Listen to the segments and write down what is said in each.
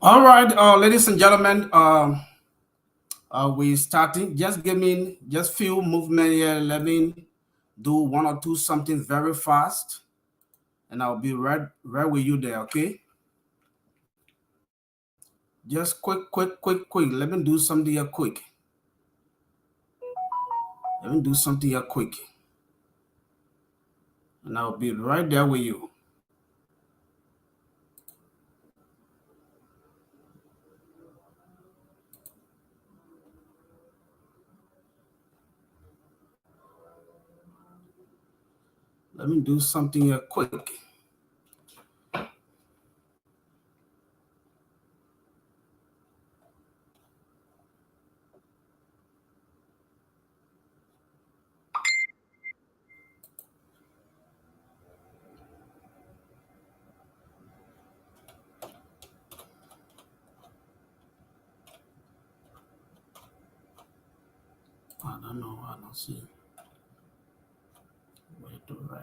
All right, ladies and gentlemen, we starting. Just give me just few movement here. Let me do one or two something very fast, and I'll be right with you there. Okay, just quick. Let me do something here quick. Let me do something here quick, and I'll be right there with you. Let me do something here quick. I don't know. I don't see. Where to write?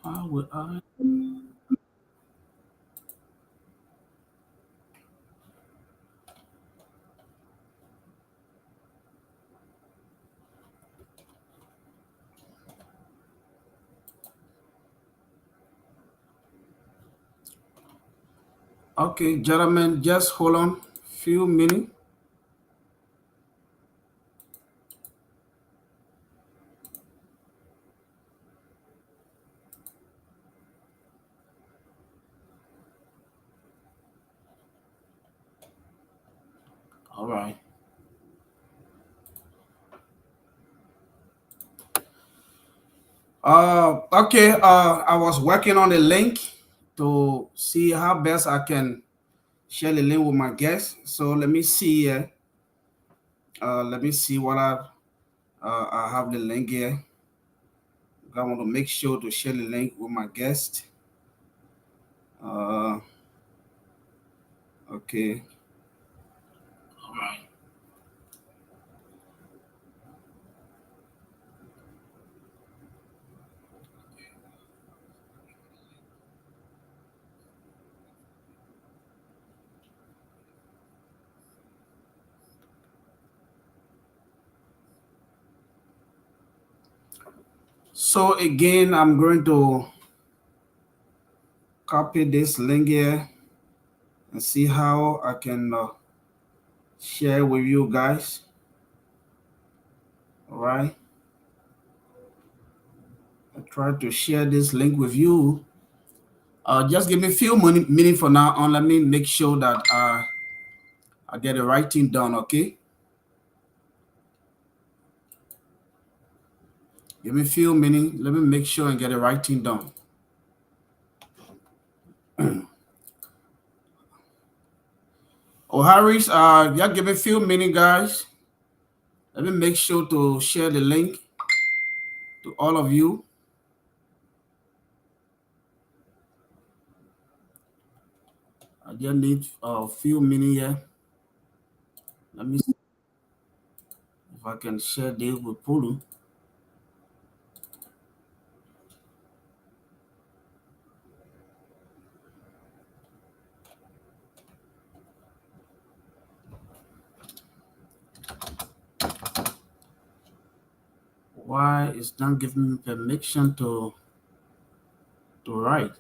How will I? Okay, gentlemen, just hold on. Few minutes. All right. Okay. I was working on the link to see how best I can share the link with my guests. So let me see here. Let me see what I have the link here. I want to make sure to share the link with my guest. Uh, okay. All right. So again, I'm going to copy this link here and see how I can share with you guys. All right. I try to share this link with you. Just give me a few minutes for now on. Let me make sure that I get the right thing done. Okay. Give me a few minutes. Let me make sure and get the right thing done. Oh, Harris, yeah, give me a few minutes, guys. Let me make sure to share the link to all of you. I just need a few minutes here. Let me see if I can share this with Pulu. Why is not giving me permission to write?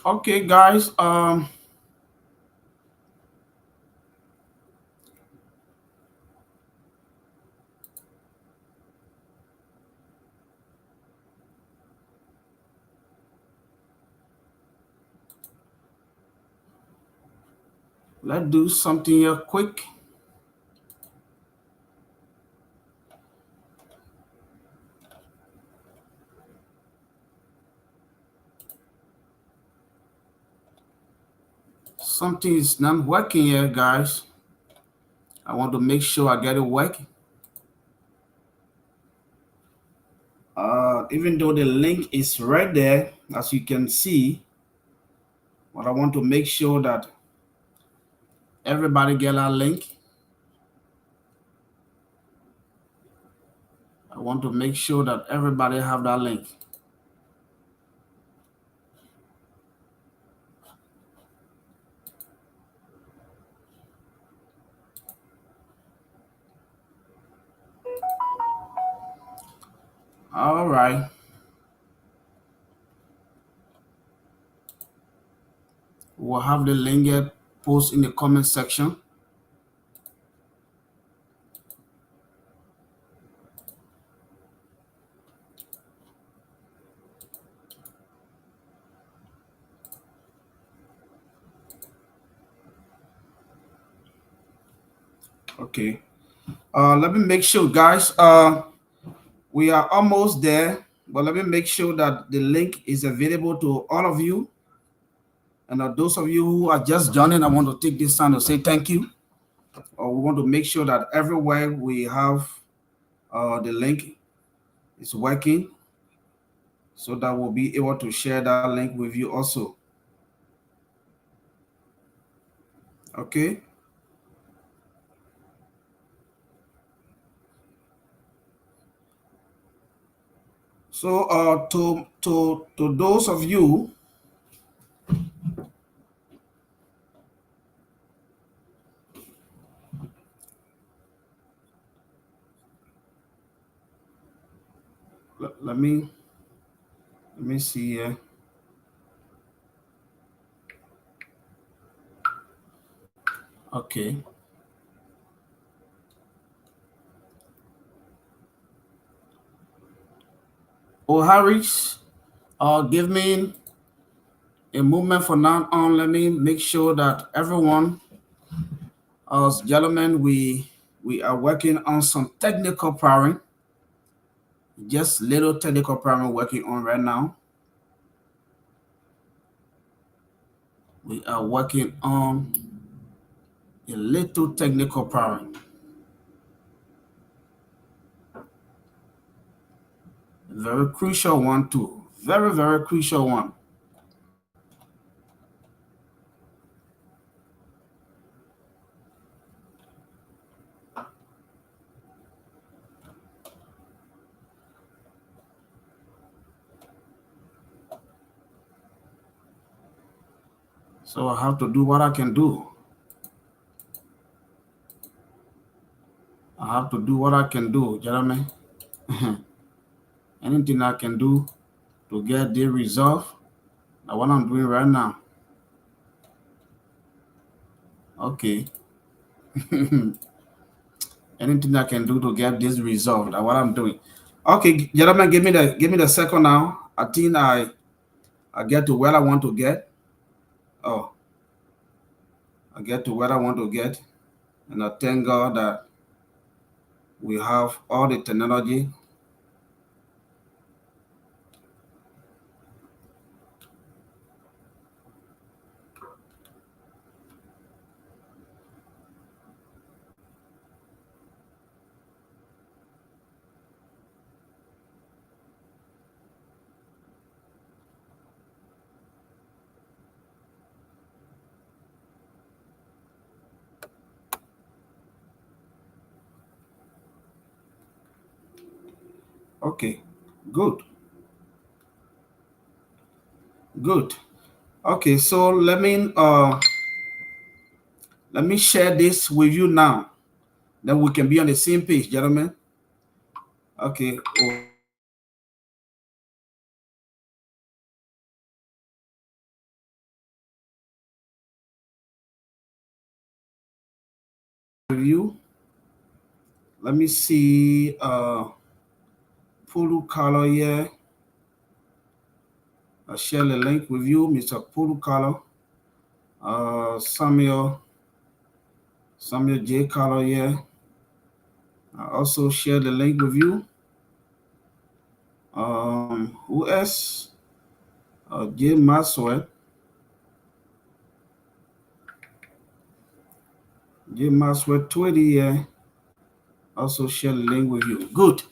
Okay, guys. Let's do something here quick. Something is not working here, guys. I want to make sure I get it working. Even though the link is right there, as you can see, but I want to make sure that everybody get our link. I want to make sure that everybody have that link. All right. We'll have the link here post in the comment section. Okay. Let me make sure, guys. We are almost there, but let me make sure that the link is available to all of you. And those of you who are just joining, I want to take this time to say thank you. We want to make sure that everywhere we have the link is working, so that we'll be able to share that link with you also. Okay. So to those of you, let me see here. Okay. Oh, Harris, give me a movement for now on. Let me make sure that everyone, as gentlemen, we are working on some technical problem. Just little technical problem working on right now. We are working on a little technical problem. Very crucial one too. Very, very crucial one. So I have to do what I can do. I have to do what I can do, gentlemen. Anything I can do to get the result. That's what I'm doing right now. Okay. Anything I can do to get this result. That's what I'm doing. Okay, gentlemen, give me the second now. I think I get to where I want to get. Oh, I get to where I want to get. And I thank God that we have all the technology. Okay, good, good. Okay, so let me share this with you now. Then we can be on the same page, gentlemen. Okay. Oh, review. Let me see Pulu color here. I'll share the link with you, Mr. Pulu color. Samuel J. color here. I also share the link with you. Who else? J. Maxwell. J. Maxwell 20 here. Also share the link with you. Good.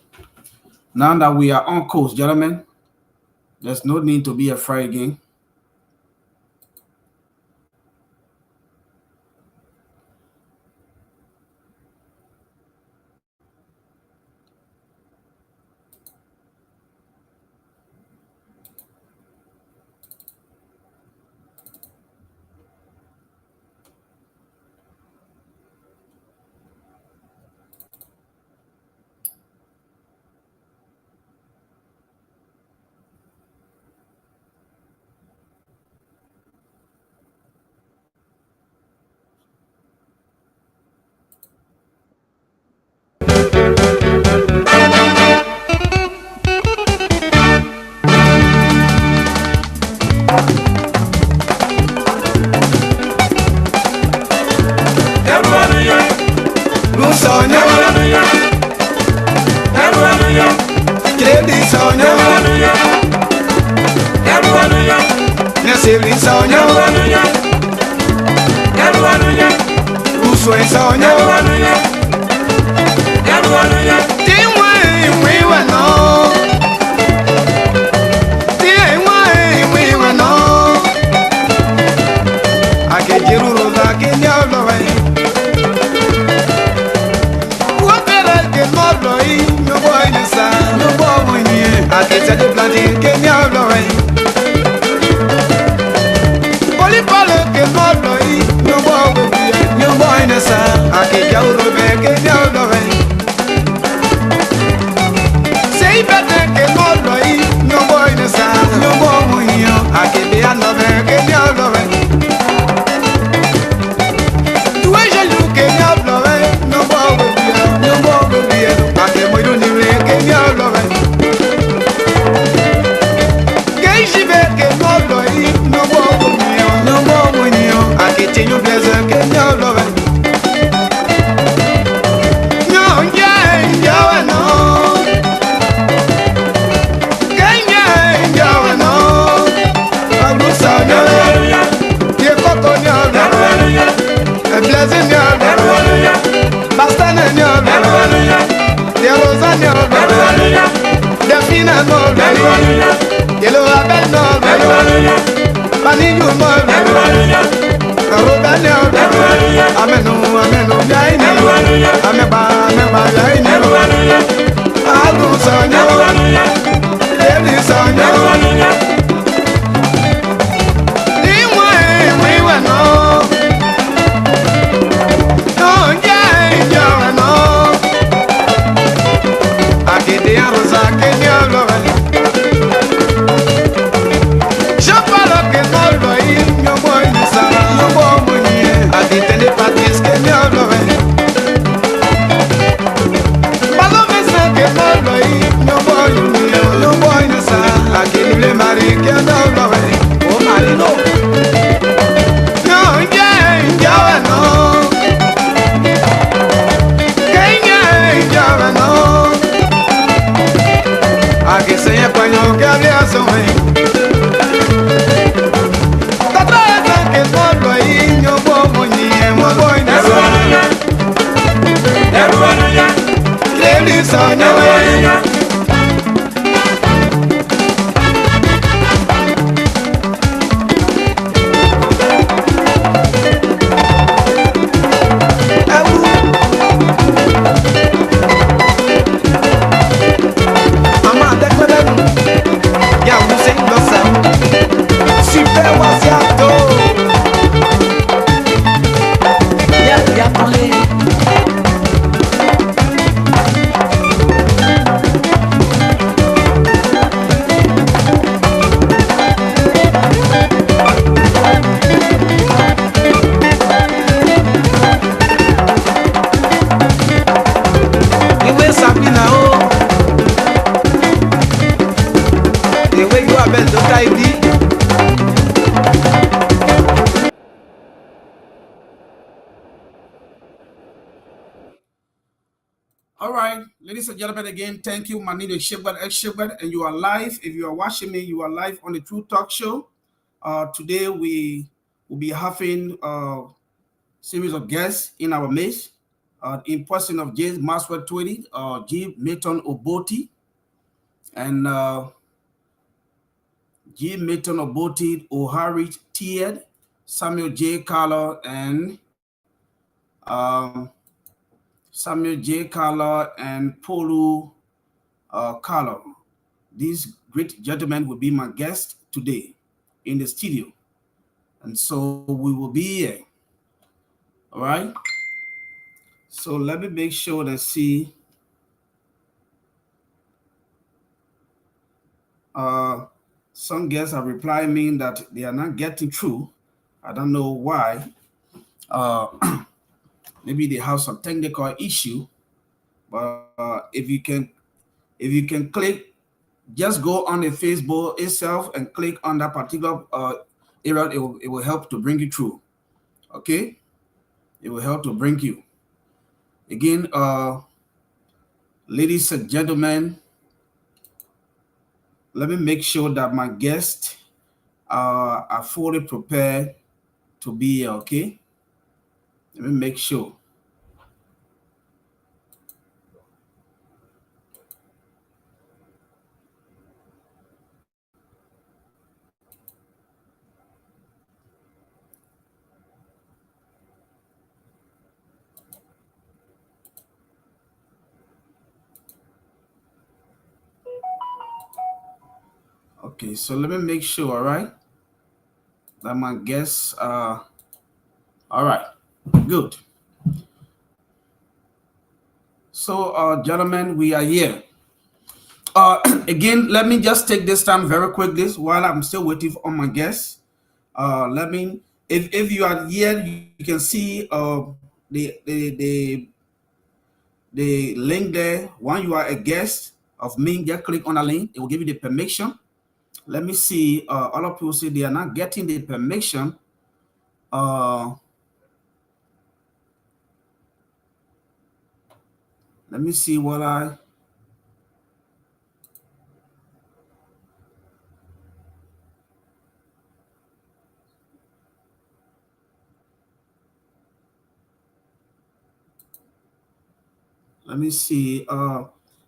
Now that we are on course, gentlemen, there's no need to be afraid again. All right, ladies and gentlemen, again, thank you. My name is Shibbat X Shibbat, and you are live. If you are watching me, you are live on the True Talk Show. Today, we will be having a series of guests in our midst. In person of James Maxwell Twitty, G. Milton Oboti, and G. Milton Oboti, O'Harry Tied, Samuel J. Carlo, and Samuel J. Carlo and Polu Carlo. These great gentlemen will be my guests today in the studio. And so we will be here. All right. So let me make sure and see. Some guests are replying me that they are not getting through. I don't know why. Maybe they have some technical issue. But if you can click, just go on the Facebook itself and click on that particular area. It will help to bring you through. Okay, it will help to bring you. Again, ladies and gentlemen, let me make sure that my guests are fully prepared to be here. Okay, let me make sure. Okay, so let me make sure, all right, that my guests are all right. Good. So, gentlemen, we are here. Again, let me just take this time very quickly while I'm still waiting on my guests. Let me, if you are here, you can see the the link there. When you are a guest of me, just click on the link. It will give you the permission. Let me see. Other people say they are not getting the permission. Let me see what I. Let me see.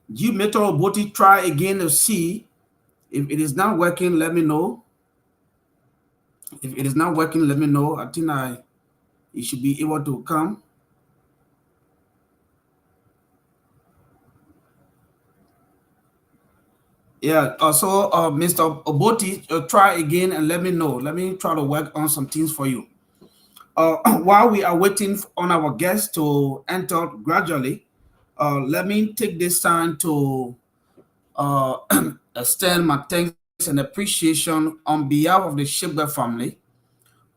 You Metro Boti, try again to see if it is not working. Let me know. If it is not working, let me know. I think you should be able to come. Yeah. Also, Mr. Oboti, try again and let me know. Let me try to work on some things for you. While we are waiting on our guests to enter gradually, let me take this time to extend my thanks and appreciation on behalf of the Shibga family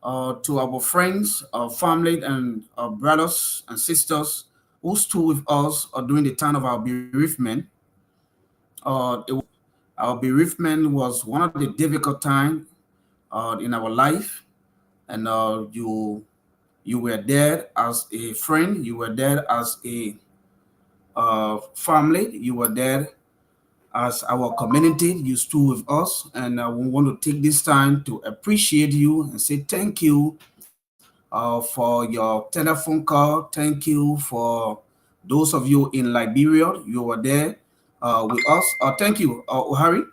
to our friends, our family, and our brothers and sisters who stood with us during the time of our bereavement. Our bereavement was one of the difficult times in our life, and you were there as a friend, you were there as a family, you were there as our community. You stood with us, and we want to take this time to appreciate you and say thank you for your telephone call. Thank you for those of you in Liberia. You were there with us. Thank you, O'Harry.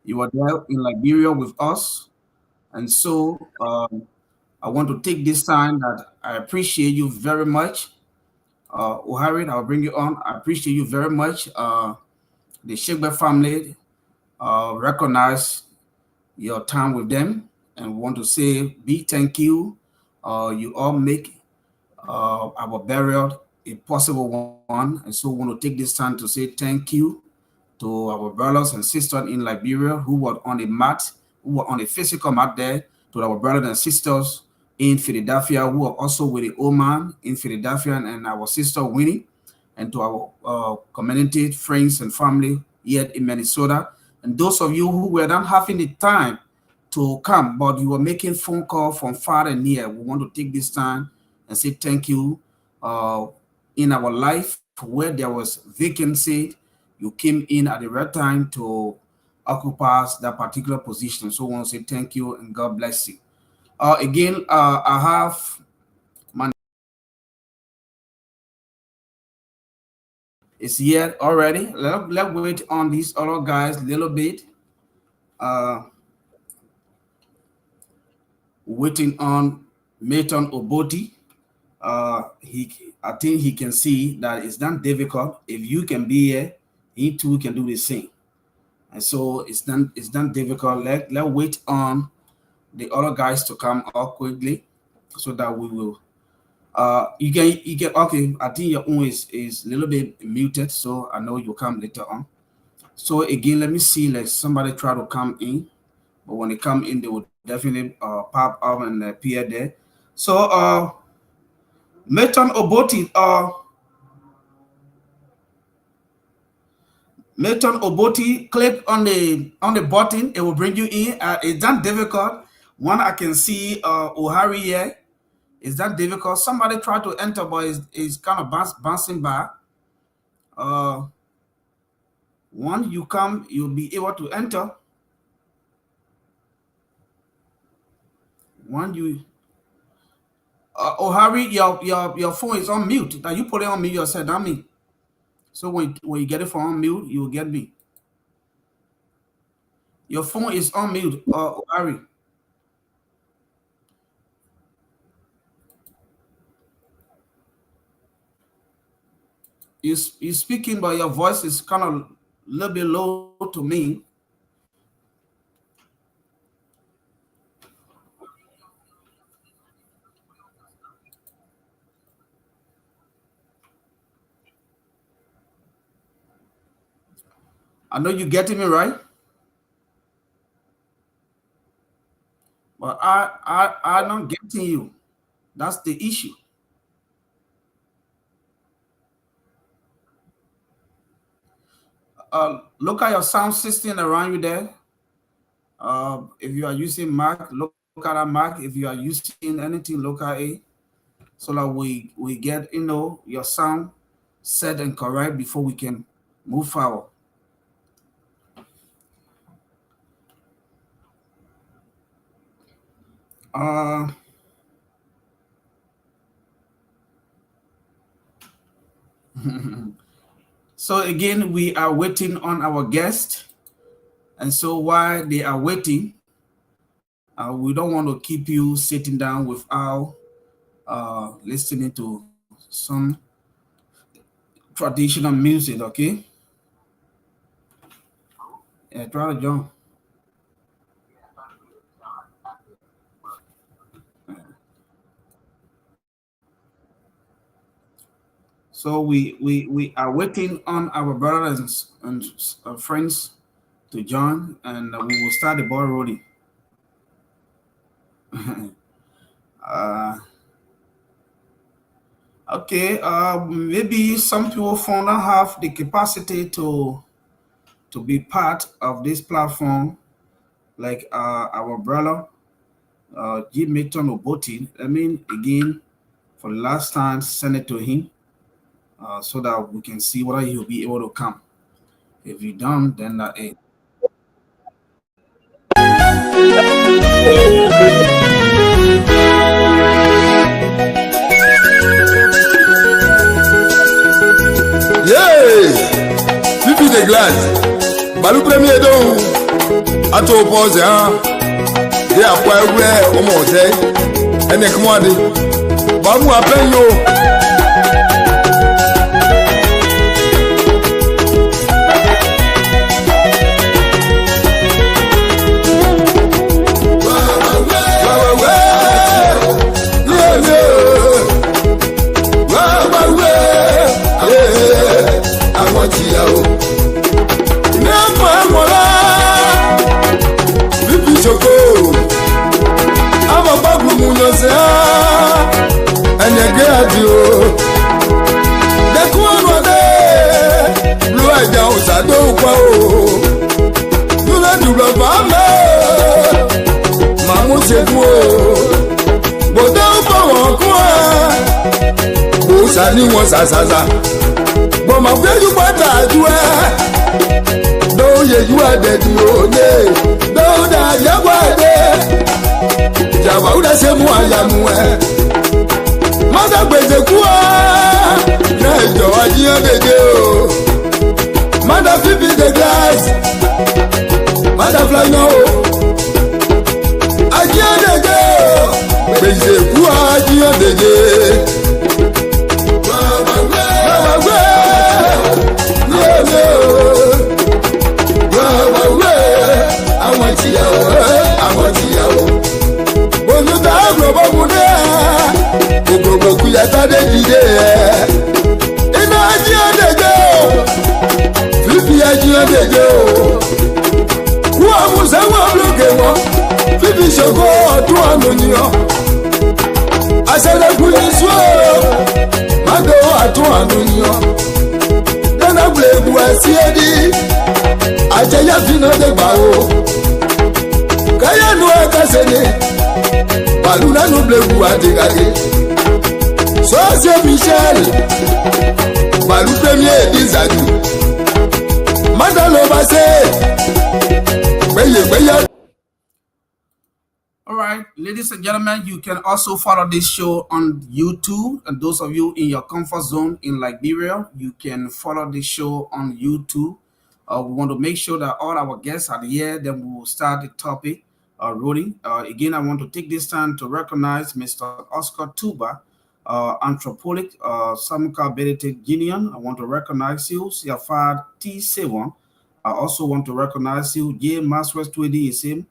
You were there in Liberia with us. And so I want to take this time that I appreciate you very much. O'Harry, I'll bring you on. I appreciate you very much. The Shigbe family recognize your time with them and want to say big thank you. You all make our burial a possible one. And so we want to take this time to say thank you to our brothers and sisters in Liberia who were on the mat, who were on the physical mat there, to our brothers and sisters in Philadelphia who are also with the Oman in Philadelphia, and our sister Winnie, and to our community, friends, and family here in Minnesota. And those of you who were not having the time to come, but you were making phone call from far and near, we want to take this time and say thank you in our life where there was vacancy, you came in at the right time to occupy that particular position. So I want to say thank you and God bless you. Again, I have my it's here already. Let's wait on these other guys a little bit. Waiting on Milton Oboti. I think he can see that it's not difficult. If you can be here, he too can do the same. And so it's not difficult. Let's wait on the other guys to come up quickly so that we will. You can okay. I think your own is a little bit muted, so I know you'll come later on. So again, let me see. Like somebody try to come in, but when they come in, they will definitely pop up and appear there. So Milton Oboti, Milton Oboti, click on the button. It will bring you in. It's not difficult. One I can see O'Hari here. It's not difficult. Somebody try to enter, but it's kind of bouncing by. When you come, you'll be able to enter. When you O'Hari, your phone is on mute. Now you put it on mute yourself, not me. So when you get it from on mute, you will get me. Your phone is on mute, O'Hari. You're speaking, but your voice is kind of a little bit low to me. I know you're getting me right, but I'm not getting you. That's the issue. Look at your sound system around you there. If you are using Mac, look at that Mac. If you are using anything, look at it, so that we get your sound set and correct before we can move forward. So again, we are waiting on our guest, and so while they are waiting, we don't want to keep you sitting down without listening to some traditional music. Okay? Yeah, try to jump. So we are waiting on our brothers and friends to join, and we will start the ball rolling. Okay, maybe some people don't have the capacity to be part of this platform, like our brother G. Milton Oboti. I mean, again, for the last time, send it to him. So that we can see whether he'll be able to come. If you don't, then it. Yay! Pipi de glace. Balu premier don. Ato pose hein. De apwa ewe omo ose. Ene kmwade. Bamu apen yo. Ni won sasaza But my friend, you want to do it. No, you are dead, no, that you are dead. Java, that's a moya. Mother, but the poor, no, I hear the girl. Mother, flip the glass. Mother, fly no. I hear the girl. But the poor, I hear the girl. Ajaya fino de bao Kaya no akasene Baluna no blebu adigade So c'est Michel Balu premier dizadu Madalo base Beye All right, ladies and gentlemen, you can also follow this show on YouTube. And those of you in your comfort zone in Liberia, you can follow this show on YouTube. We want to make sure that all our guests are here. Then we will start the topic rolling. Again, I want to take this time to recognize Mr. Oscar Tuba, anthropologue, Samuka Benedict Guinean. I want to recognize you, Siafad T7. I also want to recognize you, J. Maswest 20 is him.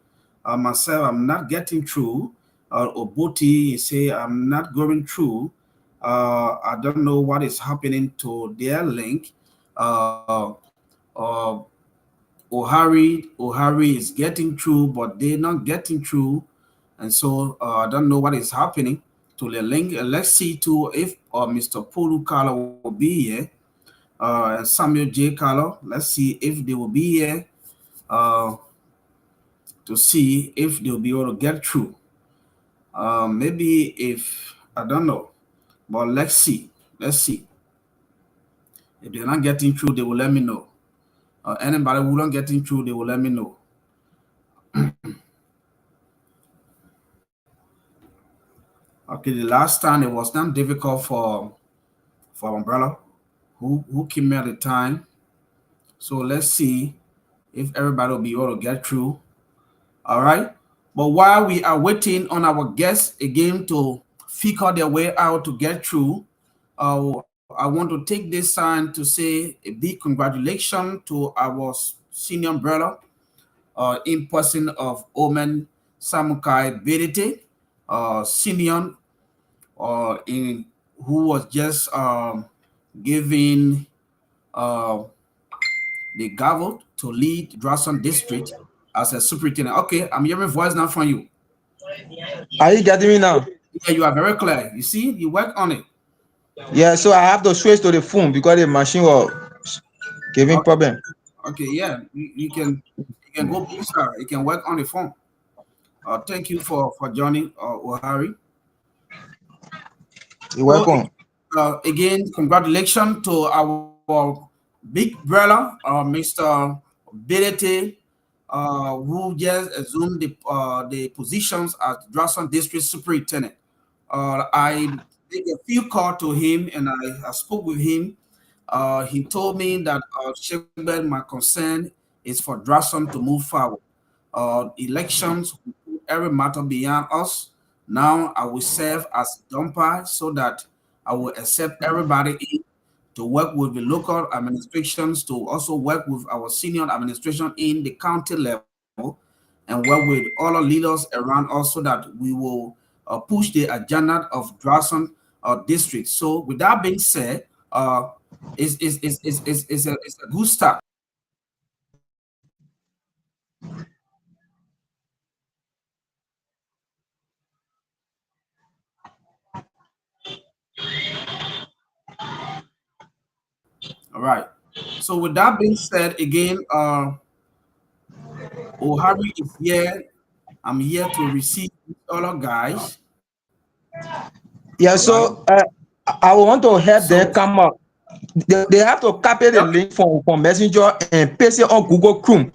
Myself, I'm not getting through. Oboti, say I'm not going through. I don't know what is happening to their link. Ohari is getting through, but they're not getting through, and so I don't know what is happening to the link. Let's see too if Mr. Polu Kala will be here, and Samuel J. Kala. Let's see if they will be here. To see if they'll be able to get through. Maybe if, I don't know, but let's see. Let's see. If they're not getting through, they will let me know. Anybody who don't getting through, they will let me know. Okay, the last time it was not difficult for Umbrella, who came at the time. So let's see if everybody will be able to get through. All right. But while we are waiting on our guests again to figure their way out to get through, I want to take this time to say a big congratulations to our senior brother, in person of Omen Samukai Bedete, senior, who was just given the gavel to lead Drawson District as a superintendent. Okay, I'm hearing voice now from you. Are you getting me now? Yeah, you are very clear. You see, you work on it. Yeah, so I have to switch to the phone because the machine was giving problem. Okay, yeah, you can go booster. You can work on the phone. Thank you for joining, Ohari. You're welcome. Again, congratulations to our big brother, Mr. Bedete, who just assumed the positions as Drawson District Superintendent. I did a few calls to him and I spoke with him. He told me that my concern is for Drawson to move forward. Elections, every matter beyond us. Now I will serve as dumper so that I will accept everybody in to work with the local administrations, to also work with our senior administration in the county level, and work with all the leaders around us so that we will push the agenda of Drawson district. So with that being said, it's a good start. All right. So with that being said, again, Ohari is here. I'm here to receive all our guys. Yeah, so I want to help them come up. They have to copy the link from Messenger and paste it on Google Chrome.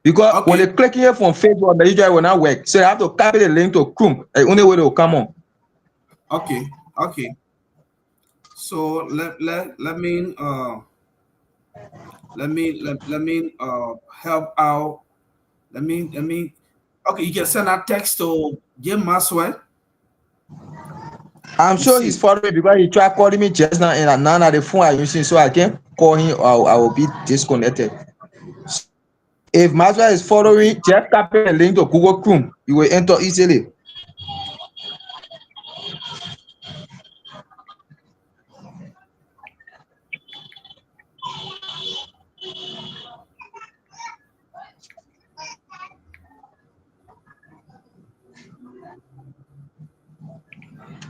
Because when they clicking it from Facebook, Messenger it will not work. So they have to copy the link to Chrome. The only way they will come on. Okay. So let me help out. Let me. Okay, you can send that text to Jim Maxwell. I'm sure he's following because he tried calling me just now, and now that the phone I'm using, so I can't call him or I will be disconnected. If Maxwell is following, just copy the link to Google Chrome. You will enter easily.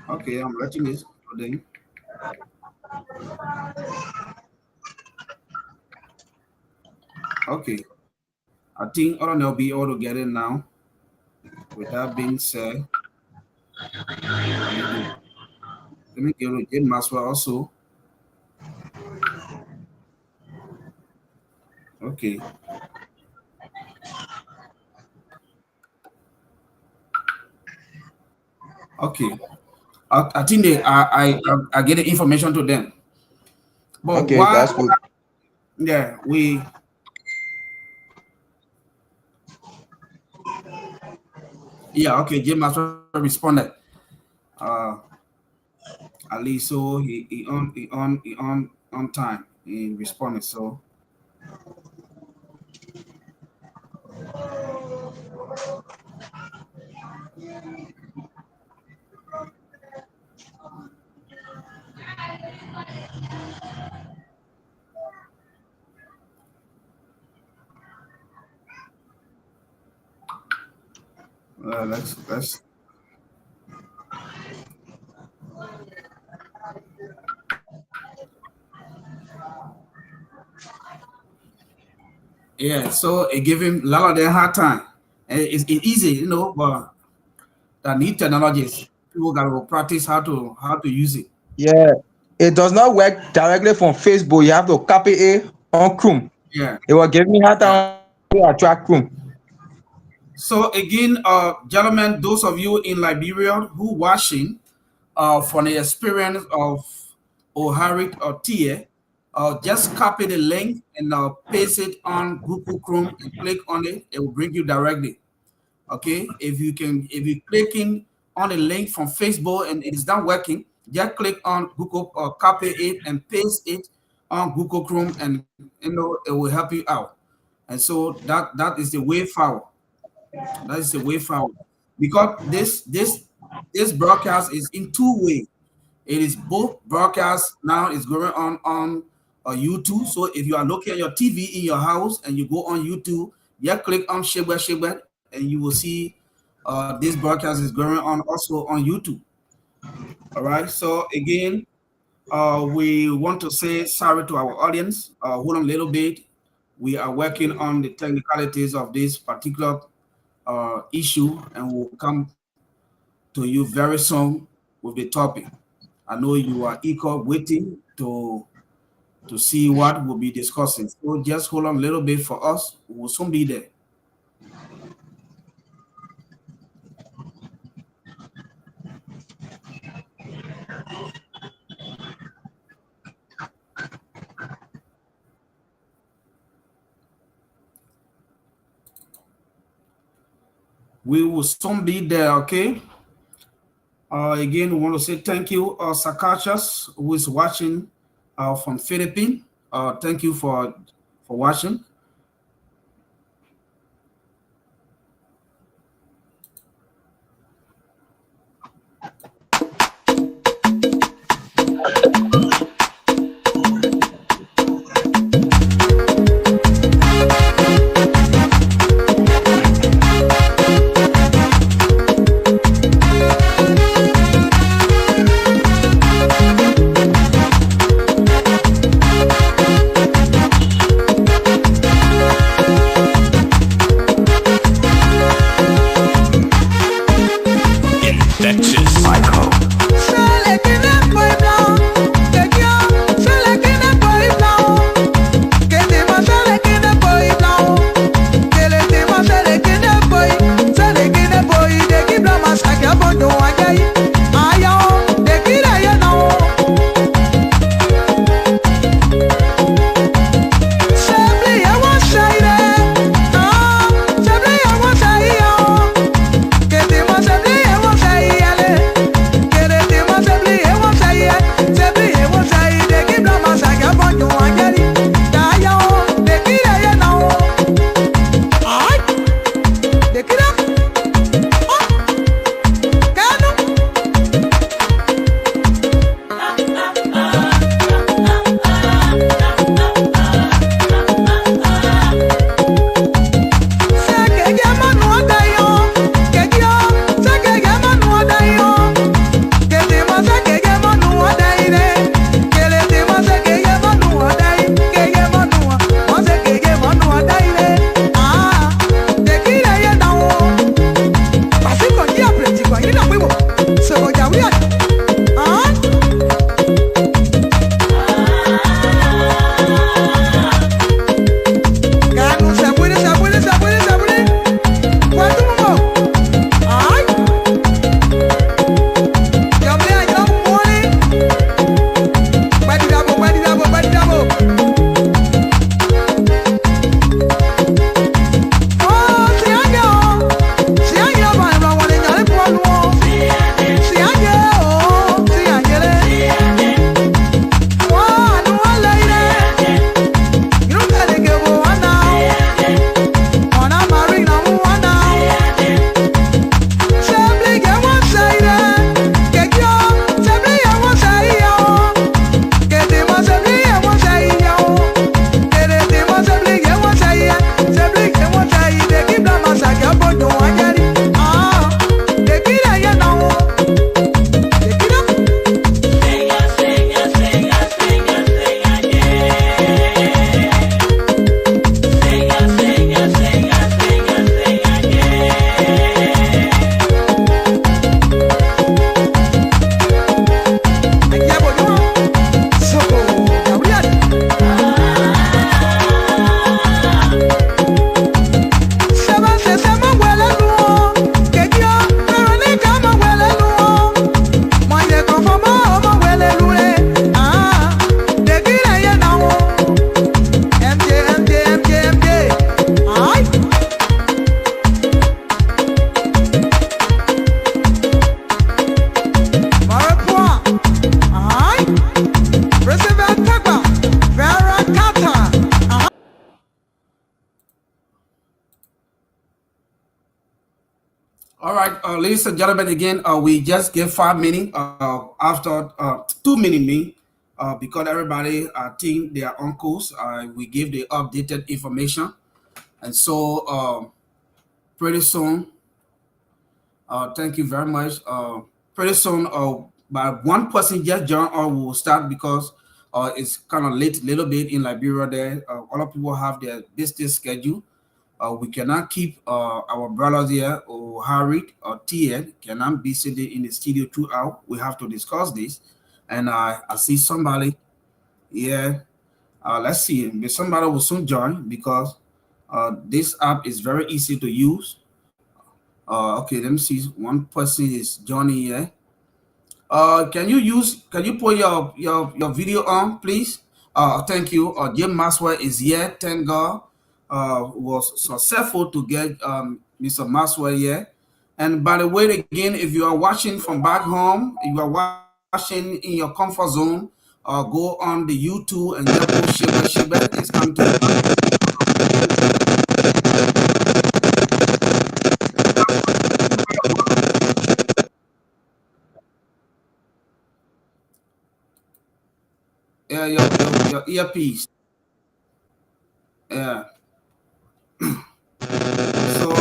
Okay, I'm writing this today. Okay, I think I don't know be able to get it now. With that being said, let me give it Jim Maxwell also. Okay. Okay. I think I get the information to them. But okay, that's good. Yeah, okay, Jim Maxwell responded. At least so he on time. He responded. So let's yeah, so it gave him a lot of their hard time. And it's easy, you know, but that need technologies. People gotta practice how to use it. Yeah, it does not work directly from Facebook. You have to copy it on Chrome. Yeah. It will give me how to attract Chrome. So again, gentlemen, those of you in Liberia who watching from the experience of O'Harrick or Tia, just copy the link and paste it on Google Chrome and click on it. It will bring you directly. Okay, if you clicking on the link from Facebook and it is not working, just click on Google or copy it and paste it on Google Chrome, and you know it will help you out. And so that is the way forward. That is the way forward, because this broadcast is in two ways. It is both broadcast now is going on YouTube. So if you are looking at your TV in your house and you go on YouTube, just click on Shebet and you will see this broadcast is going on also on YouTube. All right. So again, we want to say sorry to our audience. Hold on a little bit. We are working on the technicalities of this particular issue, and we'll come to you very soon with the topic. I know you are eager waiting to see what we'll be discussing. So just hold on a little bit for us. We'll soon be there. We will soon be there, okay? Again, we want to say thank you, Sakachas, who is watching from Philippines. Thank you for watching. All right, ladies and gentlemen, again, we just gave 5 minutes after 2 minutes, because everybody, I think they are on course. We give the updated information. And so pretty soon, thank you very much. Pretty soon, by one person just joined, or will start because it's kind of late, a little bit in Liberia. There, a lot of people have their business schedule. We cannot keep our brothers here, or Harriet or Tia cannot be sitting in the studio throughout. We have to discuss this. And I see somebody here. Let's see. Maybe somebody will soon join because this app is very easy to use. Okay, let me see. One person is joining here. Can you put your video on, please? Thank you. Jim Maxwell is here. Thank God. Was successful to get Mr. Maxwell here. And by the way, again, if you are watching from back home, if you are watching in your comfort zone, go on the YouTube and just go Shiba. It's coming to your earpiece. Yeah. So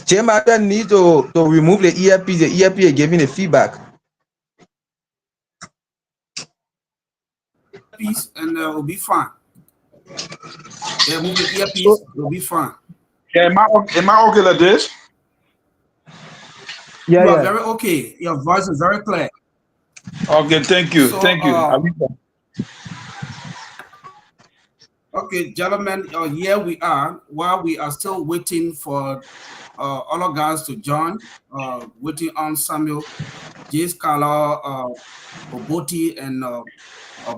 Chamber need to remove the earpiece. The earpiece is giving the feedback. piece and it'll be fine. Yeah, move the earpiece, So, it'll be fine. yeah, am I okay like this? Yeah, You are yeah. very okay. Your voice is very clear. Okay, thank you. So, Thank you. okay, gentlemen, here we are. While we are still waiting for other guys to join, waiting on Samuel, J. Scala, Oboti, and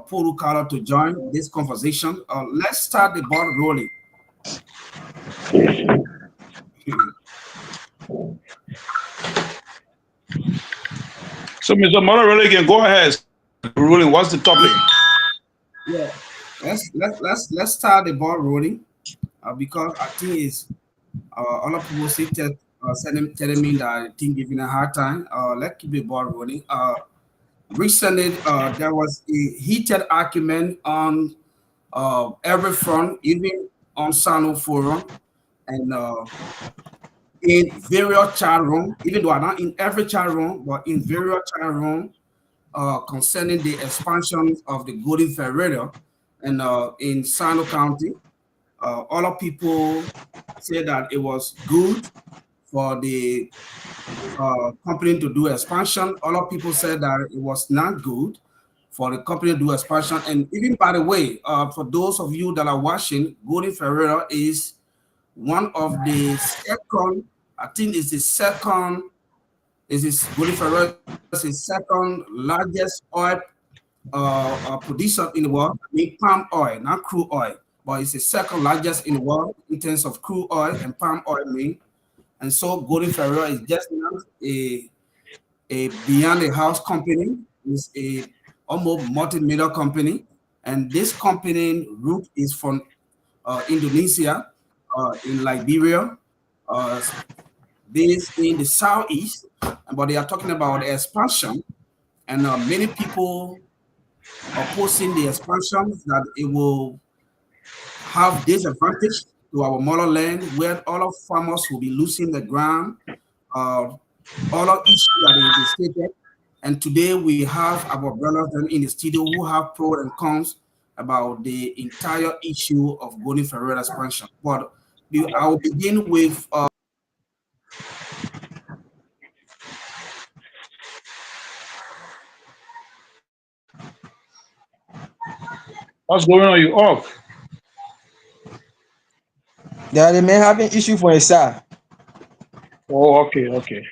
Puru Kala to join this conversation. Let's start the ball rolling. So, Mr. Monrovia, can go ahead. Ruling. What's the topic? Yeah, let's start the ball rolling because I think it's a lot of people say telling me that I think giving a hard time. Let's keep the ball rolling. Recently, there was a heated argument on every front, even on Sinoe Forum, and in various chat room, even though I'm not in every chat room, but in various chat room concerning the expansion of the Golden Ferreira and in Sinoe County. All of people say that it was good for the company to do expansion. A lot of people said that it was not good for the company to do expansion. And even by the way, for those of you that are watching, Golden Ferreira is one of the second, I think it's the second, Golden Ferreira is the second largest oil producer in the world. I mean palm oil, not crude oil, but it's the second largest in the world in terms of crude oil and palm oil. And so Golden Ferreira is just not a beyond the house company. It's a almost multi-million company. And this company root is from Indonesia, in Liberia, based in the southeast. But they are talking about expansion. And many people are posting the expansion that it will have disadvantage to our motherland, where all of farmers will be losing the ground, all of issues that they stated. And today we have our brothers in the studio who have pros and cons about the entire issue of Golden Ferreira expansion. But I will begin with What's going on? You off? Yeah, they may have an issue for a sir. Oh, okay, okay.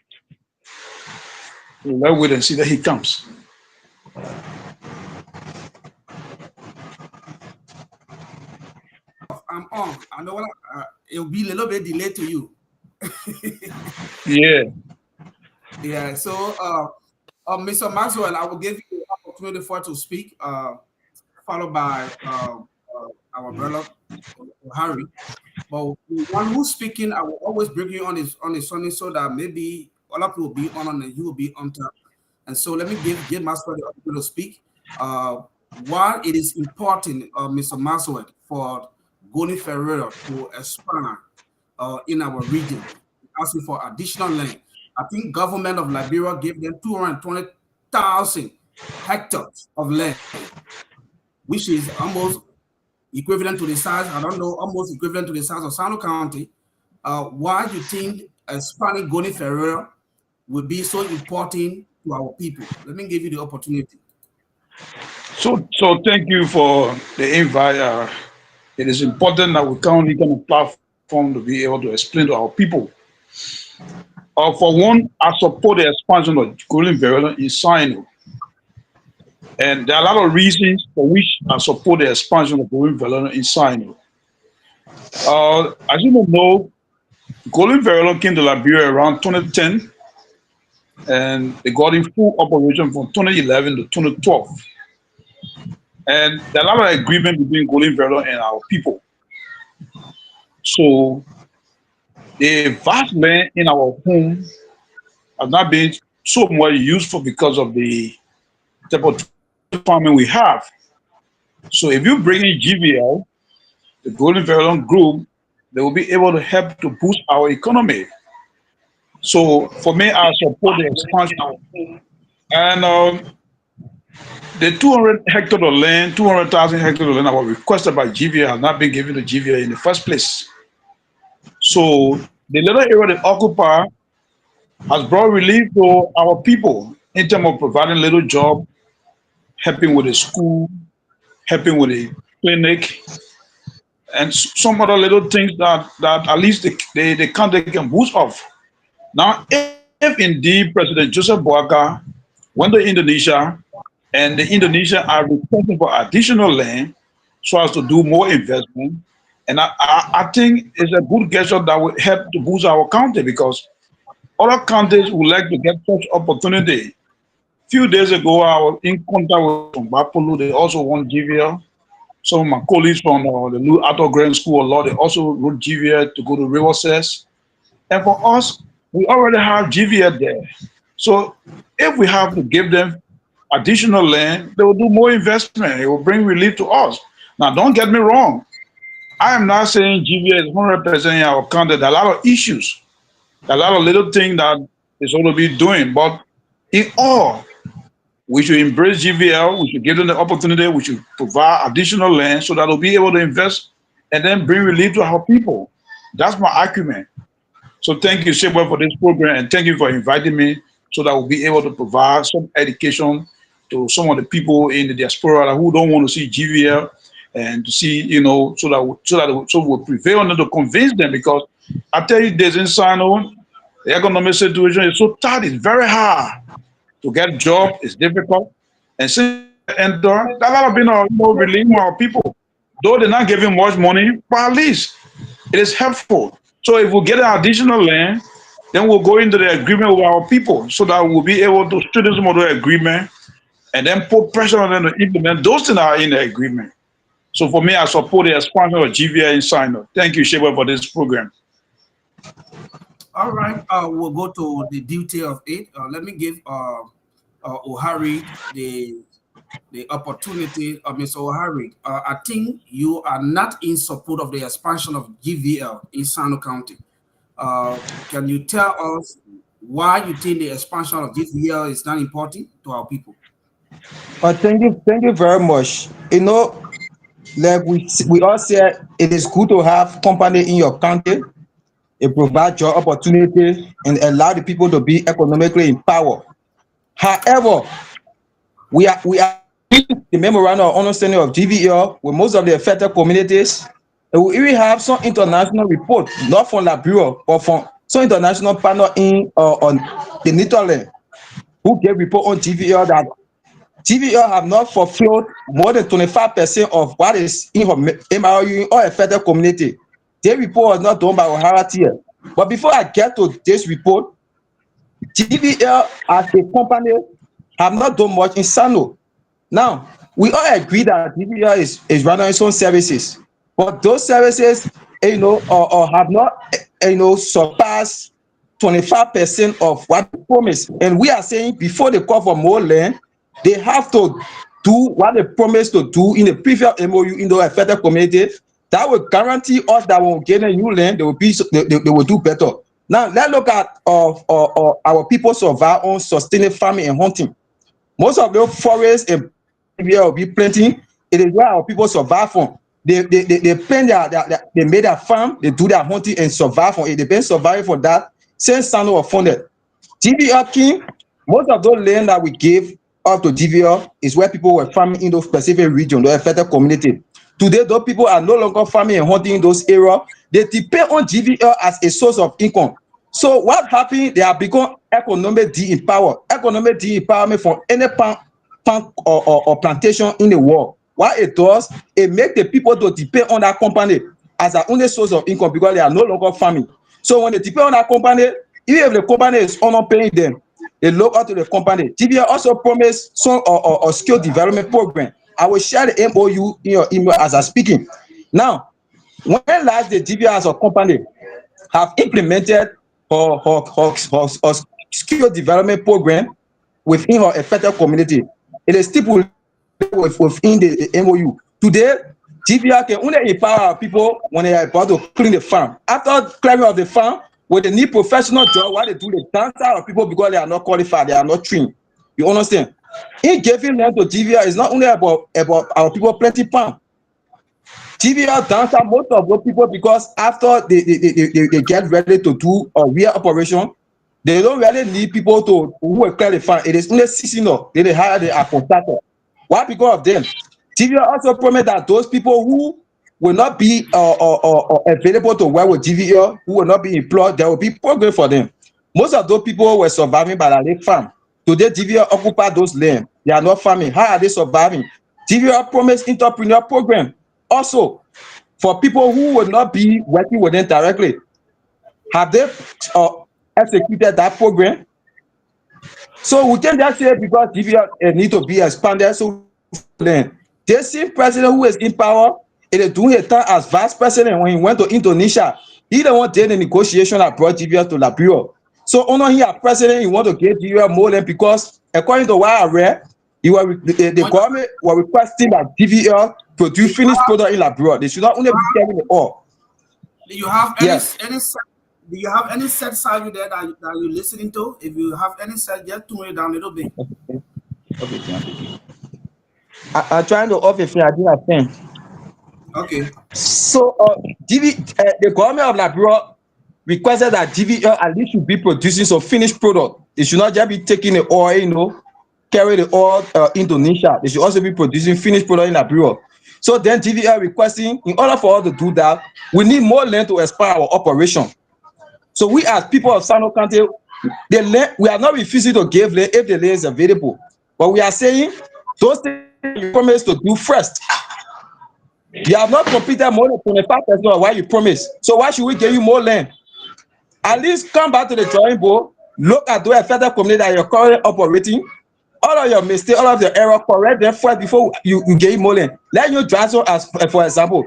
Let's wait and see that he comes. I'm on. I know it'll be a little bit delayed to you. Yeah. Yeah. So, Mr. Maxwell, I will give you the opportunity for to speak, followed by our brother Harry. But the one who's speaking, I will always bring you on his Sunday so that maybe other people will be on and you will be on top. And so let me give Master the opportunity to speak. Why it is important, Mr. Maswet, for Golden Ferreira to expand in our region, asking for additional land. I think government of Liberia gave them 220,000 hectares of land, which is almost equivalent to the size, I don't know, almost equivalent to the size of Sinoe County. Why do you think expanding Golden Ferreira will be so important to our people? Let me give you the opportunity. So thank you for the invite. It is important that we come on this kind of platform to be able to explain to our people. For one, I support the expansion of Golden Veroleum in Sinoe. And there are a lot of reasons for which I support the expansion of Golden Veroleum in Sinoe. As you know, Golden Veroleum came to Liberia around 2010, and they got in full operation from 2011 to 2012. And there are a lot of agreement between Golden Veroleum and our people. So the vast land in our home has not been so much useful because of the type of farming we have. So if you bring in GVL, the Golden Veroleum Group, they will be able to help to boost our economy. So for me, I support the expansion. And the 200 hectares of land, 200,000 hectares of land that was requested by GVL has not been given to GVL in the first place. So the little area they occupy has brought relief to our people in terms of providing little job, helping with the school, helping with the clinic, and some other little things that at least the country can boost off. Now, if indeed President Joseph Boakai went to Indonesia and the Indonesian are requesting for additional land so as to do more investment, and I think it's a good gesture that will help to boost our country because other countries would like to get such opportunity. Few days ago, I was in contact with from Bapolu. They also want GVL. Some of my colleagues from the New Arthur Grand School of Law, they also wrote GVL to go to River Cess. And for us, we already have GVL there. So if we have to give them additional land, they will do more investment. It will bring relief to us. Now, don't get me wrong. I am not saying GVL is 100% in our country. There are a lot of issues. There are a lot of little things that is going to be doing. But in all, we should embrace GVL. We should give them the opportunity. We should provide additional land so that they'll be able to invest and then bring relief to our people. That's my argument. So thank you, Shepard, for this program, and thank you for inviting me so that we'll be able to provide some education to some of the people in the diaspora who don't want to see GVL and to see, so we'll prevail on them to convince them, because I tell you this, in Sinoe, the economic situation is so tight, it's very hard. To get a job is difficult. And since and that a lot of people relieving our people. Though they're not giving much money, but at least it is helpful. So if we get an additional land, then we'll go into the agreement with our people so that we'll be able to strengthen some of the agreement and then put pressure on them to implement those things that are in the agreement. So for me, I support the expansion of GVL in Sinoe. Thank you, Shepard, for this program. All right, we'll go to the duty of it. Let me give O'Harry the opportunity. Mr. O'Harry, I think you are not in support of the expansion of GVL in Sinoe County. Can you tell us why you think the expansion of GVL is not important to our people? Thank you very much. Like we all said, it is good to have company in your country. It provides job opportunity and allow the people to be economically empowered. However, we are the memorandum of understanding of GVL with most of the affected communities. And we even have some international report, not from Liberia, but from some international partner on the Netherlands, who gave report on GVL that GVL have not fulfilled more than 25% of what is in her MRU or affected community. This report was not done by O'Hara here. But before I get to this report, GVL as a company have not done much in Sinoe. Now, we all agree that GVL is running its own services. but those services, or have not, surpassed 25% of what they promised. And we are saying before they call for more land, they have to do what they promised to do in the previous MOU in the affected community. That will guarantee us that when we get a new land, they will do better. Now let's look at our people survive on sustainable farming and hunting. Most of those forests and will be planting. It is where our people survive from. They plant they made their farm, they do their hunting and survive from it. They've been surviving for that since Sinoe was founded. GVL King, most of those land that we gave up to GVL is where people were farming in those specific regions, the affected community. Today, those people are no longer farming and hunting in those areas. They depend on GVL as a source of income. So what happened? They have become economic de-empowerment from any plant or plantation in the world. What it does, it makes the people to depend on that company as their only source of income because they are no longer farming. So when they depend on that company, even if the company is not paying them, they look out to the company. GVL also promised some or skill development program. I will share the MOU in your email as I'm speaking. Now, when last the GVL as a company have implemented her skill development program within her affected community, it is stipulated within the MOU. Today, GVL can only empower people when they are about to clean the farm. After clearing of the farm, when they need professional job, what they do, they dance out of people because they are not qualified, they are not trained. You understand? In giving land to GVL is not only about our people planting palm. GVL dance out most of those people because after they get ready to do a real operation, they don't really need people who will clear the farm. It is only seasonal. They hire the contractor. Why? Because of them. GVL also promised that those people who will not be available to work with GVL, who will not be employed, there will be program for them. Most of those people were surviving by the lake farm. Today, GVL occupy those land. They are not farming. How are they surviving? GVL promised entrepreneur program also for people who will not be working with them directly. Have they executed that program? So we can just say because GVL need to be expanded, so then the same president who is in power, it is doing a time as vice president when he went to Indonesia. He the one did the negotiation that brought GVL to Liberia. So honor here as president, he want to give GVL more land because according to what I read, the government were requesting that GVL produce finished product in Liberia. They should not only be selling it all. Do you have do you have any set side there that you're listening to? If you have any set, just tune it down a little bit. Okay. I'm trying to off if I didn't understand. Okay. So the government of Liberia requested that GVL at least should be producing some finished product. They should not just be taking the oil, carry the oil Indonesia. They should also be producing finished product in Liberia. So then GVL requesting, in order for us to do that, we need more land to expand our operation. So we as people of Sinoe County, we are not refusing to give land if the land is available. But we are saying those things you promised to do first. You have not completed more than 25% of what you promised. So why should we give you more land? At least come back to the drawing board, look at the affected community that you're currently operating, all of your mistakes, all of your errors, correct them first before you give more land. Let you Drason as for example.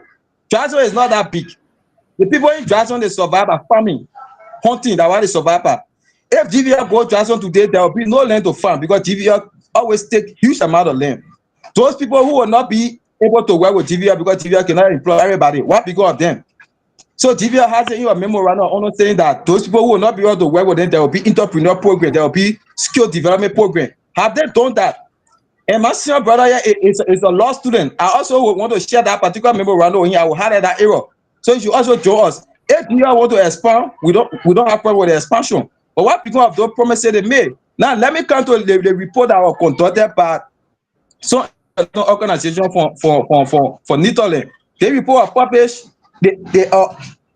Drason is not that big. The people in Drason, they survive by farming, hunting, that's why they survive by. If GVL go Drason today, there will be no land to farm because GVL always take huge amount of land. Those people who will not be able to work with GVL because GVL cannot employ everybody, what because of them? So GVL has in your memorandum on saying that those people who will not be able to work with them, there will be entrepreneur program, there will be skill development program. Have they done that? And my senior brother here is a law student. I also want to share that particular memorandum here. I will highlight that error. So you should also join us. If you want to expand, we don't have problem with the expansion. But what people of those promises they made? Now let me come to the report that was conducted by some organization for Netherlands. They report was published the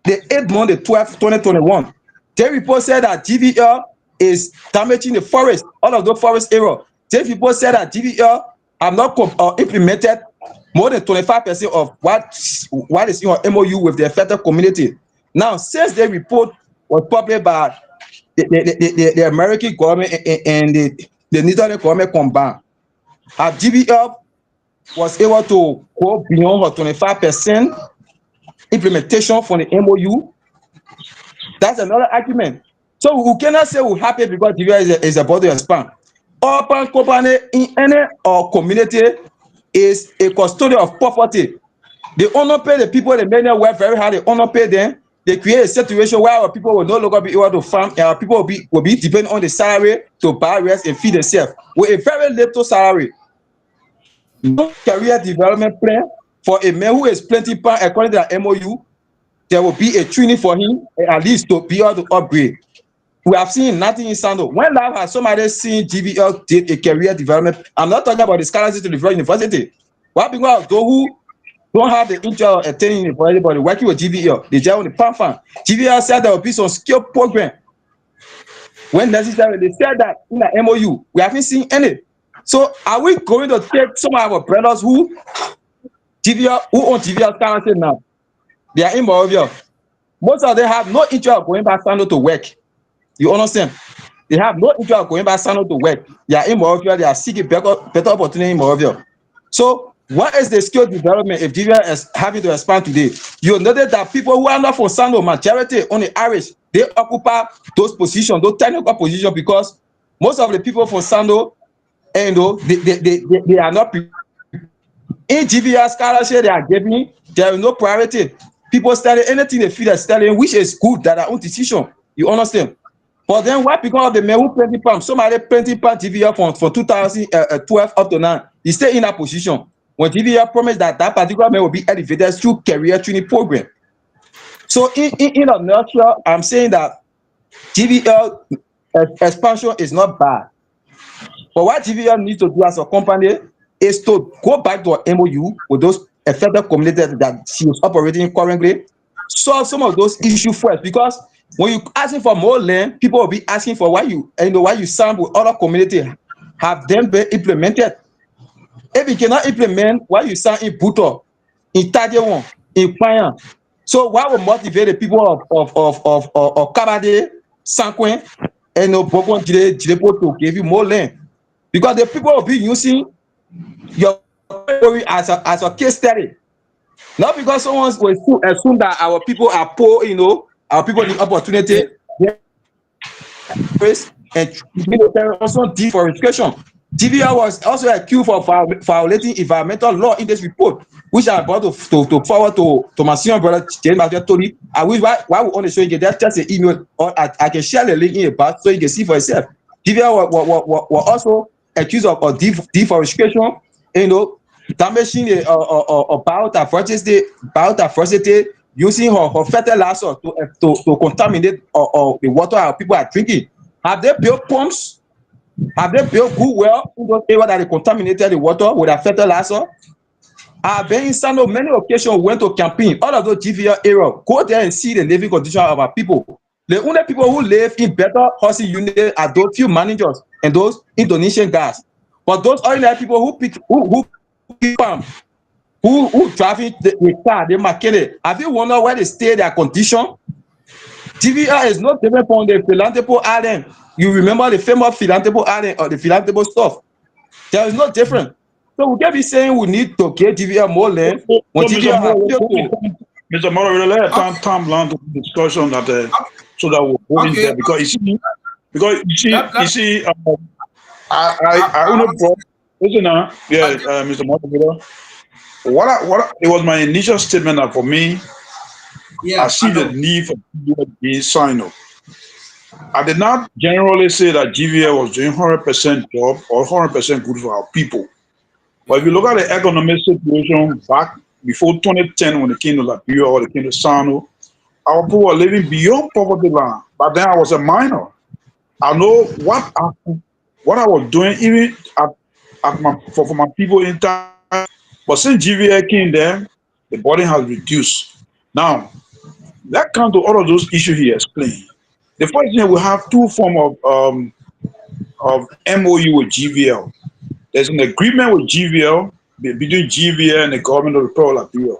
8th month, the 12th, 2021. They report said that GVL is damaging the forest, all of those forest areas. They report said that GVL have not implemented more than 25% of what is in our MOU with the affected community. Now, since the report was published by the American government and the Netherlands government combined, GVL was able to go beyond her 25%. implementation from the MOU. That's another argument. So we cannot say we're happy because GVL is about to expand. Urban company in any or community is a custodian of property. They honor pay the people, they make them work very hard, they honor pay them. They create a situation where our people will no longer be able to farm, and our people will be depending on the salary to buy rest and feed themselves with a very little salary. No career development plan for a man who is plenty pound according to the MOU. There will be a training for him at least to be able to upgrade. We have seen nothing in Sinoe. When last has somebody seen GVL did a career development? I'm not talking about the scholarships to the university. What because those who don't have the interest of attending university but working with GVL, they just on the palm farm. GVL said there will be some skill program. When necessary, they said that in the MOU. We haven't seen any. So are we going to take some of our brothers who own GVL scholarship now? They are in Monrovia. Most of them have no interest of going back Sinoe to work. You understand? They have no interest of going back Sinoe to work. They are in Monrovia. They are seeking better opportunity in Monrovia. So what is the skill development if GVL is having to expand today? You notice that people who are not from Sinoe, majority on the Irish, they occupy those positions, those technical positions, because most of the people from Sinoe, and they are not in GVL scholarship they are giving. There is no priority. People study anything they feel they're studying, which is good, that their own decision. You understand? But then why? Because of the man who plenty pound, somebody plenty pound GVL from 2012 up to now, he stay in that position. When GVL promised that particular man will be elevated through career training program. So in a nutshell, I'm saying that GVL expansion is not bad. But what GVL needs to do as a company is to go back to an MOU with those affected communities that she is operating currently, solve some of those issues first. Because when you asking for more land, people will be asking for why you sign with other communities. Have them been implemented? If you cannot implement what you sign in Buto, in Tadiwan, in Payan, so what will motivate the people of Kabade, Sanquin, and Bokon Jilepo to give you more land? Because the people will be using your story as a case study. Not because someone will assume that our people are poor, our people need opportunity. And also deforestation. GVL was also accused for violating environmental law in this report, which I'm about to forward to my senior brother James Tony. I wish why we want to show you that just an email, or I can share the link in about so you can see for yourself. GVL were also accused of deforestation, damaging the biodiversity, using her fertilizer to contaminate the water our people are drinking. Have they built pumps? Have they built good well in those areas that they contaminated the water with a fertilizer? I've been in Sinoe many occasions, went to campaign, all of those GVL areas. Go there and see the living condition of our people. The only people who live in better housing units are those few managers and those Indonesian guys. But those ordinary people who driving the car, they market it. Have you wondered where they stay, their condition? GVL is not different from the philanthropy island. You remember the famous philanthropy island or the philanthropy stuff? There is no different. So we can be saying we need to get GVL more land. Mr. Moro, let time long discussion that so that we're going there, because you see, I only brought. Listen now, yeah, Mr. Moro. What it was my initial statement that for me, I see the need for GVL being signed up. I did not generally say that GVL was doing 100% job or 100% good for our people. But if you look at the economic situation back before 2010, when it came to Liberia or it came to Sinoe, our people were living beyond poverty line. But then I was a minor. I know what I was doing, even for my people in time. But since GVL came there, the burden has reduced. Now, let's come to all of those issues he explained. The first thing, we have two forms of MOU with GVL. There's an agreement with GVL, between GVL and the government of the Republic of Liberia.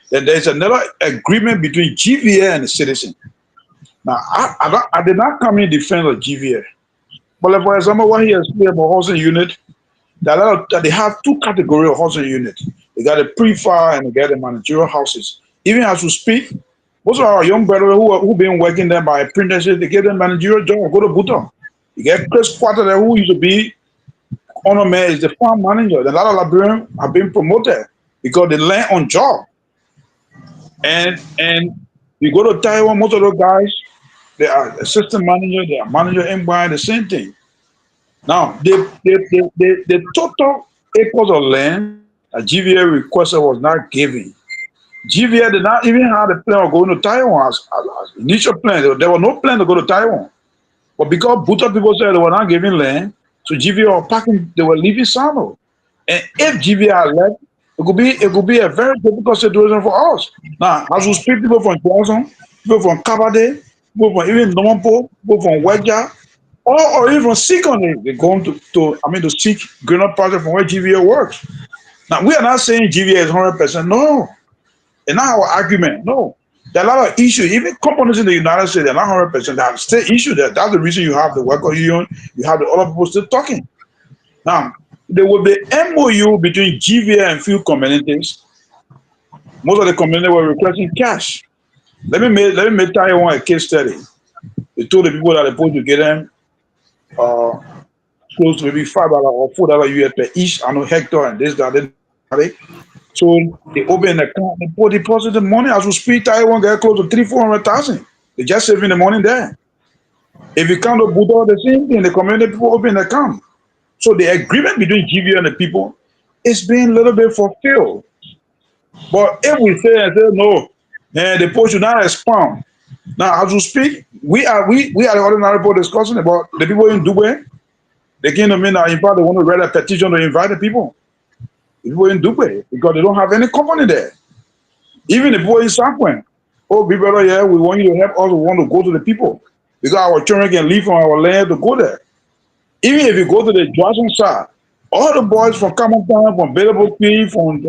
Then there's another agreement between GVL and the citizen. Now, I did not come in defense of GVL. But like, for example, what he explained about housing unit, that they have two categories of housing units. They got the pre-fire and they got the managerial houses. Even as we speak, most of our young brothers who been working there by apprenticeship, they get them managerial job, go to Bhutan. You get Chris Quarter there who used to be honor man is the farm manager. A lot of Liberians have been promoted because they learn on job. And you go to Taiwan, most of those guys, they are assistant manager, they are manager in buying the same thing. Now, the total acres of land that GVA requested was not given. GVA did not even have the plan of going to Taiwan as initial plan. There was no plan to go to Taiwan. But because Bhutan people said they were not giving land, so GVA were packing, they were leaving Sinoe. And if GVA had left, it could be a very difficult situation for us. Now, as we speak, people from Johnson, people from Kabade, people from even Nompo, people from Wedja, or even from Sikone, they're going to seek greener project from where GVA works. Now, we are not saying GVA is 100%, no. And not our argument, no. There are a lot of issues. Even companies in the United States, they're not 100%. There are still issues there. That's the reason you have the worker union, you have the other people still talking. Now, there will be MOU between GVA and few communities. Most of the communities were requesting cash. Let me make Taiwan a case study. They told the people that they're supposed to get them close to maybe $5 or $4 US per each hectare and this, that. So they open the account, they put deposit the money. As we speak, Taiwan get close to 300,000-400,000. They just saving the money there. If you count the Buddha, the same thing, the community people open the account. So the agreement between GVA and the people is being a little bit fulfilled. But if we say no, the post should not expand. Now, as we speak, we are the ordinary people discussing about the people in Dubai. They came to me now, in fact, they want to write a petition to invite the people. The people in Dubai, because they don't have any company there. Even the people in Sanquin, oh, be better, yeah, we want you to help us, we want to go to the people. Because our children can leave from our land to go there. Even if you go to the Johnson side, all the boys from Common Town, from Bellable Key, from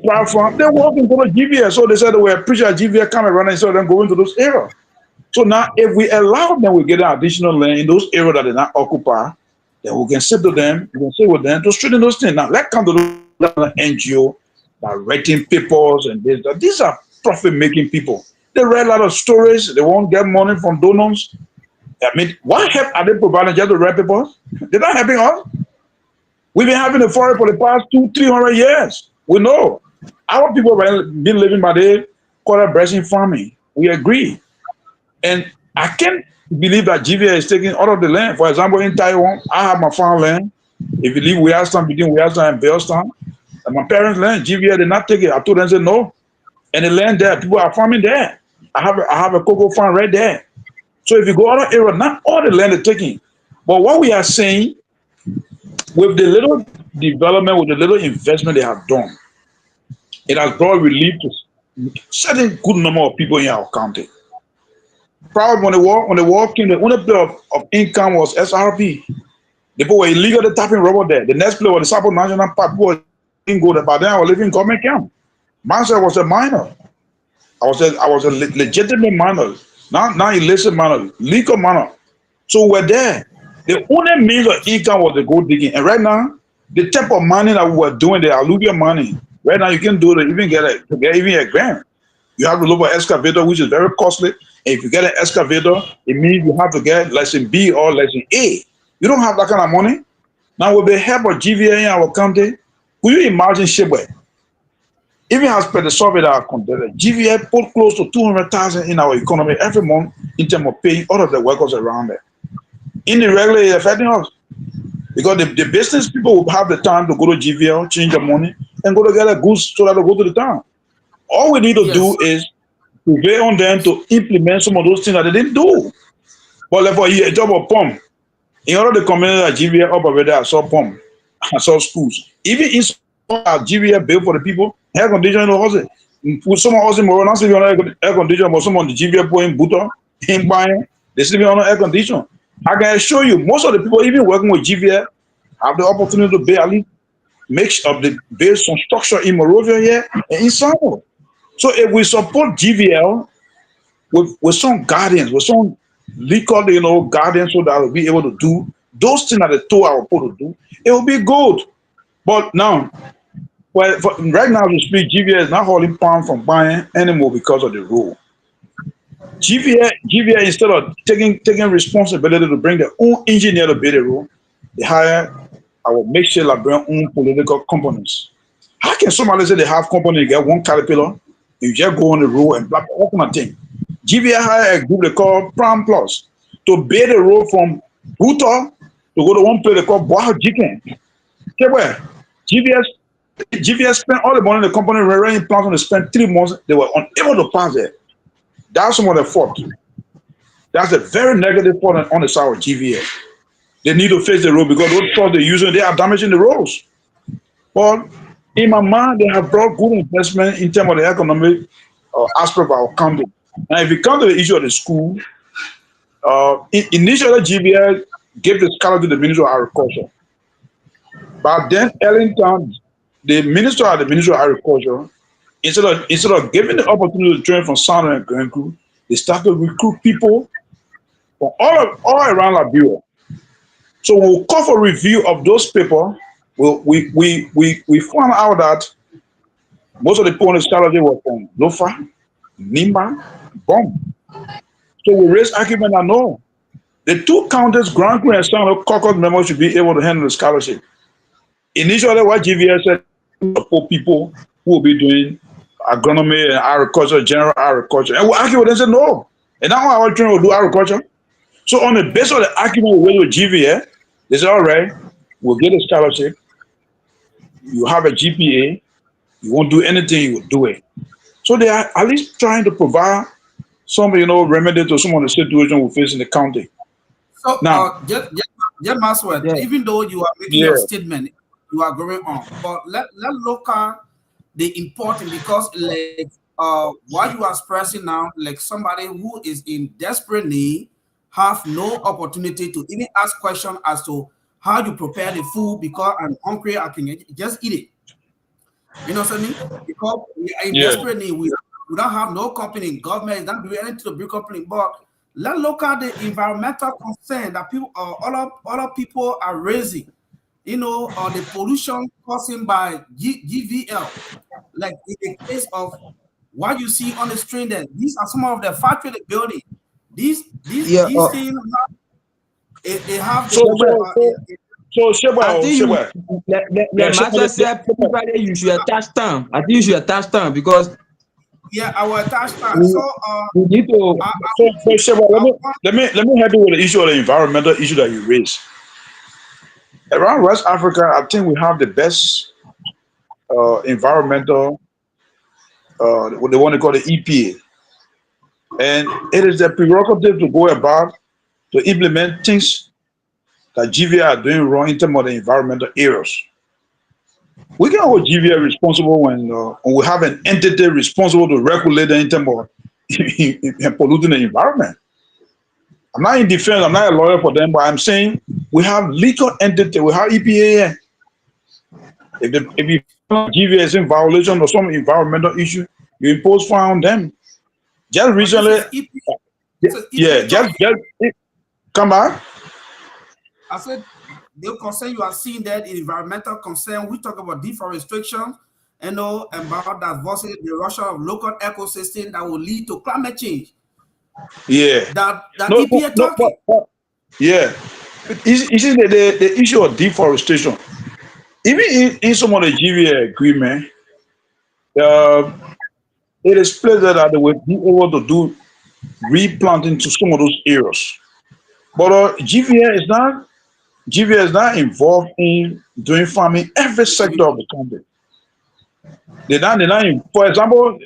Platform, they're walking to the GVA. So they said they were preaching at GVA coming around and so then go into those areas. So now if we allow them, we get an additional land in those areas that they not occupy, then we can sit to them, we can sit with them to straighten those things. Now let's come to the NGO that writing papers and this. These are profit-making people. They write a lot of stories, they won't get money from donors. I mean, what help are they providing just to write papers? They're not helping us. We've been having the forest for the past 200-300 years. We know. Our people have been living by the quarter bracing farming. We agree. And I can't believe that GVA is taking all of the land. For example, in Taiwan, I have my farm land. If you leave Weirstown, between Weirstown and Bellstown, and my parents' land, GVA did not take it. I told them, I said, no. And the land there, people are farming there. I have a cocoa farm right there. So if you go other area, not all the land is taking. But what we are saying, with the little development, with the little investment they have done, it has brought relief to certain good number of people in our county. Probably when the war came, the only place of income was SRP. The people were illegally tapping rubber there. The next place was the Sapo National Park. People didn't go there. But then I was living in government camp. Myself was a minor. I was a legitimate minor. Not illicit minor, legal minor. So we're there. The only means of income was the gold digging. And right now, the type of mining that we were doing, the alluvial mining, right now you can do it, even get even a grant. You have to look for excavator, which is very costly. And if you get an excavator, it means you have to get lesson B or lesson A. You don't have that kind of money. Now with the help of GVA in our county, could you imagine Shibwe? Even as per the survey that I conducted, GVA put close to 200,000 in our economy every month in terms of paying all of the workers around there. Indirectly, it's affecting us. Because the business people will have the time to go to GVL, change their money, and go to get a goods so that they go to the town. All we need to do is prevail on them to implement some of those things that they didn't do. But like for a job of pump, in order to community at GVL up over there, I saw pump, I saw schools. Even in GVL built for the people, air conditioning the houses. With some of us in Monrovia, not sleeping on air conditioning, but some of the GVL people in Bhutan, in buying, they sleeping on air conditioning. I can assure you, most of the people even working with GVL have the opportunity to build at least build some structure in Monrovia here and in Sinoe. So if we support GVL with some guardians, with some legal, guardians, so that we'll be able to do those things that they told our people to do, it will be good. But now, Well, right now, to speak, GVA is not holding palm from buying anymore because of the rule. GVA instead of taking responsibility to bring their own engineer to build the road, they hire our makeshift Liberian own political companies. How can somebody say they have company, you get one caterpillar, you just go on the road and black all kind of thing? GVA hire a group they call Prime Plus to build the road from Buta to go to one place they call Boa Jiken. Okay, where GVA spent all the money in the company running plans to spend 3 months, they were unable to pass there. That's some of the fault. That's a very negative point on the side of GVA. They need to fix the road because those trucks they're using, they are damaging the roads. But in my mind, they have brought good investment in terms of the economic aspect of our county. Now, if you come to the issue of the school, initially GVA gave the scholarship to the Ministry of Agriculture. But then Ellington, the Minister of Agriculture, instead of giving the opportunity to train from Sinoe and Grenku, they started to recruit people from all around Liberia. So we'll call for review of those papers. We found out that most of the people on the scholarship were from Lofa, Nimba, Bom. So we raised argument that no, the 2 counties, Grenku and Sinoe caucus members should be able to handle the scholarship. Initially, what GVA said for people who will be doing agronomy and agriculture, general agriculture. And we argue with them and say no. And now our children will do agriculture. So on the basis of the argument with GVA, they say, all right, we'll get a scholarship. You have a GPA. You won't do anything, you will do it. So they are at least trying to provide some, remedy to some of the situation we face in the county. So now, just Maxwell, even though you are making your statement, you are going on, but let look at the important, because like what you are expressing now, like somebody who is in desperate need have no opportunity to even ask questions as to how you prepare the food because I'm hungry, I can just eat it. You know what I mean? Because we are in desperate need. We don't have no company, government is not doing anything to big company, but let's look at the environmental concern that people, other people are raising. The pollution caused by GVL, like in the case of what you see on the screen there. These are some of the factory building. These things they have the Master said everybody you should attach time. I think you should attach time because I will attach time. So we need to let me help you with the issue of the environmental issue that you raised. Around West Africa, I think we have the best environmental, what they want to call the EPA. And it is the prerogative to go about to implement things that GVA are doing wrong in terms of the environmental areas. We can hold GVA responsible when we have an entity responsible to regulate in terms of polluting the environment. I'm not in defense, I'm not a lawyer for them, but I'm saying we have legal entity, we have EPA. If you find GVA is in violation of some environmental issue, you impose fine on them. Just recently, just come back. I said the concern you are seeing that environmental concern. We talk about deforestation, about that erosion of local ecosystem that will lead to climate change. Yeah. That EPA talking. Yeah. You see the issue of deforestation. Even in some of the GVA agreement, it is pleasant that they will be able to do replanting to some of those areas. But GVA is not involved in doing farming every sector of the country. They're not for example,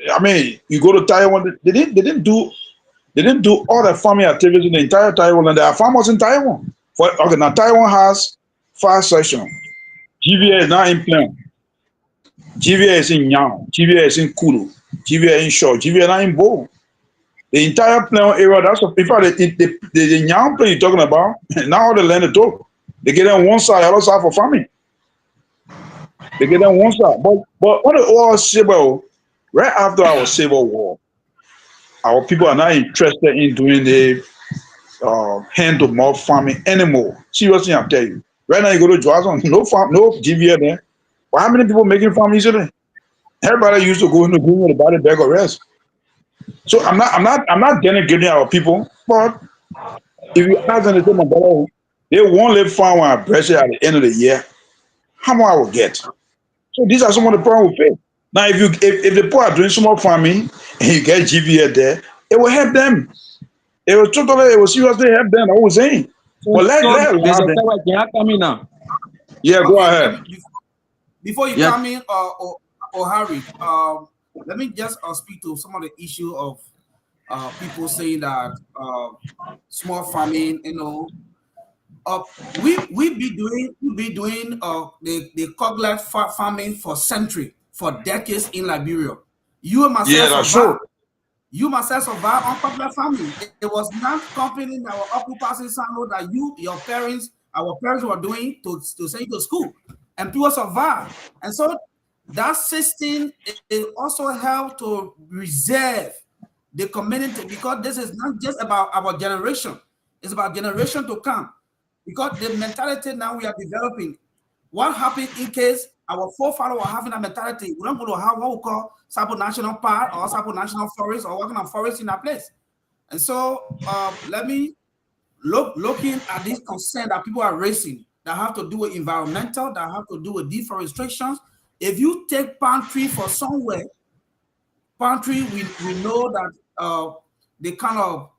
you go to Taiwan, they didn't do all the farming activities in the entire Taiwan, and there are farmers in Taiwan. Now Taiwan has 5 sections. GVA is not in Plan. GVA is in Yang. GVA is in Kulu. GVA in Shaw. GVA is not in Bo. The entire Plan area, that's in fact the Yang Plan you're talking about, now all the land they took. They get on one side, the other side for farming. They get on one side. But on the oil civil, right after our civil war, our people are not interested in doing the hand-to-mouth farming anymore. Seriously, I'm telling you. Right now, you go to Johnson, no GVA there. Well, how many people making farm easily? Everybody used to go in the room with a body bag of rest. So I'm not denigrating our people, but if you ask them to say, my brother, they won't live farm when I pressure at the end of the year. How much I will get? So these are some of the problems we face. Now, if the poor are doing small farming and you get GVA there, it will help them. It will seriously help them. I was saying, but let There's allow a them. can I come in now? Yeah, go Okay, let ahead. me before you Yeah. come in, or Harry, let me just speak to some of the issue of people saying that small farming, we be doing the coglet farming for century, for decades in Liberia. You and Yeah, myself that's survive. true. You myself survive on coglet farming. It was not company that were occupying Sinoe that our parents were doing to send you to school, and people survive. And so that system it also helped to reserve the community, because this is not just about our generation, it's about generation to come. Because the mentality now we are developing, what happened in case our forefathers were having a mentality, we're not going to have what we call Sabo National Park or Sabo National Forest or working on forest in that place. And so let me looking at this concern that people are raising that have to do with environmental, that have to do with deforestation. If you take palm tree for somewhere, palm tree, we know that the kind of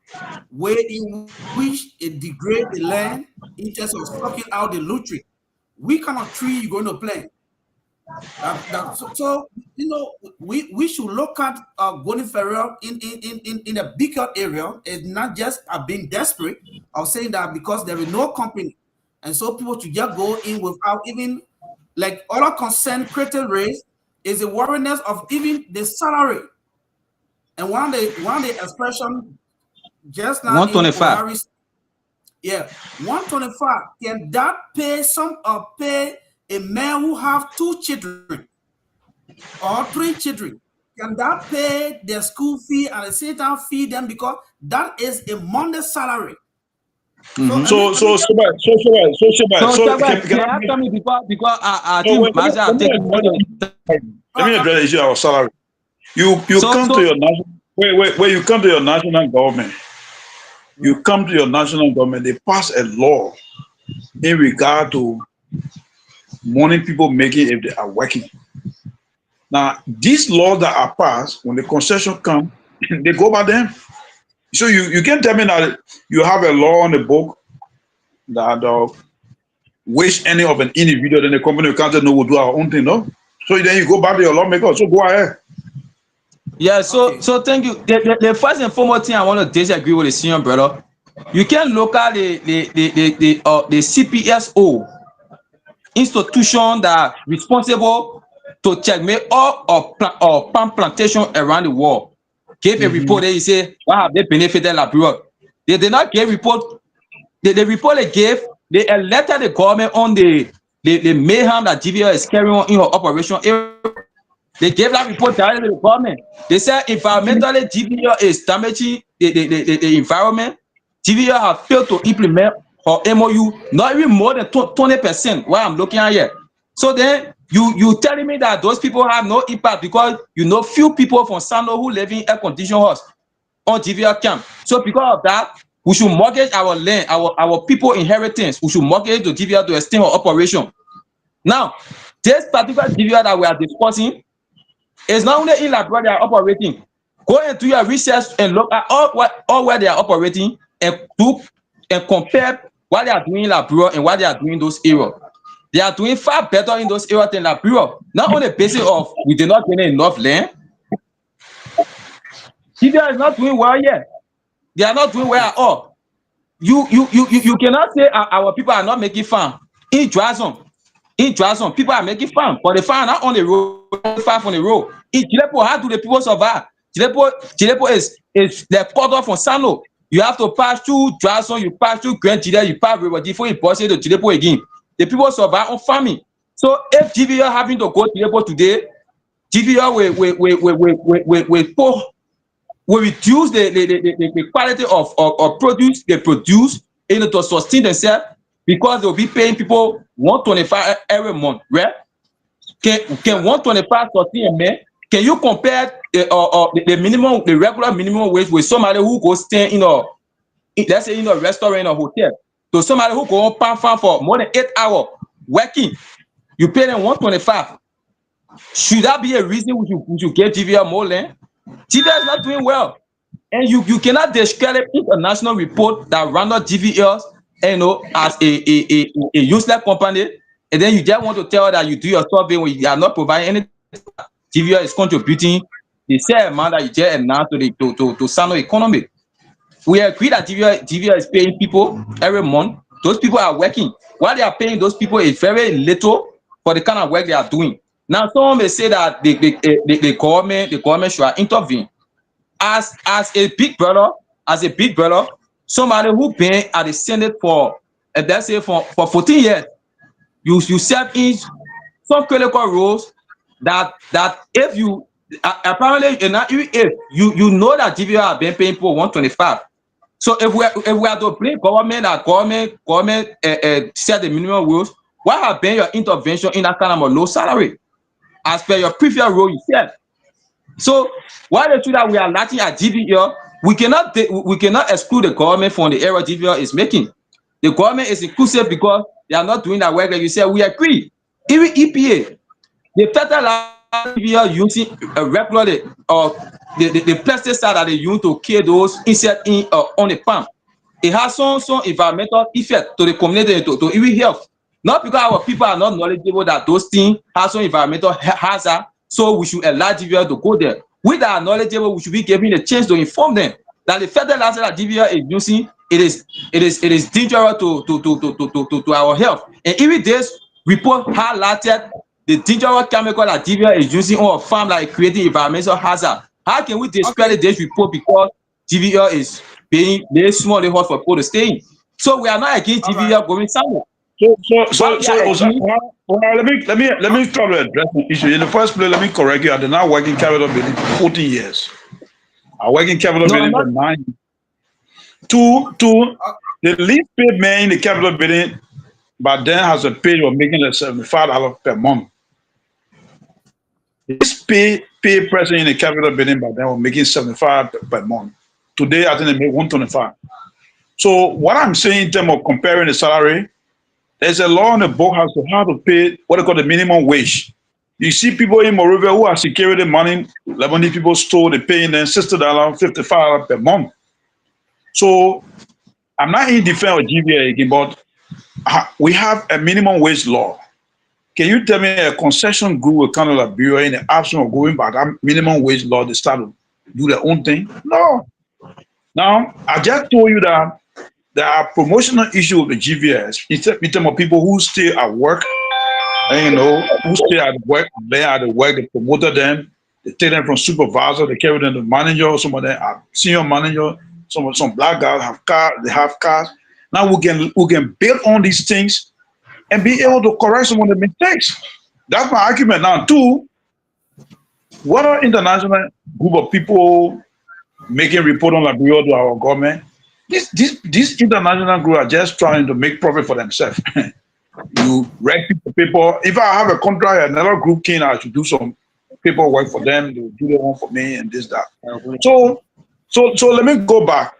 way in which it degrades the land in terms of sucking out the nutrient. We kind of tree you're going to plant. So we should look at going further in a bigger area. It's not just being desperate or saying that because there is no company, and so people should just go in without even like other concern created race is the worriness of even the salary. And one of the expression just now in 125. O'Harris, yeah, 125. Can that pay a man who have 2 children or 3 children? Can that pay their school fee and at the same time feed them, because that is a monthly salary? So let me just So So Chaba, can can I I come in because I no, think wait, Master have taken more than let me address the issue of salary. You so come to your national wait, you come to your national government. You come to your national government, they pass a law in regard to money people making if they are working. Now, these laws that are passed, when the concession come, they go by them. So you can't tell me that you have a law on the book that wish any of an individual in the company can't say no, we'll do our own thing, no? So then you go back to your lawmaker, so go ahead. yeah, okay. so thank you. The first and foremost thing I want to disagree with the senior brother. You can look at the CPSO institution that responsible to checkmate all of palm plantation around the world. Gave a report there, he say, what have they benefited Liberia? They did not give report. The report they gave, they alerted the government on the mayhem that GVL is carrying on in her operation. They gave that report directly to the government. They said environmentally GVL is damaging the environment. GVL have failed to implement her MOU, not even more than 20%. What I'm looking at here. So then you telling me that those people have no impact because few people from Sinoe who live in air-conditioned house on GVL camp. So because of that, we should mortgage our land, our people inheritance. We should mortgage to GVL to extend our operation. Now, this particular GVL that we are discussing is not only in Liberia they are operating. Go into your research and look at all where they are operating and compare what they are doing in Liberia and what they are doing in those areas. They are doing far better in those areas than Liberia. Not on the basis of we did not gain enough land. GVL is not doing well yet. They are not doing well at all. You cannot say our people are not making farm. In Drazon, people are making farm, but the farm not on the road, far from the road. In Jilepo, how do the people survive? Jilepo is the cut off from Sinoe. You have to pass through Drazon, you pass through Grand Jide, you pass river before you pass to Jilepo again. The people survive on farming. So if GVL having to go to Jilepo today, GVL will reduce the quality of produce they produce to sustain themselves because they'll be paying people 125 every month, right? Can 125 sortir a man? Can you compare the minimum, the regular minimum wage with somebody who goes stay let's say in a restaurant or hotel? So somebody who go on farm for more than 8 hours working, you pay them 125. Should that be a reason we should give GVL more land? GVL is not doing well. And you cannot discredit international report that rounded GVLs, as a useless company, and then you just want to tell that you do your survey when you are not providing anything. GVL is contributing the same amount that you just announced to Sinoe economy. We agree that GVL is paying people every month. Those people are working. What they are paying those people is very little for the kind of work they are doing. Now, someone may say that the government should intervene. As a big brother, somebody who been at the Senate for let's say for 14 years, you serve in some critical roles that if you apparently if you know that GVL have been paying people 125. So if we are to blame government that government set the minimum rules, what have been your intervention in that kind of a low salary as per your previous role you said? So why the truth that we are lacking at GVL, we cannot exclude the government from the error GVL is making. The government is inclusive because they are not doing that work like you said. We agree. Even EPA, the federal GVL using regularly the pesticide that they use to kill those insects on the farm. It has some environmental effect to the community, to even health. Not because our people are not knowledgeable that those things have some environmental hazard. So we should allow GVL to go there. We that are knowledgeable, we should be given a chance to inform them that the fertilizer that GVL is using, it is dangerous to our health. And even this report highlighted the dangerous chemical that GVL is using on a farm, like creating environmental hazard. How can we discredit this report because GVL is being very small hot for people to stay in? So we are not against GVL going somewhere. So let me try to address the issue. In the first place, let me correct you. I did not work in capital building for 14 years. I work in capital building for 9 years. The least paid man in the capital building, but then has a pay of making $75 per month. This pay person in the capital building, but then was making $75 per month. Today, I think they make $125. So what I'm saying in terms of comparing the salary, there's a law in the book as to how to pay what they call the minimum wage. You see people in Monrovia who are security money, Lebanese people stole, they're paying them $60, $55 per month. So I'm not in defense of GVA again, but we have a minimum wage law. Can you tell me a concession group will kind of like Liberia in the absence of going by that minimum wage law, they start to do their own thing? No. Now, I just told you that there are promotional issues with the GVS in terms of people who stay at work, and who stay at work, they are at work, they promoted them, they take them from supervisor, they carry them to manager, some of them are senior manager, some black guys have cars, they have cars. Now we can build on these things and be able to correct some of the mistakes. That's my argument. Now, two, what are international group of people making report on Liberia to our government? These international group are just trying to make profit for themselves. You write people. If I have a contract, another group came, I should do some paperwork for them. They do their own for me and this, that. So let me go back.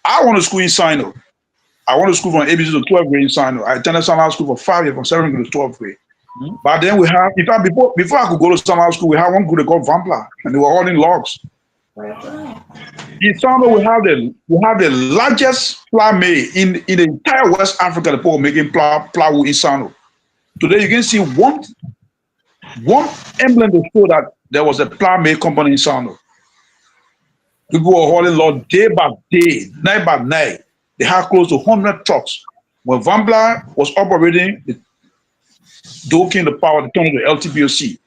I went to school in Sinoe. I went to school from ABC to 12th grade in Sinoe. I attended summer school for 5 years, from 7th grade to 12th grade. But then we have, in fact, before I could go to summer school, we had one group called Vampla, and they were all in logs. In Sinoe, we have the largest plow mill in the entire West Africa. The people making plywood in Sinoe. Today, you can see one emblem to show that there was a plow mill company in Sinoe. People were hauling log day by day, night by night. They had close to 100 trucks. When Vampla was operating, the doking the power to turn it to LTPOC.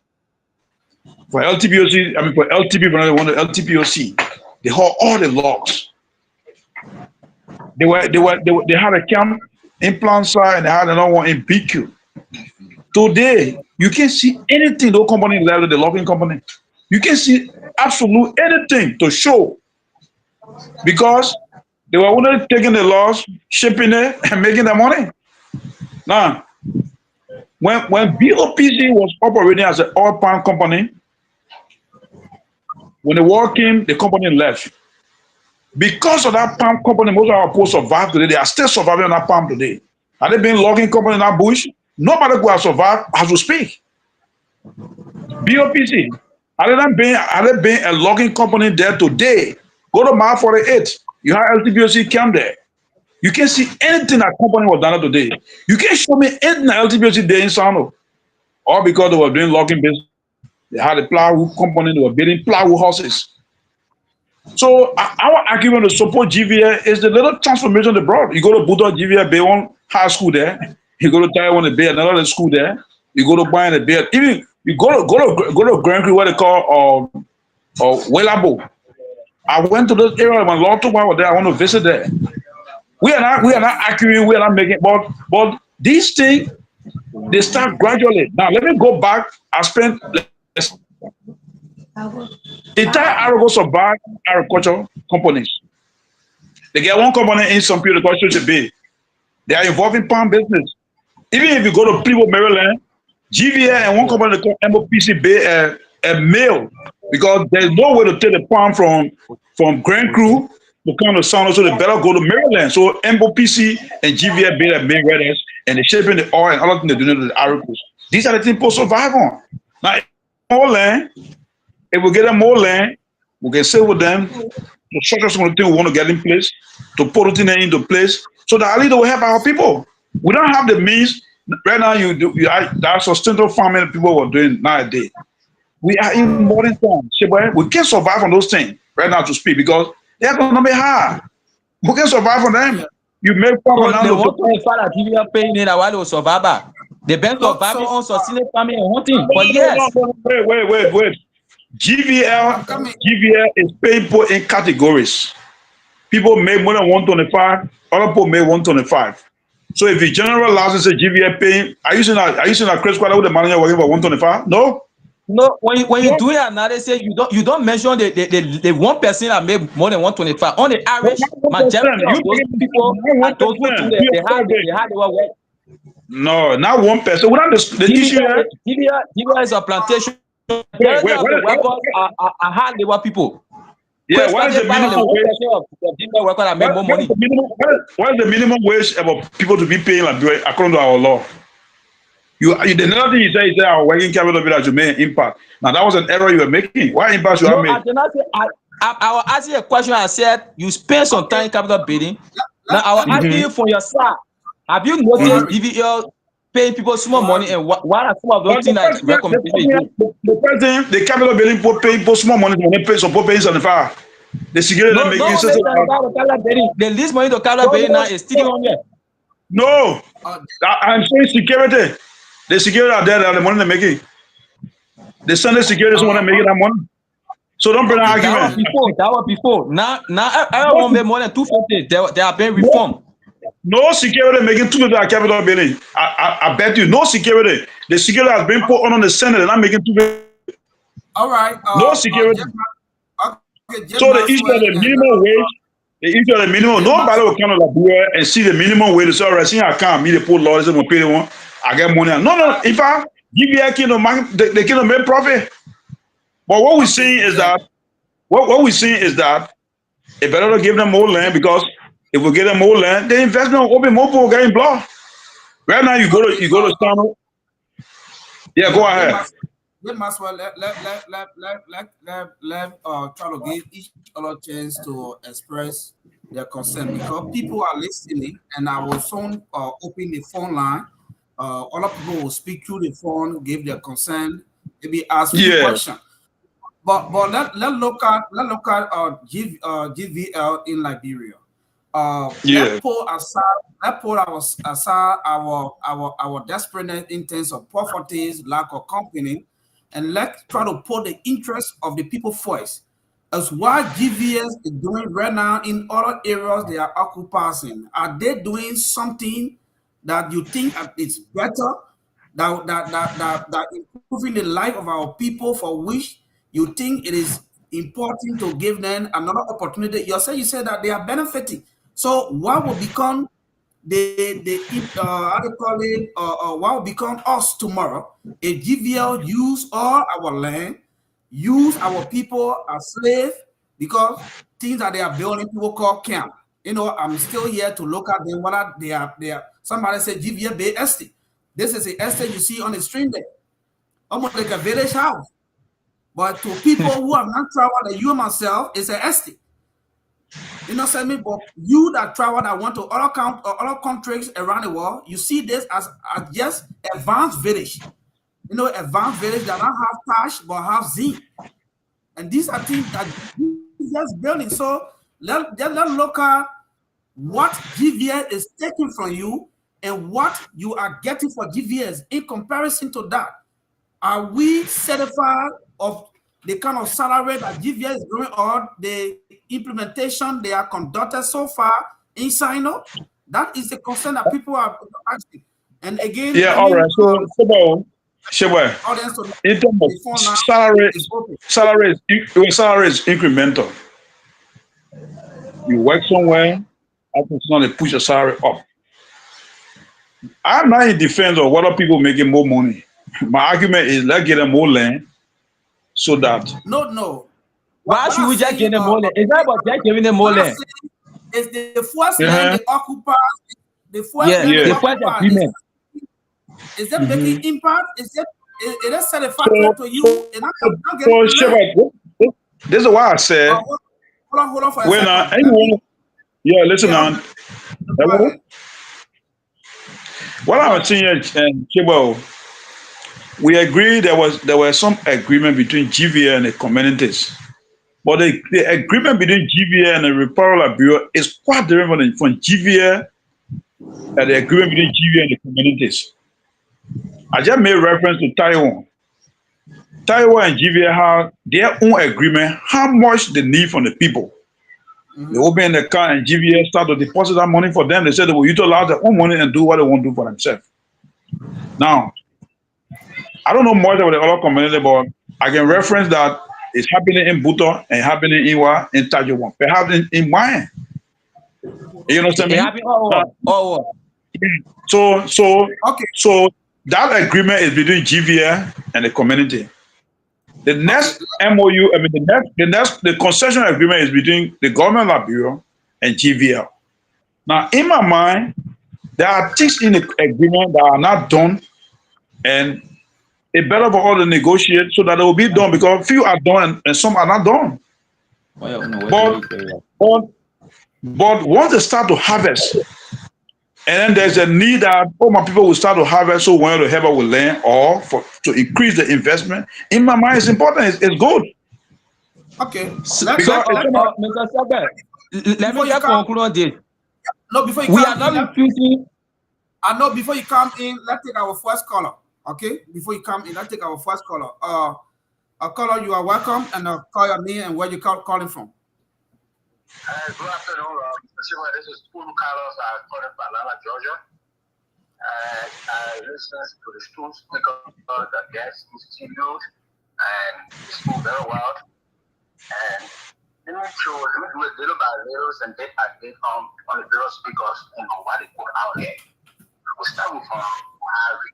For LTP, when they wanted LTPOC, they hauled all the logs. They had a camp in Plansa and they had another one in BQ. Today, you can't see anything. The company left, the logging company. You can see absolute anything to show, because they were only taking the logs, shipping it, and making the money. Now, When BOPC was operating as an oil palm company, when the war came, the company left. Because of that palm company, most of our people survived today. They are still surviving on that palm today. Had they been logging company in that bush, nobody could have survived as we speak. BOPC, had there been a logging company there today, go to mile 48, you have LTBOC camp there. You can't see anything that company was done today. You can't show me anything that LTBOC did in Sinoe. All because they were doing logging business. They had a plywood company, they were building plywood houses. So our argument to support GVA is the little transformation they brought. You go to Buddha GVA Bay One High School there. You go to Taiwan Bay, another school there. You go to Bayern Bay. Even you go to Grand Creek, what they call Welabo. I went to this area when Lord took me there. I want to visit there. We are not arguing. We are not making. But these things they start gradually. Now let me go back. I spent. Entire Arago survived agriculture companies. They get one company in some period called Sinoe Bay. They are involved in palm business. Even if you go to Cleveland, Maryland, GVA and one company called MOPC Bay a mail because there's no way to take the palm from Grand Crew to come to Sinoe, so they better go to Maryland. So MOPC and GVA Bay are mail readers and they're shipping the oil and other things they're doing to the Aragos. These are the things people survive on. Now, more land. If we get them more land, we can sit with them to structure some of the things we want to get in place, to put it into place, so that at least will help our people. We don't have the means. Right now, that's sustainable farming people were doing nowadays. We are in modern times. We can't survive on those things right now to speak because they're going to be hard. We can't survive on them. You make farming now. They want to find a GVA paying it while they survive. They been surviving on sustainable farming and hunting. But yes. Wait. GVL is paying people in categories. People make more than 125, other people make 125. So if you generalize and say GVL paying, are you saying a credit squad with the manager working for 125? No. No, when you do your analysis, you don't mention the one person that made more than 125. On the average, majority of those people at those they had work. No, not one person. What the issue here? GVL is a plantation. The workers are hard labor people. Yeah, what is the minimum wage? What is the minimum wage about people to be paying like according to our law? The another thing you say is that our working capital bill has made impact. Now that was an error you were making. What impact you have made? I will ask you a question. I said you spend some time in capital bidding. Now I will ask you for yourself. Have you noticed DVL paying people small money, and what are some of those things that recommend? The capital building pay people small money when they pay some paying 75. The security the least money to capital building now is still on there. No, I'm saying security. The security are there, the money they're making. The Sunday security is the one that making that money. So don't bring an argument. That was before. Now everyone make more than 250. They are being reformed. No security making 250 at capital building. I bet you, no security. The security has been put on the Senate. They're not making 250. All right. No security. So the issue of the minimum wage, nobody will come to the board and see the minimum wage. So I see I can't meet the poor lawyers and pay them. I get money. No. If I give you a kid of money, they can make profit. But what we're saying is that it better to give them more land, because if we give them more land, the investment will open more people getting blocked. Right now, you go to Sinoe. Yeah, go ahead. We must well let try to give each other chance to express their concern, because people are listening, and I will soon open the phone line. Other people will speak through the phone, give their concern, maybe ask questions. But let's look at GVL in Liberia. Let's put aside our desperateness in terms of poverty, lack of company, and let's try to put the interest of the people first. As what GVS is doing right now in other areas they are occupying, are they doing something that you think is better, that improving the life of our people, for which you think it is important to give them another opportunity? You said that they are benefiting. So what will become how they call it, what will become us tomorrow, if GVL use all our land, use our people as slaves, because things that they are building, people call camp. You know, I'm still here to look at them, whether they are, somebody said GVL Bay Estate. This is the estate you see on the stream there, almost like a village house. But to people who have not traveled, like you and myself, it's an estate. You know what I'm saying? But you that travel, that went to other countries around the world, you see this as just advanced village. You know, advanced village that don't have cash but have zinc. And these are things that is just building. So let's look at what GVS is taking from you and what you are getting for GVS in comparison to that. Are we certified of the kind of salary that GVS is doing, or the implementation they are conducted so far in Sinoe? That is the concern that people are asking. And again, Yeah, all right. So, Sheba, in terms of salary is incremental. You work somewhere, it's not to push your salary up. I'm not in defense of whether people making more money. My argument is let's get them more land so that no. Why should we just give them more land? It's not about just giving them more land. It's the first land they occupy. The first land they occupy. Is that making impact? Is that satisfactory to you? So Sheba, this is why I said. Hold on for a when second. Anyone, yeah, listen on. What I'm saying, Sheba, we agree there was some agreement between GVA and the communities. But the agreement between GVA and the Repair Bureau is quite different from GVA and the agreement between GVA and the communities. I just made reference to Taiwan. Taiwan and GVA have their own agreement, how much they need from the people. They open the account and GVA start to deposit that money for them. They said they will utilize their own money and do what they want to do for themselves. Now, I don't know much about the other community, but I can reference that it's happening in Buto and happening in Iwa, in Tajuwan, perhaps in Mayan. You know what I mean? So that agreement is between GVA and the community. The next MOU, the concession agreement is between the government bureau and GVL. Now, in my mind, there are things in the agreement that are not done, and it's better for all to negotiate so that it will be done, because few are done and some are not done. But once they start to harvest, and then there's a need that my people will start to harvest, so when to help us with land or to increase the investment. In my mind, it's important. It's good. Okay. Mr. Sabe, let me just conclude on this. No, before you come in, I know before you come in, let's take our first caller. Okay, before you come in, let's take our first caller. Caller, you are welcome, and call your name and where you calling from. Good afternoon, this is Carlos. I'm calling from Atlanta, Georgia. I listen to the school speak of the guest institute, and the school very well. And let me do it little by little and bit by bit on the various speakers and what they put out there. We'll start with Harry.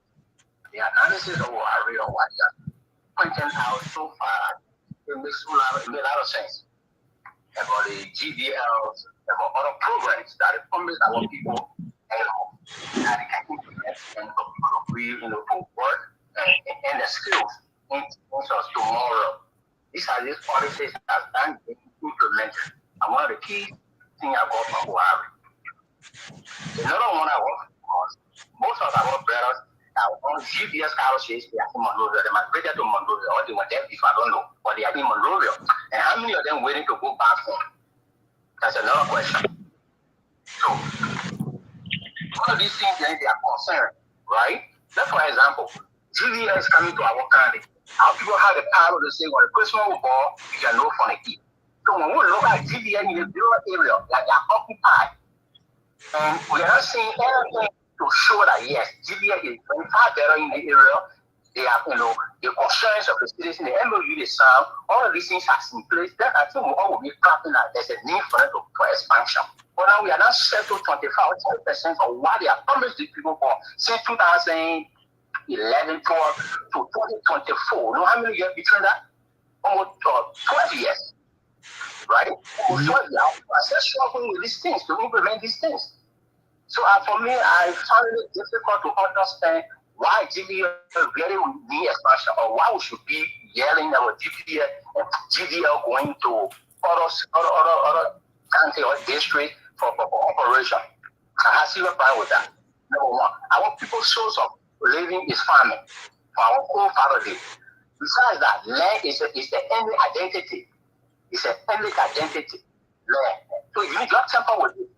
The analysis of Harry or what you're pointing out so far, it makes a lot of sense. About the GDLs, about other programs that promise our people, that they can implement and for work and the skills in us tomorrow. These are these policies that are being implemented. And one of the key things I got from Buhari. Another one I want was most of our brothers are on GPS scholarships, they are in Monrovia. They migrated to Monrovia, or they were there before, I don't know, but they are in Monrovia. And how many of them waiting to go back home? That's another question. So, one of these things, they are concerned, right? Like, for example, GVA is coming to our county. Our people have the power to say, when the Christmas will ball, you can know from the key. So, when we look at GVA in the rural area, like they are occupied, and we are not seeing anything to show that yes, GVA is very far better in the area They have, the concerns of the citizens, the MOU, the sound, all of these things are in place. Then I think we all will be clapping that there's a need for expansion. But now we are not settled 25 or 20% of what they have promised the people for since 2011, 12 to 2024. You know how many years between that? Almost 12 years. Right? Almost 12 years. I said struggling with these things, to implement these things. So for me, I found it difficult to understand why GDL really need expansion, or why we should be yelling about GDL going to other county or district for operation. I have zero problem with that. Number one, our people's source of living is farming for our own family. Besides that, land is the ethnic identity. It's an ethnic identity. Land. So you need to temper with it.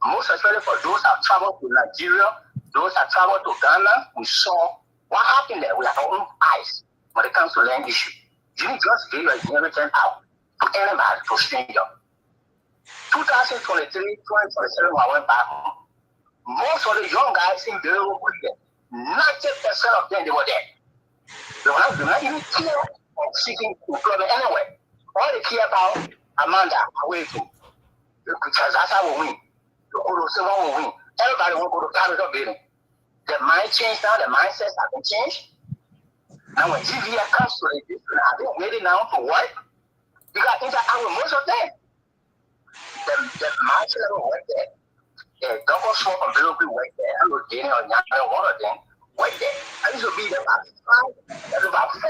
Most especially for those that traveled to Nigeria, those that traveled to Ghana, we saw what happened there with our own eyes when it comes to land issue. You didn't just give your inheritance out to anybody, to stranger. 2023, 2027, when I went back home, most of the young guys in the world were there. 90% of them, they were there. They were not even care of seeking employment anyway. All they care about, Amanda, away to. Because that's how we win. The Olusegun will win. Everybody will go to capital building. The mind changed now, the mindsets have been changed. Now when GVA comes to the district, are they ready now to work? You got to interact with most of them. The mindset will work there. The double swap of military work there. I was getting on one of them work there. I used to be there about 4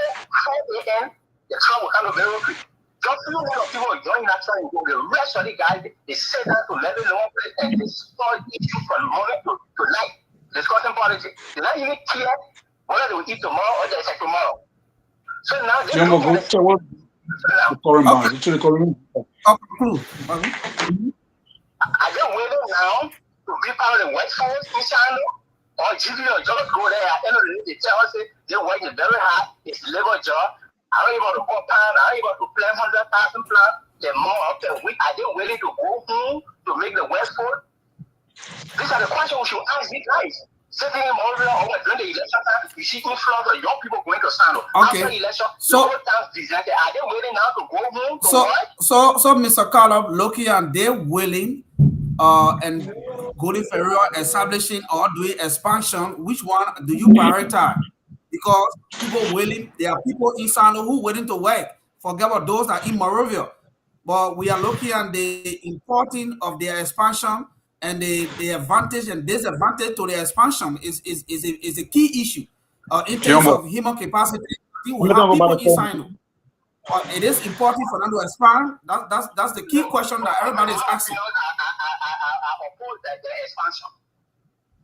a.m. The car will come to military. Just few people join that train and go. The rest of the guys, they sit down to level long and they start issues from morning to night, discussing politics. They don't even care whether they will eat tomorrow or they say tomorrow. So now they don't Okay. Are they waiting now to be part of the workforce in China? Or GVO just go there at the end of the day, they tell us they're working very hard, it's labor job. I don't even to compound, I don't even to plant 100,000 plants. The more of the week, are they willing to go home to make the workforce? These are the questions we should ask these guys. Sitting in Monrovia or during the election time, you see influx of young people going to Sinoe. Okay. After election, So, are they willing now to go home to work? So Mr. Carlo, looking at they're willing and going for establishing or doing expansion, which one do you prioritize? Because people willing, there are people in Sinoe who willing to work. Forget about those that are in Monrovia. But we are looking at the importance of their expansion and the advantage and disadvantage to the expansion is a key issue in terms of human capacity. We have people in Sinoe. It is important for them to expand. That's the key question that everybody is asking. I oppose that expansion.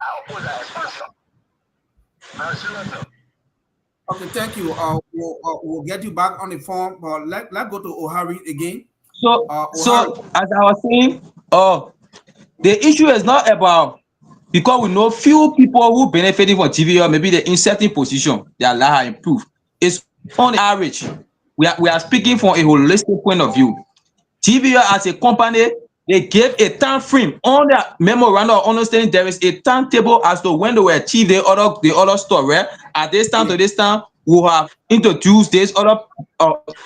I oppose that expansion. Okay, thank you. We'll get you back on the phone, but let's go to O'Hari again. So as I was saying, the issue is not about because we know few people who benefiting from GVL, maybe they're in certain position, their life improve. It's on average. We are speaking from a holistic point of view. GVL as a company, they gave a time frame on their memorandum of understanding. There is a timetable as to when they will achieve the other stuff, right? At this time to this time, we have introduced this other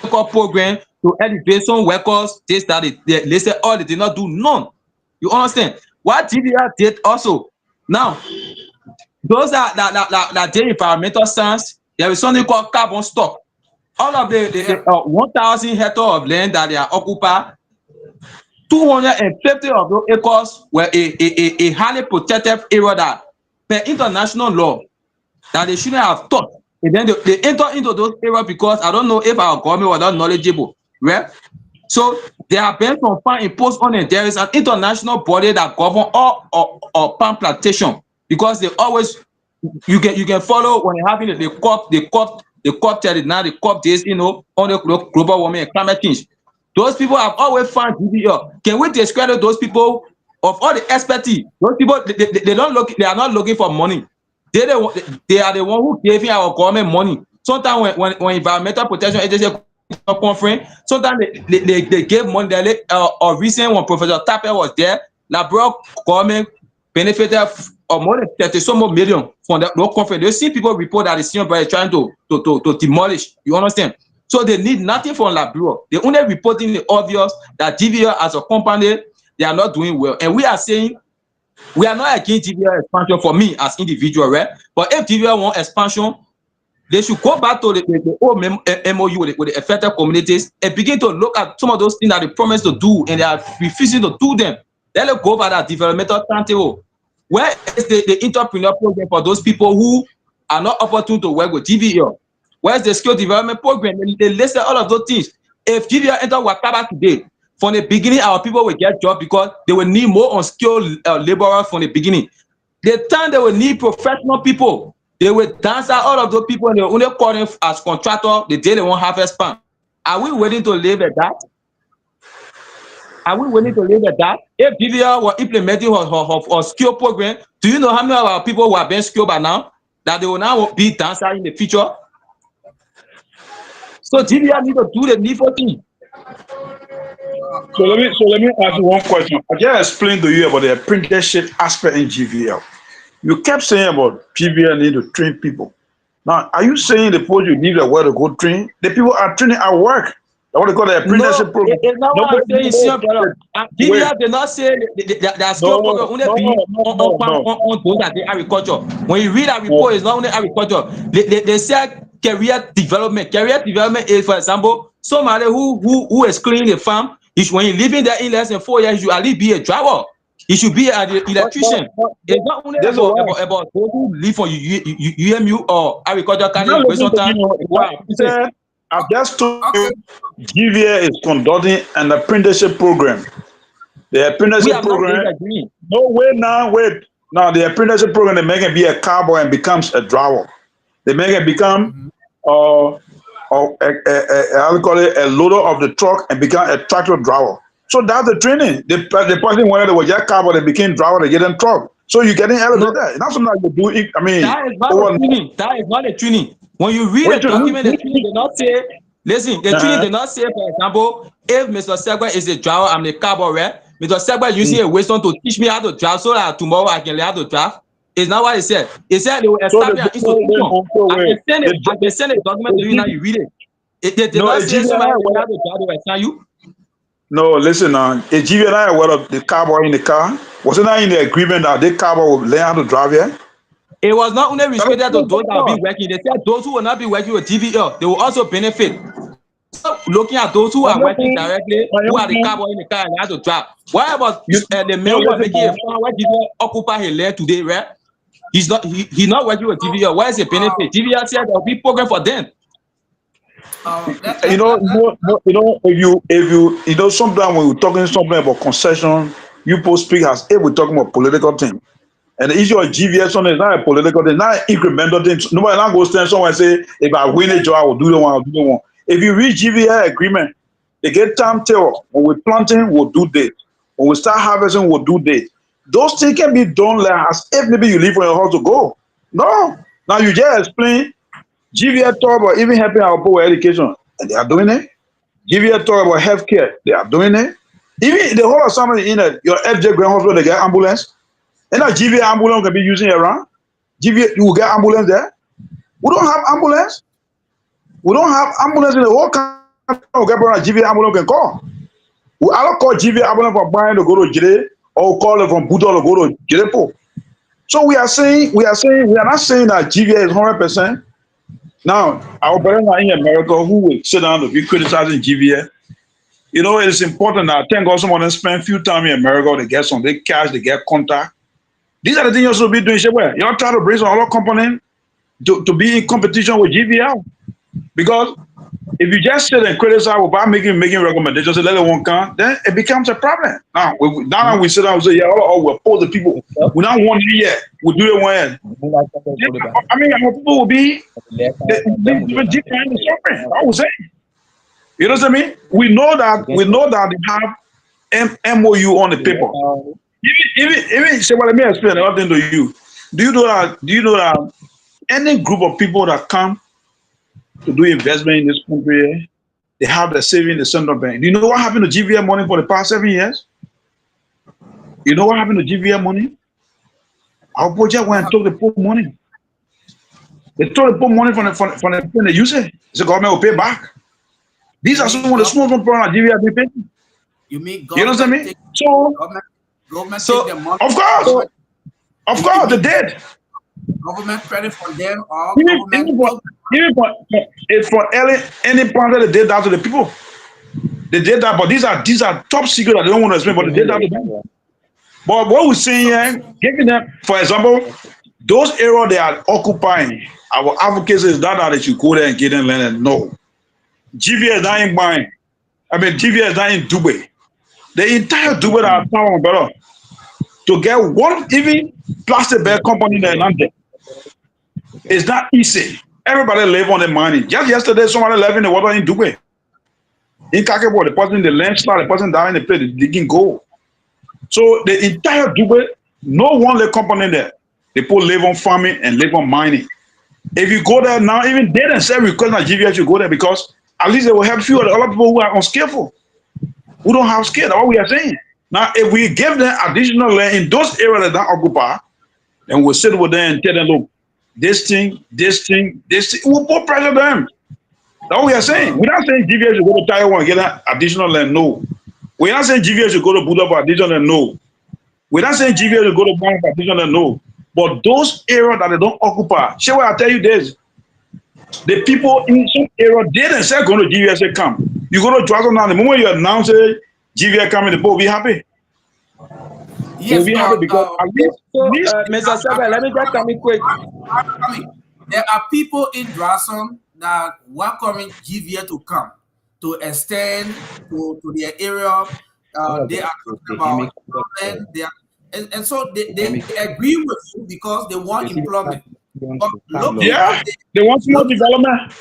program to elevate some workers. This that they say all they did not do none. You understand? What GVL did also. Now, those that did environmental science, there is something called carbon stock. All of the 1,000 hectares of land that they are occupied, 250 of those acres were a highly protected area that per international law that they shouldn't have touched. And then they enter into those areas because I don't know if our government was not knowledgeable, right? So there have been some fine imposed on it. There is an international body that govern all palm plantation because they always you can follow when you're having the COP 39, the COP days, on the global warming and climate change. Those people have always found GVL. Can we discredit those people of all the expertise? Those people they don't look. They are not looking for money. They are the one who gave our government money. Sometimes when environmental protection agency conference, sometimes they gave money. Or recent when Professor Tapper was there, Labrador government benefited or more than 30 some more million from the no conference. They see people report that the Sinoe brother is trying to demolish. You understand? So they need nothing from Liberia. They only reporting the obvious that GVL as a company, they are not doing well. And we are saying we are not against GVL expansion for me as individual, right? But if GVL want expansion, they should go back to the old MOU with the affected communities and begin to look at some of those things that they promised to do and they are refusing to do them. Then they go over that developmental timetable. Where is the entrepreneur program for those people who are not opportune to work with GVL? Where's the skill development program? They listed all of those things. If GVL enter Wakaba today, from the beginning, our people will get jobs because they will need more unskilled laborers from the beginning. The time they will need professional people, they will dance out all of those people and they will only call them as contractor the day they won't harvest farm. Are we willing to live at that? Are we willing to live at that? If GVL were implementing her skill program, do you know how many of our people who are being skilled by now that they will now be dancer in the future? So GVL need to do the needful thing. So let me ask you one question. I just explained to you about the apprenticeship aspect in GVL. You kept saying about GVL need to train people. Now, are you saying the people you need a way to go train? The people are training at work. What they call the apprenticeship program. It's not what I'm saying, brother. GVL did not say that skill program only be on those that do agriculture. When you read a report, it's not only agriculture. They say career development. Career development is, for example, somebody who is cleaning the farm. When you live in there in less than 4 years, you at least be a driver. You should be an electrician. It's not only about those who live for UMU or agriculture. I've just told you GVL is conducting an apprenticeship program. The apprenticeship program. No, wait. Now the apprenticeship program, they make it be a cowboy and becomes a driver. They make it become how we call it, a loader of the truck and become a tractor driver. So that's the training. The person when they were just cowboy, they became driver, they get in truck. So you're getting elevated. It's not something like you do. I mean, that is not a training. That is not a training. When you read the document, the training did not say. Listen, the training did not say, for example, if Mr. Segwa is a driver, I'm a cowboy, right? Mr. Segwa using a wisdom to teach me how to drive so that tomorrow I can learn how to drive. It's not what he said. He said they will establish an institution. I can send a document to you now. You read it. They did not say somebody will have to drive to assign you. No, listen now. A GVL aware of the cowboy in the car. Was it not in the agreement that the cowboy will learn how to drive here? It was not only restricted to those that will be working. They said those who will not be working with GVL, they will also benefit. So looking at those who are working directly, who are the cowboy in the car and how to drive. What about the man who are making a farm where GVL occupy his land today, right? He's not working with GVL. Why is the benefit? GVL said there will be program for them. If you sometimes when we're talking something about concession, you post speak as if we're talking about political thing. And the issue of GVL something is not a political thing, not an incremental thing. Nobody not go stand somewhere and say, if I win a job, I will do the one, I'll do the one. If you read GVL agreement, they get timetable. When we're planting, we'll do this. When we start harvesting, we'll do this. Those things can be done like as if maybe you leave for your house to go. No. Now you just explain. GVL talk about even helping our people with education, and they are doing it. GVL talk about healthcare, they are doing it. Even the whole of somebody in your FJ Grand Hospital, they get ambulance. And now GVL ambulance can be using around. GVL, you will get ambulance there. We don't have ambulance. We don't have ambulance in the whole country. GVL ambulance can call. I don't call GVL ambulance from Brian to go to Jide or call it from Buto to go to Jidepo. So we are not saying that GVL is 100%. Now, our brother in America who will sit down to be criticizing GVL, you know, it's important that thank God someone spend a few time in America, they get some, they cash, they get contact. These are the things you're supposed to be doing. You're trying to bring some other component to be in competition with GVL. Because if you just sit and criticize without making recommendations, let it won't come, then it becomes a problem. Now we sit down and say, yeah, we oppose the people. We not want it yet. We do it when. I mean, our people will be different. I would say. You know what I mean? We know that they have MOU on the paper. Even say, well, let me explain another thing to you. Do you know that any group of people that come to do investment in this country, they have the saving in the central bank. Do you know what happened to GVL money for the past 7 years? You know what happened to GVL money? Our project went and took the poor money. They took the poor money from the people they use it. The government will pay back. These are some of the small problems Nigeria have been facing. You mean You understand me? take, So, government So, take the money? of course, they did. Government credit for them, or Even government for any part that they did that to the people. They did that, but these are top secret that they don't want to explain, but they did that to them. But what we're saying here, giving them, for example, those areas they are occupying, our advocacy is that they should go there and get them land. And no. GVA is not in buying. GVA is not in Dubai. The entire Dubai that are power, brother, to get one even plastic bag company in London, it's not easy. Everybody live on the money. Just yesterday, somebody lived in the water in Dubai. In Kakebo, the person in the landslide, the person down in the place, digging gold. So the entire Dubai, no one live company there. They put live on farming and live on mining. If you go there now, even they themselves request Nigeria should go there because at least they will help few of the other people who are unskillful, who don't have skill. That's what we are saying. Now, if we give them additional land in those areas that don't occupy, then we'll sit with them and tell them, look, this thing, we'll put pressure on them. That's what we are saying. We're not saying GVA should go to Taiwan and get that additional land. No. We're not saying GVA should go to Buddha for additional land. No. We're not saying GVA should go to Ghana for additional land. No. But those areas that they don't occupy, shall I tell you this? The people in some area, they themselves go to GVA say, come. You go to Dragon now, the moment you announce it, GVA coming, the people will be happy. Yes, They'll be happy because at least, Mr. Sebe, let me just come in quick. There are people in Drawson that welcoming GVA to come to extend to their area. They are talking about employment. And so they agree with you because they want employment. But they want more development.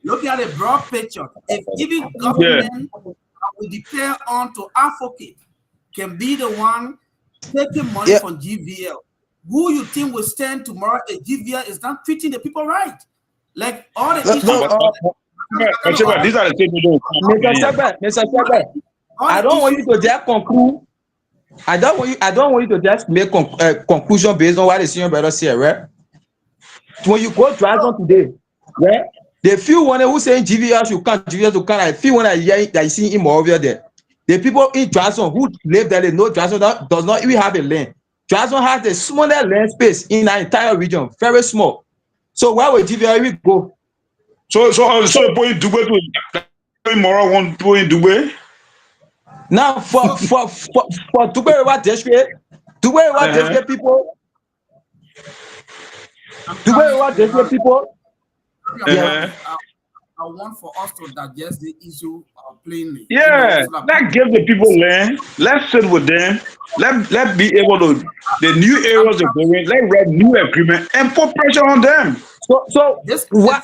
Look at the broad picture. If even government will depend on to advocate can be the one taking money from GVL, who you think will stand tomorrow if GVL is not treating the people right? Like all the issues. These are the things we do. Mr. Sebe, I don't want you to just conclude. I don't want you to just make conclusion based on what the senior brother said, right? When you go to Dragon today, right? The few one who saying GVR should come, GVR to come, I feel one that you see in Monrovia there. The people in Dragon who live there, they know Dragon does not even have a land. Dragon has the smallest land space in our entire region, very small. So why would GVR even go? So people in Dubai to Mora want people in Dubai. Now for Dubai what district people. Dubai what district people. I want for us to digest the issue plainly. Yeah, let's give the people land. Let's sit with them. Let's be able to the new areas they're going. Let's write new agreement and put pressure on them. So why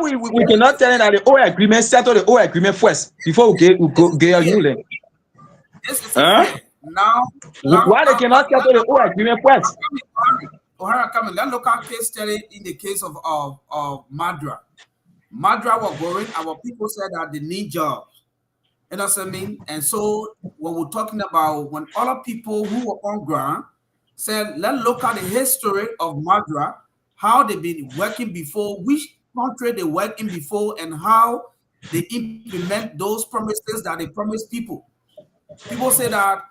we cannot tell them that the old agreement settle the old agreement first before we get a new land? Now, why they cannot settle the old agreement first? Let's look at case study in the case of Madra. Madra was going, our people said that they need jobs. You know what I mean? And so when we're talking about when other people who were on ground said, let's look at the history of Madra, how they've been working before, which country they worked in before, and how they implement those promises that they promise people. People say that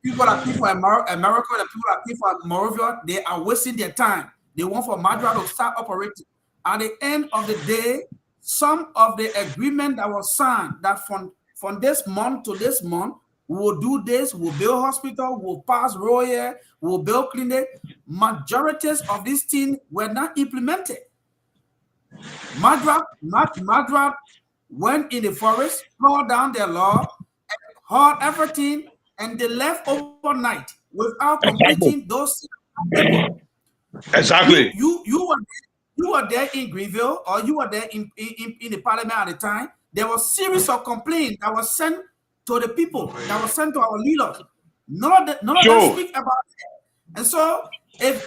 people that came from America and people that came from Monrovia, they are wasting their time. They want for Madra to start operating. At the end of the day, some of the agreement that was signed that from this month to this month, we will do this, we'll build hospital, we'll pass road, we'll build clinic. Majorities of these things were not implemented. Madra went in the forest, tore down their law, hauled everything, and they left overnight without completing those people. Exactly. You were there in Greenville, or you were there in the parliament at the time. There was series of complaints that was sent to the people, that was sent to our leaders. None of them speak about it. And so if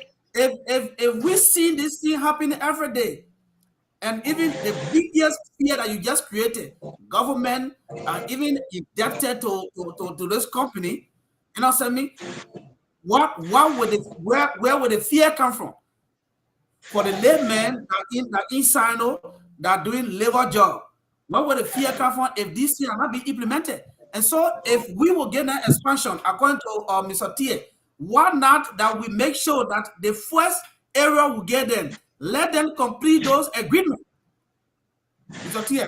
we see this thing happening every day, and even the biggest fear that you just created, government are even indebted to this company, you know what I mean? what would it, where would the fear come from? For the layman that in Sinoe that doing labor job, where would the fear come from if these things are not being implemented? And so if we will get that expansion, according to Mr. T, why not that we make sure that the first area we get them, let them complete those agreements. Mr. T.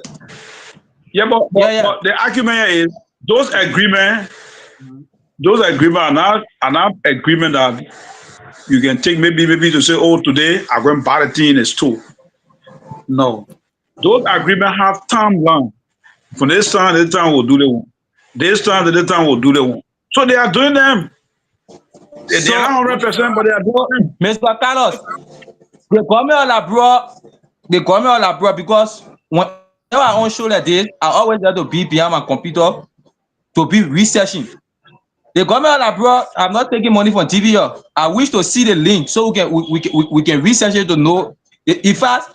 Yeah, but the argument is those agreements are not agreement that you can take maybe to say, oh, today I'm going to buy the thing in the store. No. Those agreements have timeline. From this time to this time we'll do the one. This time to this time we'll do the one. So they are doing them. They're not 100%, but they are doing them. Mr. Carlos, they call me all abroad because when I on show like this, I always have to be behind my computer to be researching. The government abroad, I'm not taking money from TV. I wish to see the link so we can research it to know. In fact,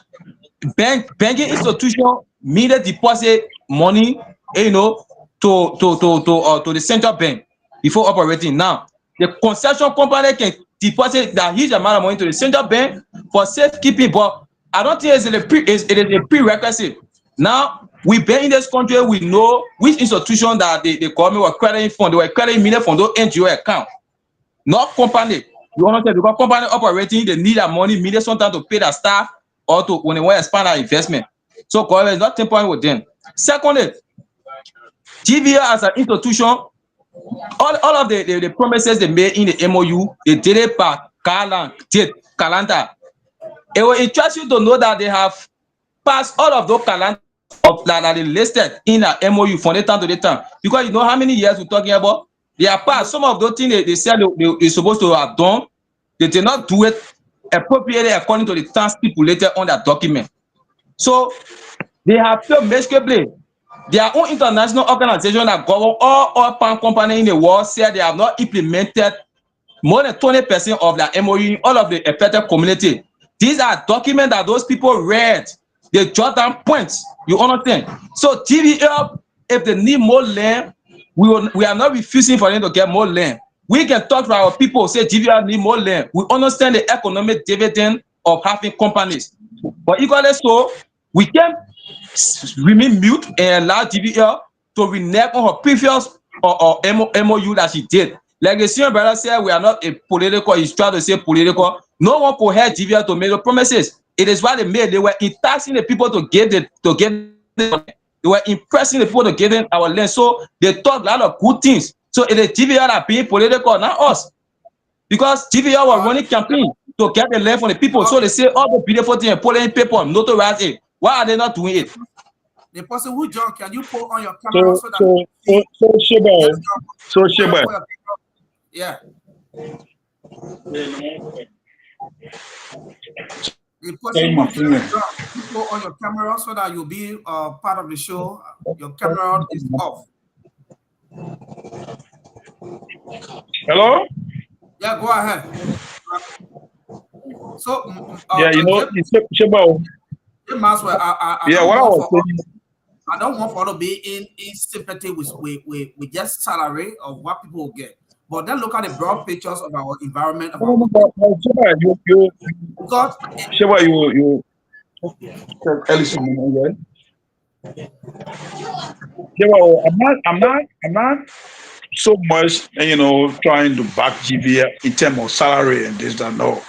banking institution needed deposit money, you know, to the central bank before operating. Now, the concession company can deposit that huge amount of money to the central bank for safekeeping, but I don't think it is a prerequisite. Now, we been in this country, we know which institution that the government were crediting from. They were crediting million from those NGO account, not company. You understand? Because company operating, they need that money, million sometimes to pay their staff or to when they want to expand their investment. So government is not tampering with them. Secondly, GVL as an institution, all of the promises they made in the MOU, they did it by calendar. It will interest you to know that they have passed all of those calendars that they listed in the MOU from the time to the time. Because you know how many years we're talking about? They are passed. Some of those things they said they're supposed to have done, they did not do it appropriately according to the time stipulated on that document. So they have failed miserably. Their own international organization that govern all oil palm companies in the world said they have not implemented more than 20% of the MOU in all of the affected community. These are documents that those people read. They jot down points. You understand? So TVL, if they need more land, we are not refusing for them to get more land. We can talk to our people, say TVL need more land. We understand the economic dividend of having companies. But equally so, we can remain mute and allow TVL to renege on her previous MOU that she did. Like the senior brother said, we are not a political, he's trying to say political. No one could help GVL to make the promises. It is what they made. They were taxing the people to give the they were impressing the people to give them our land. So they talk a lot of good things. So it is GVL that being political, not us. Because GVL was running campaign to get the land from the people. So they say all the beautiful things and putting paper, notarize it. Why are they not doing it? The person who John, can you put on your camera so that Sheba. Yeah. The person who John, put on your camera so that you'll be part of the show. Your camera is off. Hello? Yeah, go ahead. So yeah, you know, Sheba. Maxwell, I don't want for to be in sympathy with just salary of what people will get. But then look at the broad pictures of our environment. Of you I'm not so much, you know, trying to back GVL in terms of salary and this that. No.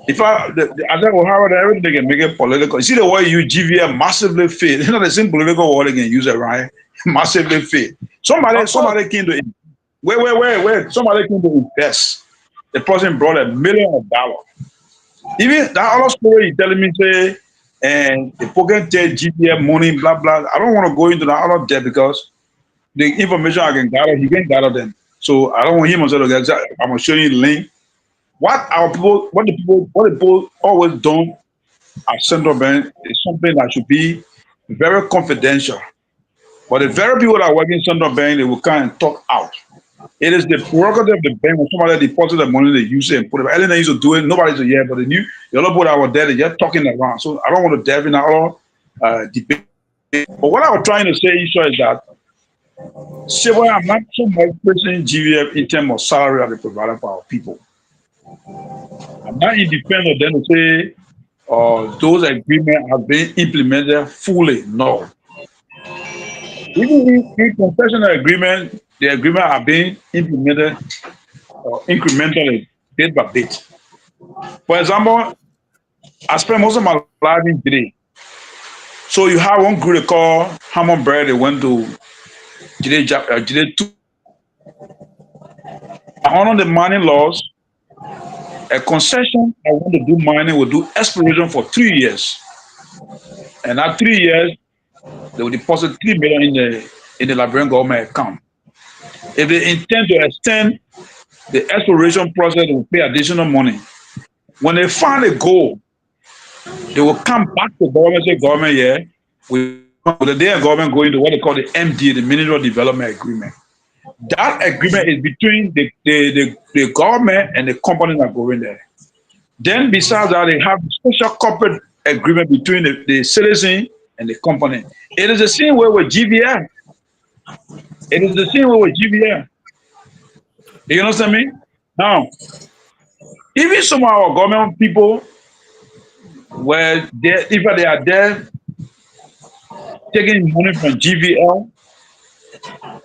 If I said, well, how everything they can make it political. You see the way you GVL massively failed. You know the same political word they can use it, right? Massively failed. Somebody came to wait. Somebody came to invest. The person brought $1 million. Even that other story you telling me say, and the pocket GVL money, blah blah. I don't want to go into that other debt because the information I can gather, he can gather them. So I don't want him to say, I'm gonna show you the link. What the people always done at Central Bank is something that should be very confidential. But the very people that work in Central Bank, they will come and talk out. It is the prerogative of the bank when somebody deposits the money, they use it and put it. Everything they used to do it, nobody's a but the other people that were there, they're just talking around. So I don't want to delve in all debate. But what I was trying to say, Isha, is that Say, well, I'm not so much pushing GVF in terms of salary that they provide for our people. I'm not independent then to say those agreements have been implemented fully. No. Even in concessional agreement, the agreement are being implemented incrementally, bit by bit. For example, I spent most of my life in Jide. So you have one group called Hammond Bread. They went to Jide 2. Under the mining laws, a concession I want to do mining will do exploration for 3 years. And at 3 years, they will deposit 3 million in the Liberian government account. If they intend to extend the exploration process, they will pay additional money. When they find a gold, they will come back to government, say government, yeah, with the day government going to what they call the MD, the Mineral Development Agreement. That agreement is between the government and the company that go in there. Then besides that, they have a special corporate agreement between the citizen and the company. It is the same way with GVF. It is the same way with GVF. You understand me? Now, even some of our government people, where if they are there taking money from GVL,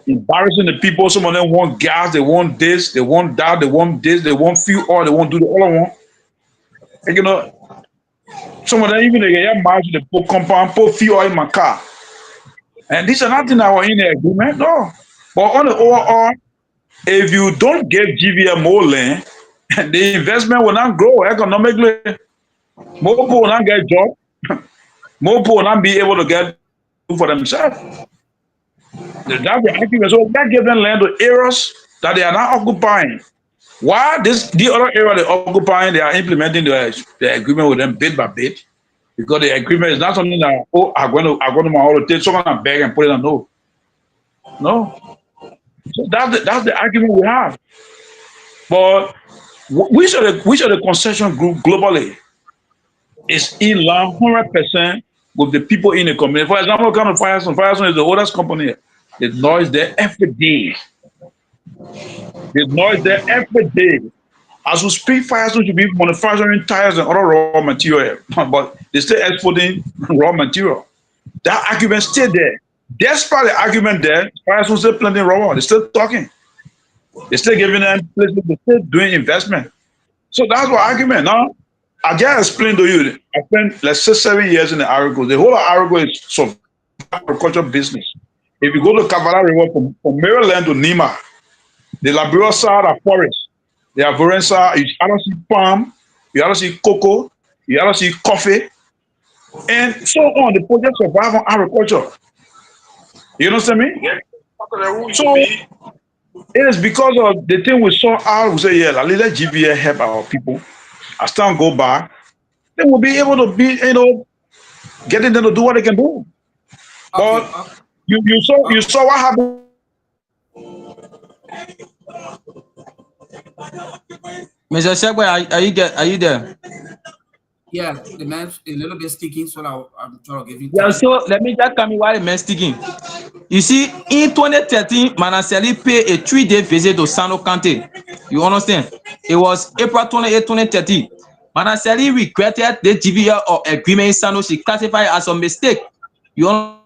embarrassing the people, some of them want gas, they want this, they want that, they want this, they want fuel oil, they want to do the other one. And, you know, some of them even they get married to the put compound, put fuel oil in my car. And this is nothing that was in the agreement, no. But on the overall, if you don't give GVL more land, the investment will not grow economically. More people will not get jobs. More people will not be able to get for themselves. That's the argument. So that gives them land to areas that they are not occupying. While the other area they're occupying, they are implementing the agreement with them bit by bit. Because the agreement is not something that, I'm going to my holiday, take someone and beg and put it on no. No. So that's the argument we have. But which of the concession group globally is in line 100% with the people in the community? For example, kind of Firestone. Firestone is the oldest company. The noise there every day. The noise there every day. As we speak, Firestone should be manufacturing tires and other raw material, but they still exporting raw material. That argument still there. Despite the argument there, Firestone still planting raw. They're still talking. They're still giving them places. They're still doing investment. So that's what argument. Now, I just explained to you. I spent, let's say, 7 years in the Arago. The whole of Arago is sort of agricultural business. If you go to Kavala River from Maryland to Nima, the Liberia side are forest. The Ivorian side, you either see palm, you either see cocoa, you either see coffee, and so on. The project survive on agriculture. You understand me? So it is because of the thing we saw out. We say, yeah, let GVA help our people. As time go by, they will be able to be, getting them to do what they can do. But you saw what happened. Mr. Shagway, are you there? Yeah, the man is a little bit sticky, so I'm trying to give you time. Yeah, so let me just come in while the man sticking. You see, in 2013, Manaseli paid a 3-day visit to Sinoe County. You understand? It was April 28, 2013. Manaseli regretted the GVL or agreement in Sinoe. She classified as a mistake. You understand?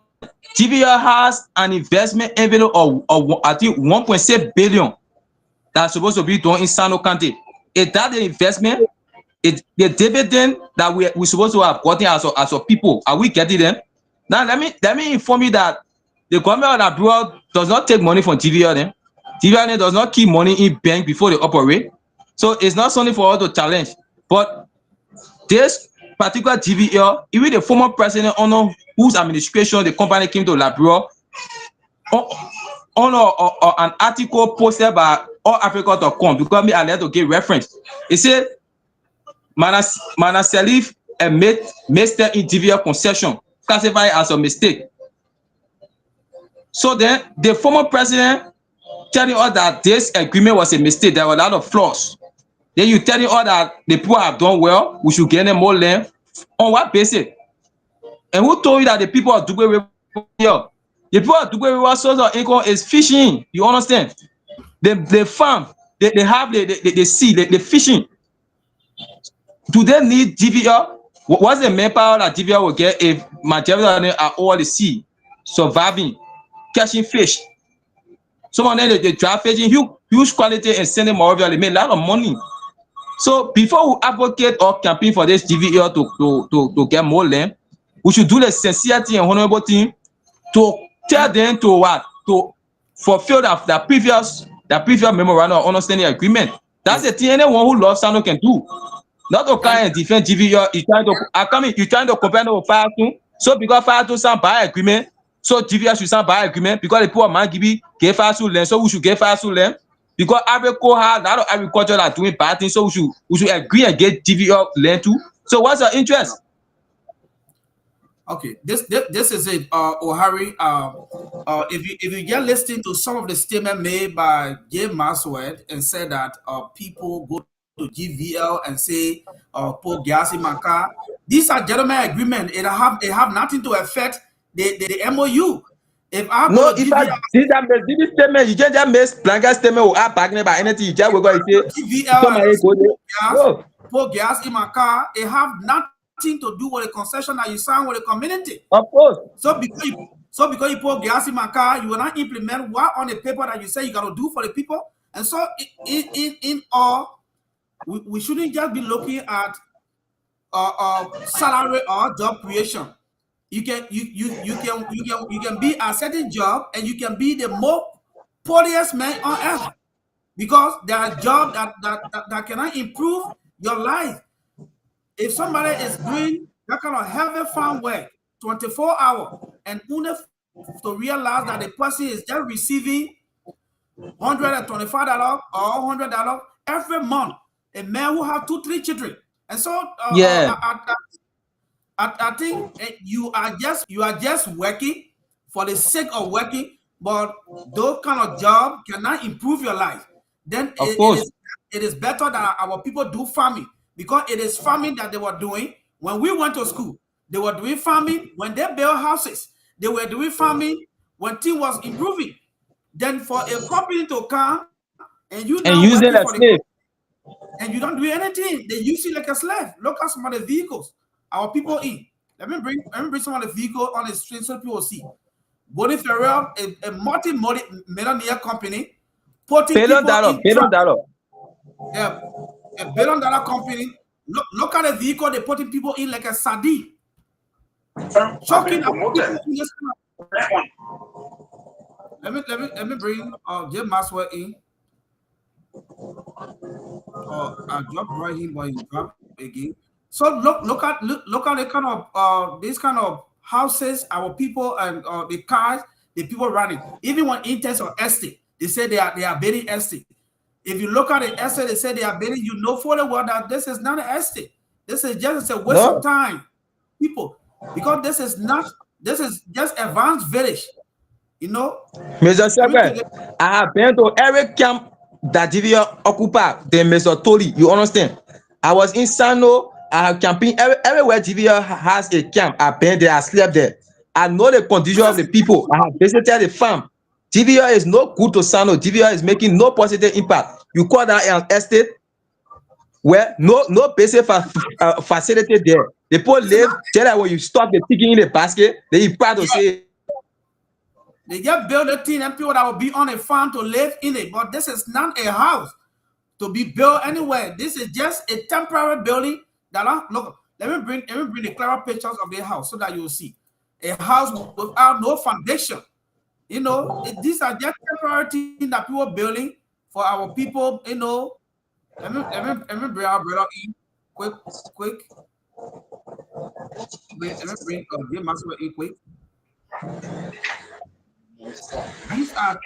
GVL has an investment envelope of I think 1.6 billion that's supposed to be done in Sinoe County. Is that the investment? The dividend that we're supposed to have gotten as a people, are we getting them? Now let me inform you that the government of abroad does not take money from GVL. Then GVL does not keep money in bank before they operate, so it's not something for us to challenge. But this particular GVL, even the former president under whose administration the company came to Liberia, on an article posted by allafrica.com, because I let to give reference. It said Manaseli made mistake in GVL concession, classified as a mistake. So then the former president telling us that this agreement was a mistake, there were a lot of flaws. Then you telling us that the people have done well, we should get them more land. On what basis? And who told you that the people of Dubai here The people of Dugbe River source of income is fishing. You understand? They farm, they have the sea, the fishing. Do they need GVL? What's the manpower that GVL will get if majority of them are all the sea, surviving, catching fish? Some of them they drive fishing, huge quality and sending Monrovia, they make a lot of money. So before we advocate or campaign for this GVL to get more land, we should do the sincerity and honorable thing to tell them to what? To fulfill that previous memorandum of understanding agreement. That's the thing anyone who loves Sinoe can do. Not to come and defend GVL. You trying to compare with Fire 2. So because Fire 2 sign by agreement, so GVL should sign by agreement because the poor man gave Fire 2 land, so we should give Fire 2 land. Because Agrico has a lot of agriculture that are doing bad things, so we should agree and get GVL land too. So what's your interest? Okay, this is it, O'Harry. If you just listen to some of the statement made by Jay Maswell and said that people go to GVL and say Paul Gyasi Maka, these are gentlemen agreement. It have nothing to affect the MOU. If I no, if I did that this statement, you just make blanket statement or add bargaining about anything, you just will go and say GVL Paul Gyasi Maka, it have nothing to do with the concession that you sign with the community. Of course. So because you put Gyasi Maka, you will not implement what on the paper that you say you gotta do for the people. And so in all, we shouldn't just be looking at salary or job creation. You can be a certain job and you can be the most poorest man on earth because there are jobs that cannot improve your life. If somebody is doing that kind of heavy farm work 24 hours and only to realize that the person is just receiving $125 or $100 every month, a man who have 2-3 children, and so I think you are just working for the sake of working, but those kind of jobs cannot improve your life. Then it is better that our people do farming, because it is farming that they were doing when we went to school. They were doing farming when they built houses. They were doing farming when things was improving. Then for a company to come and you now use it as slave, and you don't do anything, they use you like a slave. Look at some of the vehicles our people in. Let me bring some of the vehicles on the street so people see. Body Ferrell, a multi-millionaire company, putting billion dollar. Yeah, a $1 billion company. Look at the vehicle they're putting people in like a sardine. Shocking. Let me bring Jim Maxwell in. I dropped right here, but he dropped again. So look at the kind of this kind of houses our people and the cars the people running. Even when interest or estate, they say they are building estate. If you look at the estate, they say they are building. You know fully well that this is not an estate. This is just a waste of time, people, because this is just advanced village. You know, Mr. Shepard, I have been to every camp that GVL occupy. Then Mr. Toli, you understand? I was in Sinoe. I have camping everywhere GVL has a camp. I've been there. I slept there. I know the condition of the people. I have visited the farm. GVL is no good to Sinoe. GVL is making no positive impact. You call that an estate where no basic facility there. The people live just like when you stop the chicken in the basket, then you proud to say. They just build a thing and people that will be on a farm to live in it. But this is not a house to be built anywhere. This is just a temporary building that look. Let me bring the clearer pictures of the house so that you will see a house without no foundation. You know, these are just temporary things that people are building for our people. You know, let me bring our brother in quick. Let me bring Jim Maxwell in quick. These are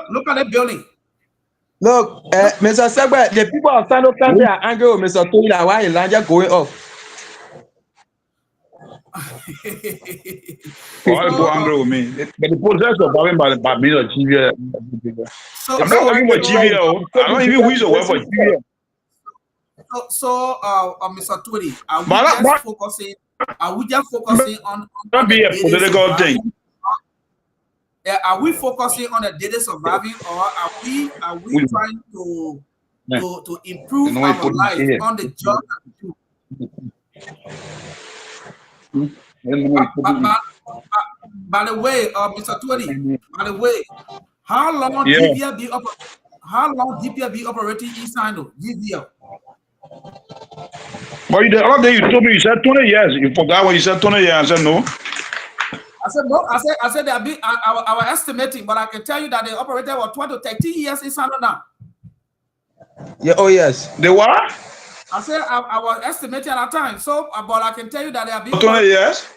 look at that building. Look, Mr. Segbe, the people of Sinoe County are angry with Mr. Toli that why he landed going off. All people angry with me. But the process of having by me or GVL. I'm not working for GVL. I don't even wish to work for GVL. Mr. Twitty, But are we just focusing on not the be a daily political surviving? thing. Are we focusing on the daily surviving, or are we trying to improve You know, our life on the job that we do? By the way, Mr. Twitty, by the way, how long Yeah. DPL be operating in Sinoe? GVL? But the other day you told me you said 20 years. You forgot when you said 20 years. I said no. I said no. I said they are I was estimating, but I can tell you that they operated for 12 to 13 years in Sinoe now. Yeah, oh yes. They what? I said I was estimating at that time. So, but I can tell you that they have been 20 years?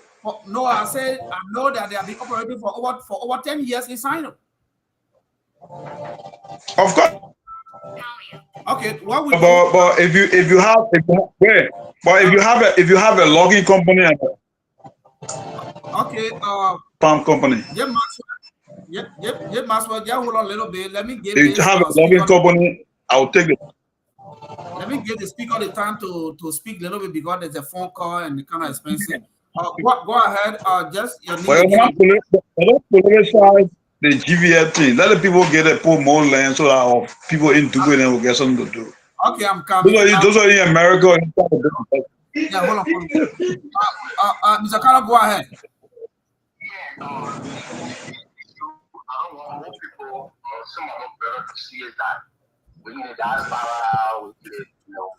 No, I said I know that they have been operating for over 10 years in Sinoe. Of course. Okay, what we but if you have a logging company and okay, farm company. Yep, Maxwell, just hold on a little bit. Let me give If you have a logging company, I'll take it. Let me give the speaker the time to speak a little bit because there's a phone call and it's kind of expensive. Go ahead. Just your Well, don't politicize the GVL thing. Let the people put more land so that people in Dubai then will get something to do. Okay, I'm coming. Those are in America. Yeah, hold on. Mr. Carter, go ahead. Yeah, I don't want more people, some of them better to see is that we need a diaspora, we need,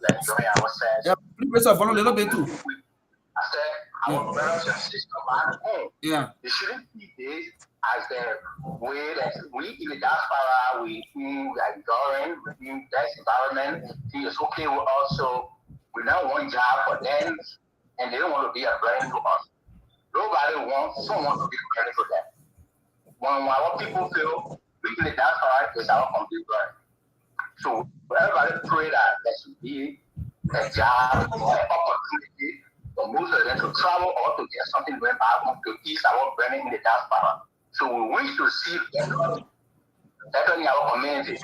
like enjoy ourselves. Yeah, please follow a little bit too. I said, our brothers and sisters back home. Yeah. It shouldn't be this as the way that we in the diaspora, we are enjoying, we in that environment. It's okay with us, so we now want job for them, and they don't want to be a burden to us. Nobody wants someone to be a burden for them. When our people feel we in the diaspora is our complete burden. So everybody pray that there should be a job or an opportunity for most of them to travel or to get something going back home to ease our burden in the diaspora. So we wish to see better in our community.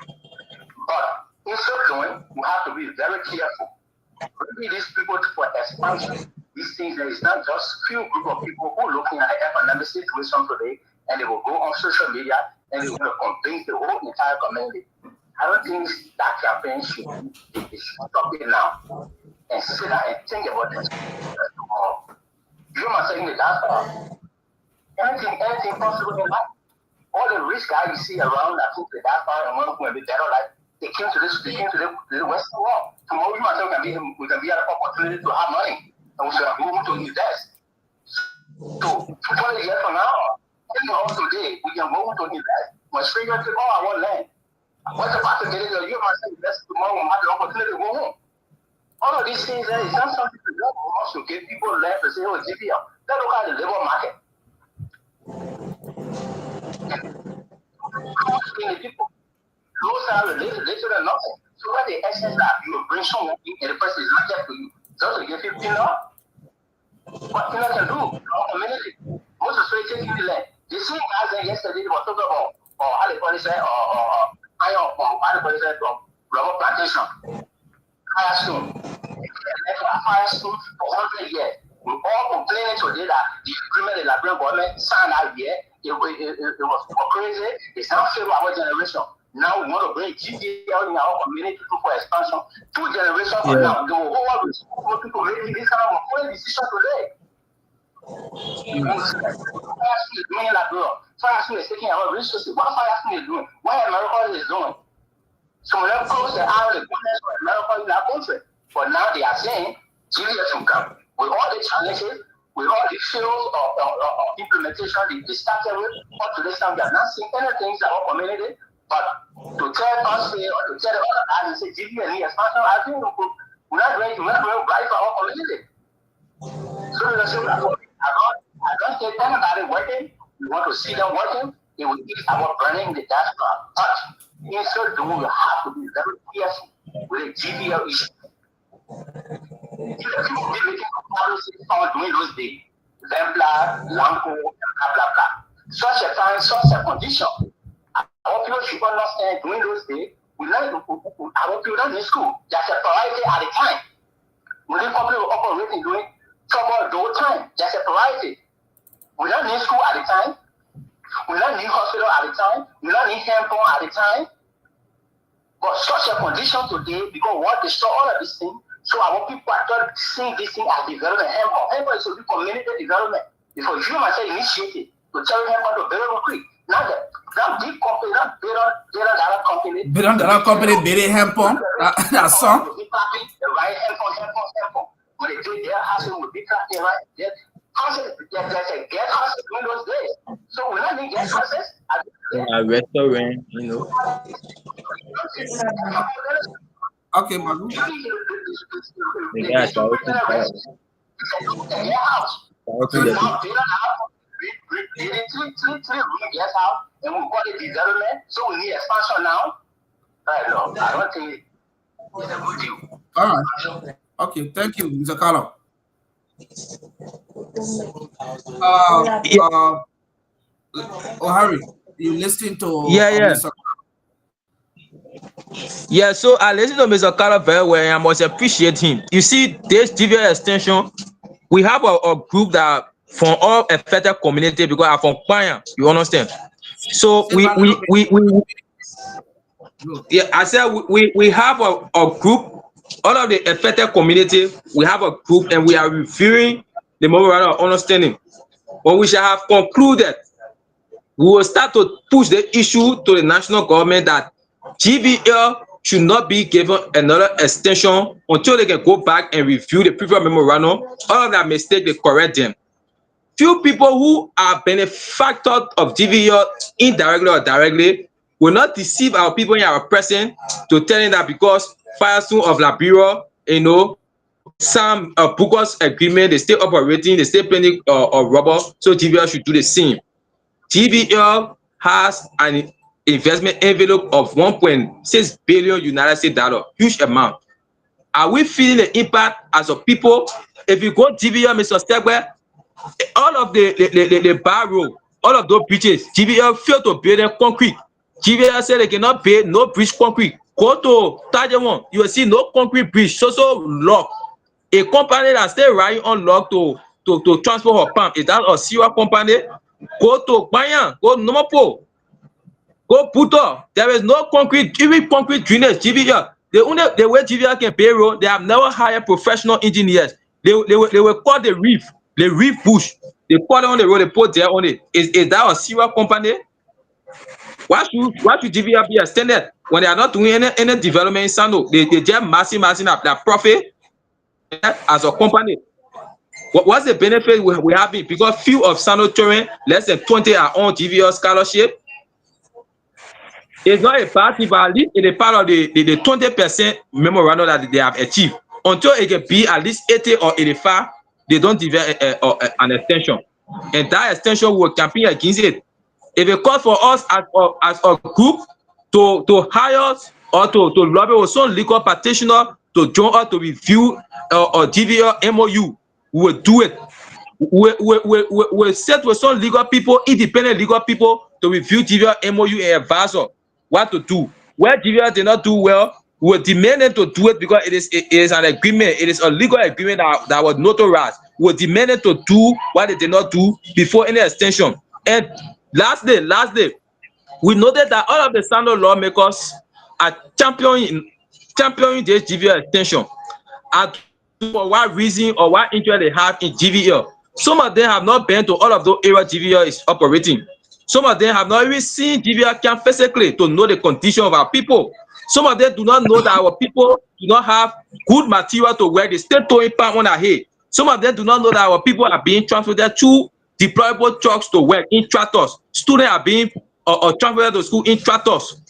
But in so doing, we have to be very careful. Bringing these people for expansion, these things, there is not just few group of people who are looking at the economic situation today and they will go on social media and they will convince the whole entire community. I don't think that campaign should stop it now and sit down and think about this. You must say that anything possible in life. All the rich guys you see around, I think the diaspora and one who will be better life, they came to the Western world. Tomorrow we can be an opportunity to have money and we should move to invest. So 20 years from now, also today, we can move to invest. When strangers take all our land. What's the possibility of you must invest tomorrow and have the opportunity to go home? All of these things, it's not something to do. We also give people land to say, oh, GPL. Let's look at the labor market. People, those are related to nothing. So what the essence that you will bring someone in and the person is not there for you, just to give $15. What Pino can do in our community? Most of the taking the land. The same guys that yesterday they were talking about, or how they call it, rubber plantation. Firestone. Firestone for 100 years. We all complaining today that the agreement the Liberian government signed out here, it was crazy. It's not fair to our generation. Now we want to bring GDL in our community for expansion. 2 generations from now, the whole world is going to make this kind of a decision today. Firestone is taking our resources. What Firestone is doing, what America is doing. So we have closed the eye of the goodness of America in our country. But now they are saying, GDL should come. With all the challenges, with all the fails of implementation they started with, up to this time, they are not seeing anything in our community. But to tell us or to tell the other guys and say GDL need expansion, I think we're not going to right for our community. So I don't think anybody working. We want to see them working. It will ease our burning the diaspora. But in so doing, we have to be very careful with the GDL issue. People be making policies on doing those days. Zembla, Lamco, and blah, blah, blah. Such a time, such a condition. Our people should understand during those days, We learn our people don't need school. There's a priority at the time. When the company will operating doing trouble those time, there's a priority. We don't need school at the time. We don't need hospital at the time. We don't need handphone at the time. But such a condition today, because what destroy all of these things, so our people are not seeing this thing as development. Handphone is to be community development. Because you myself initiated to tell handphone to build a creek. Now that big company, that billion-dollar company. Billion-dollar company, building handphone. That's song. Right, handphone. When they do their house, will be clapping, right? There's a guest house in those days. So when I need guest houses, a restaurant, you know. Okay, Malu. The guys are open and we've got the development, so we need expansion now. Right, no, I don't think it's a good deal. All right. Okay, thank you, Mr. Carlo. Harry, you listening to Mr. Yeah, so I listen to Mr. Carlo very well, and I must appreciate him. You see, this GVL extension, we have a group that from all affected community because I'm from Panya, you understand? So yeah, I said we have a group, all of the affected community, we have a group and we are reviewing the memorandum of understanding. When we shall have concluded, we will start to push the issue to the national government that GVL should not be given another extension until they can go back and review the previous memorandum. All of that mistake, they correct them. Few people who are benefactors of GVL indirectly or directly will not deceive our people in our present to telling that because Firestone of Liberia, you know, some bogus agreement, they still operating, they still paying rubber, so GVL should do the same. GVL has an investment envelope of 1.6 billion United States dollars, huge amount. Are we feeling the impact as a people? If you go GVL, Mr. Stegbe, all of the bar road, all of those bridges, GVL failed to build them concrete. GVL said they cannot build no bridge concrete. Go to Tajewan, you will see no concrete bridge, so lock. A company that still riding on lock to transport her pump, is that a serious company? Go to Bayan, go Nomopo, go Puto. There is no concrete, even concrete drainage. GVL, the way GVL can pay road, they have never hired professional engineers. They will call the reef bush. They call it on the road, they put there on it. Is that a serious company? Why should GVL be extended when they are not doing any development in Sinoe? They just massing up their profit as a company. What's the benefit we have? Because few of Sinoe children, less than 20 are on GVL scholarship. It's not a party, but at least it is part of the 20% memorandum that they have achieved. Until it can be at least 80 or 85, they don't develop an extension. And that extension will campaign against it. If it calls for us as a group to hire us or to lobby with some legal practitioner to join us to review or GVL MOU, we will do it. We'll set with some legal people, independent legal people, to review GVL MOU and advise us what to do. Where GVL did not do well, we will demand them to do it because it is an agreement. It is a legal agreement that was notarized. We will demand them to do what they did not do before any extension. And last day, we noted that all of the Sinoe lawmakers are championing this GVL extension. And for what reason or what interest they have in GVL. Some of them have not been to all of those areas GVL is operating. Some of them have not even seen GVL camp physically to know the condition of our people. Some of them do not know that our people do not have good material to work. They still throwing palm on our head. Some of them do not know that our people are being transported to deployable trucks to work in tractors. Students are being transported to school in tractors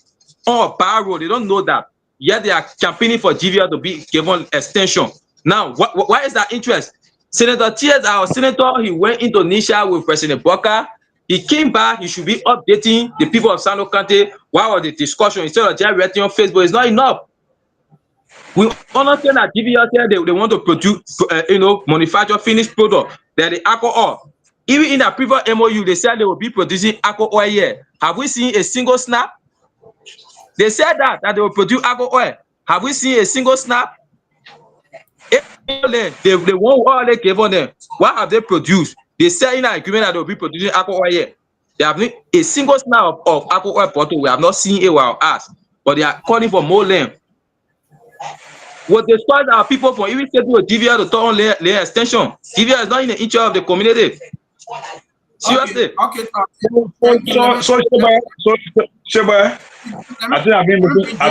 on a bar road. They don't know that. Yet they are campaigning for GVL to be given extension. Now, why is that interest? Senator Tears, our senator, he went into Indonesia with President Boka. He came back, he should be updating the people of Sinoe County. Why was the discussion? Instead of just writing on Facebook, it's not enough. We understand that GVL said they want to produce, manufacture finished product, that the alcohol. Even in the previous MOU, they said they will be producing alcohol here. Have we seen a single snap? They said that they will produce agro oil. Have we seen a single snap? They want all they gave on them. What have they produced? They say in an agreement that they will be producing agro oil here. They have not a single snap of agro oil bottle. We have not seen it with our eyes, but they are calling for more land. What they start our people from even say to GVR to turn on land extension. GVR is not in the interest of the community. Seriously. Okay. So Sheba, I think I've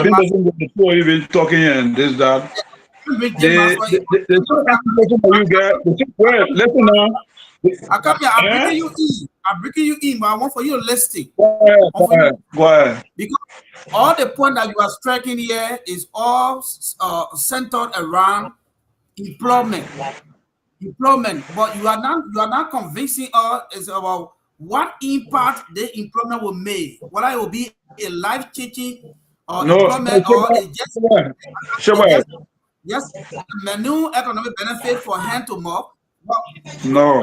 been listening to the two of you been talking and this that. The question for you guys. Well, listen now. I come here. I'm breaking you in, but I want for you to listen. Go ahead. Because all the point that you are striking here is all centered around employment. But you are not convincing us is about what impact the employment will make. Whether it will be a life-changing employment or just new economic benefit for hand to mouth. No.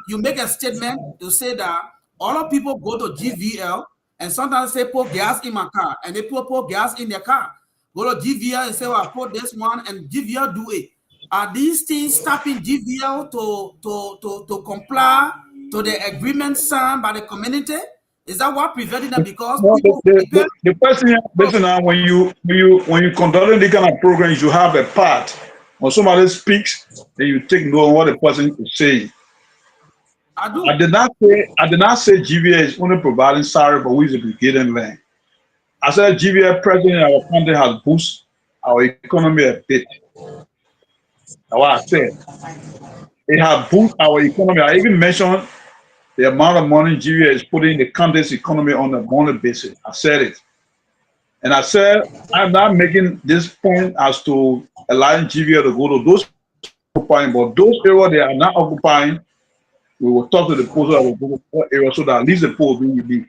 You make a statement to say that all of people go to GVL and sometimes they put gas in my car and they put gas in their car. Go to GVL and say, well, I put this one and GVL do it. Are these things stopping GVL to comply to the agreement signed by the community? Is that what preventing them? Because the person, listen now, when you conduct this kind of program, you should have a part. When somebody speaks, then you take note of what the person is saying. I did not say GVA is only providing salary for who is getting land. I said GVA president in our country has boosted our economy a bit. That's what I said. It has boosted our economy. I even mentioned the amount of money GVA is putting in the country's economy on a monthly basis. I said it. And I said, I'm not making this point as to allowing GVA to go to those occupying, but those areas they are not occupying, we will talk to the post that will go to area so that at least the post will be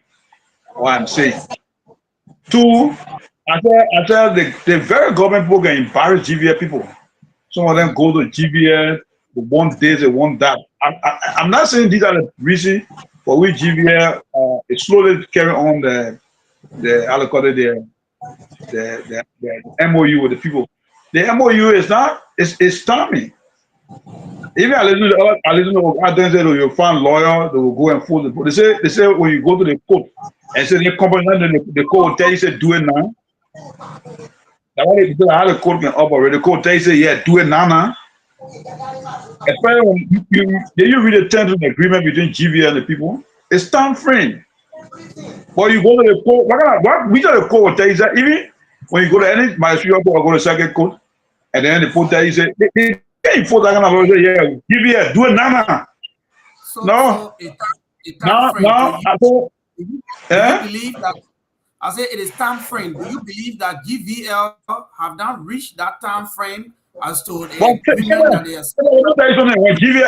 what I'm saying. Two, I said the very government people can embarrass GVA people. Some of them go to GVA, they want this, they want that. I'm not saying these are the reasons for which GVA is slowly carrying on the MOU with the people. The MOU is not, it's timing. Even I listen to others say you find lawyer, they will go and fool the court. They say when you go to the court and say the company the court will tell you say do it now. That's why they say how the court can operate. The court tell you say yeah, do it now. Especially when you read the terms of the agreement between GVA and the people, it's time frame. But you go to the court, what we tell the court will tell you that even when you go to any magistrate court or go to second court, and then the court tell you say they enforce that kind of law, say yeah, GVA, do it now. No. Do you believe that? I say it is time frame. Do you believe that GVL have not reached that time frame as to the agreement that they are?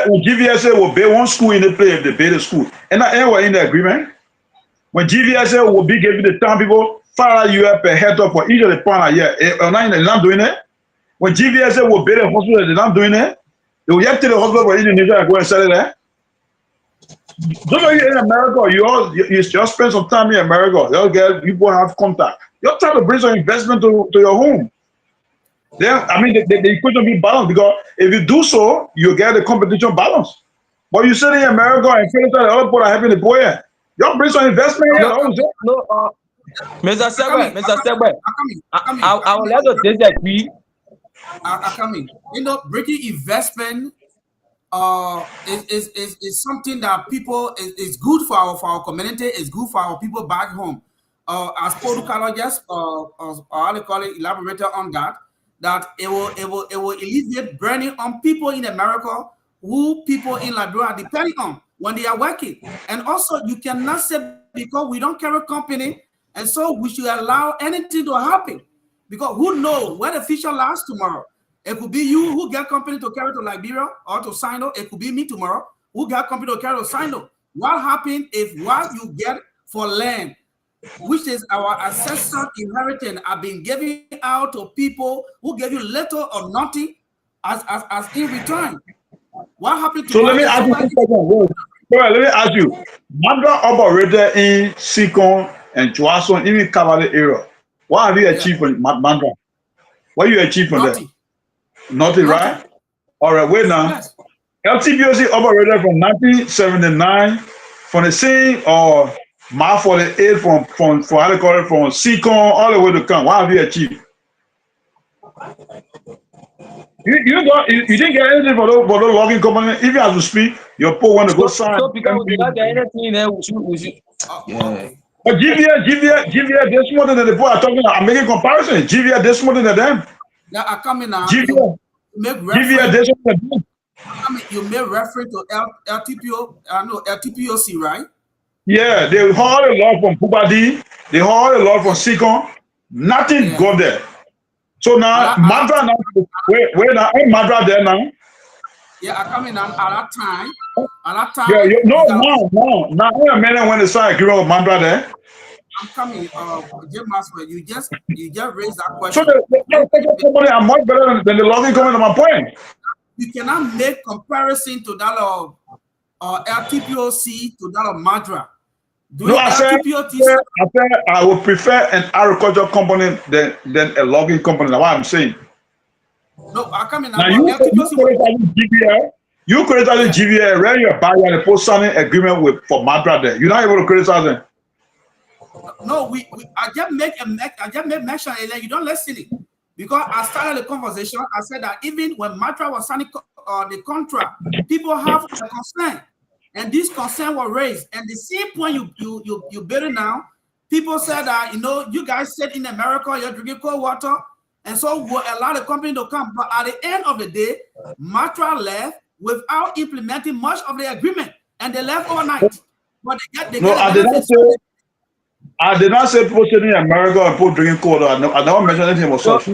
When GVL say we'll build one school in the place, they build a school, and that ain't in the agreement. When GVL say we'll be giving the town people $5 per hectare for each of the pound a year, they're not doing it. When GVL say we'll build a hospital, they're not doing it. They will get to the hospital for Indonesia and go and sell it there. Don't know you in America, you just spend some time in America. You'll get people have contact. You're trying to bring some investment to your home. Then I mean the equation be balanced because if you do so, you get the competition balance. But you sit in America and feel that other people are having the boy. You bring some investment here. Mr. Segwe, I would like to disagree. You know, breaking investment is something that people is good for our community, is good for our people back home. As Paul Lucalo just how they call it, elaborated on that it will alleviate burning on people in America who people in Liberia are depending on when they are working. And also you cannot say because we don't carry company and so we should allow anything to happen. Because who knows where the future lies tomorrow? It could be you who get company to carry to Liberia or to Sinoe. It could be me tomorrow who get company to carry to Sinoe. What happens if what you get for land, which is our ancestral inheritance, are being given out to people who give you little or nothing as in return? What happened to so let me ask you. Let me ask you. Mandra operated in Sikon and Joasson, even Cavalry area. What have you achieved from Mandra? What you achieved from Nothing. there? Nothing, right? All right, wait now. Yes. LTBOC operated from 1979 from the scene or Mar 48 from how they call it, from Seacon all the way to come. What have you achieved? You didn't get anything for those logging company. Even as we speak, your poor want to go sign. So because we don't get anything there, we should. Yeah. Okay. But GVA, this more than the people are talking. I'm making comparison. GVA, this more than them. Now I come in now. GVA, this more than them. I mean, you may refer to LTPOC, right? Yeah, they haul a lot from Pubadi. They haul a lot from Seacon. Nothing got there. So now, Madra now, wait now, ain't Madra there now? Yeah, I come in at that time. At that time. Yeah, now, wait a minute when they sign agreement with Madra there. I'm coming, Jim Maxwell, you just raised that question. So the company are much better than the logging company on my point. You cannot make comparison to that of LTPOC to that of Madra. I said I would prefer an agricultural company than a logging company. That's what I'm saying. No, I come in now. You criticize GVA, where you're buying and post signing agreement for Madra there. You're not able to criticize them. No, I just made mention and you don't listen it. Because I started the conversation, I said that even when Madra was signing the contract, people have a concern. And this concern was raised. And the same point you build it now, people said that, you guys said in America, you're drinking cold water. And so we'll allow the company to come. But at the end of the day, Madra left without implementing much of the agreement. And they left overnight. But I did not say people sitting in America and people drinking cold water. I never mentioned anything about such.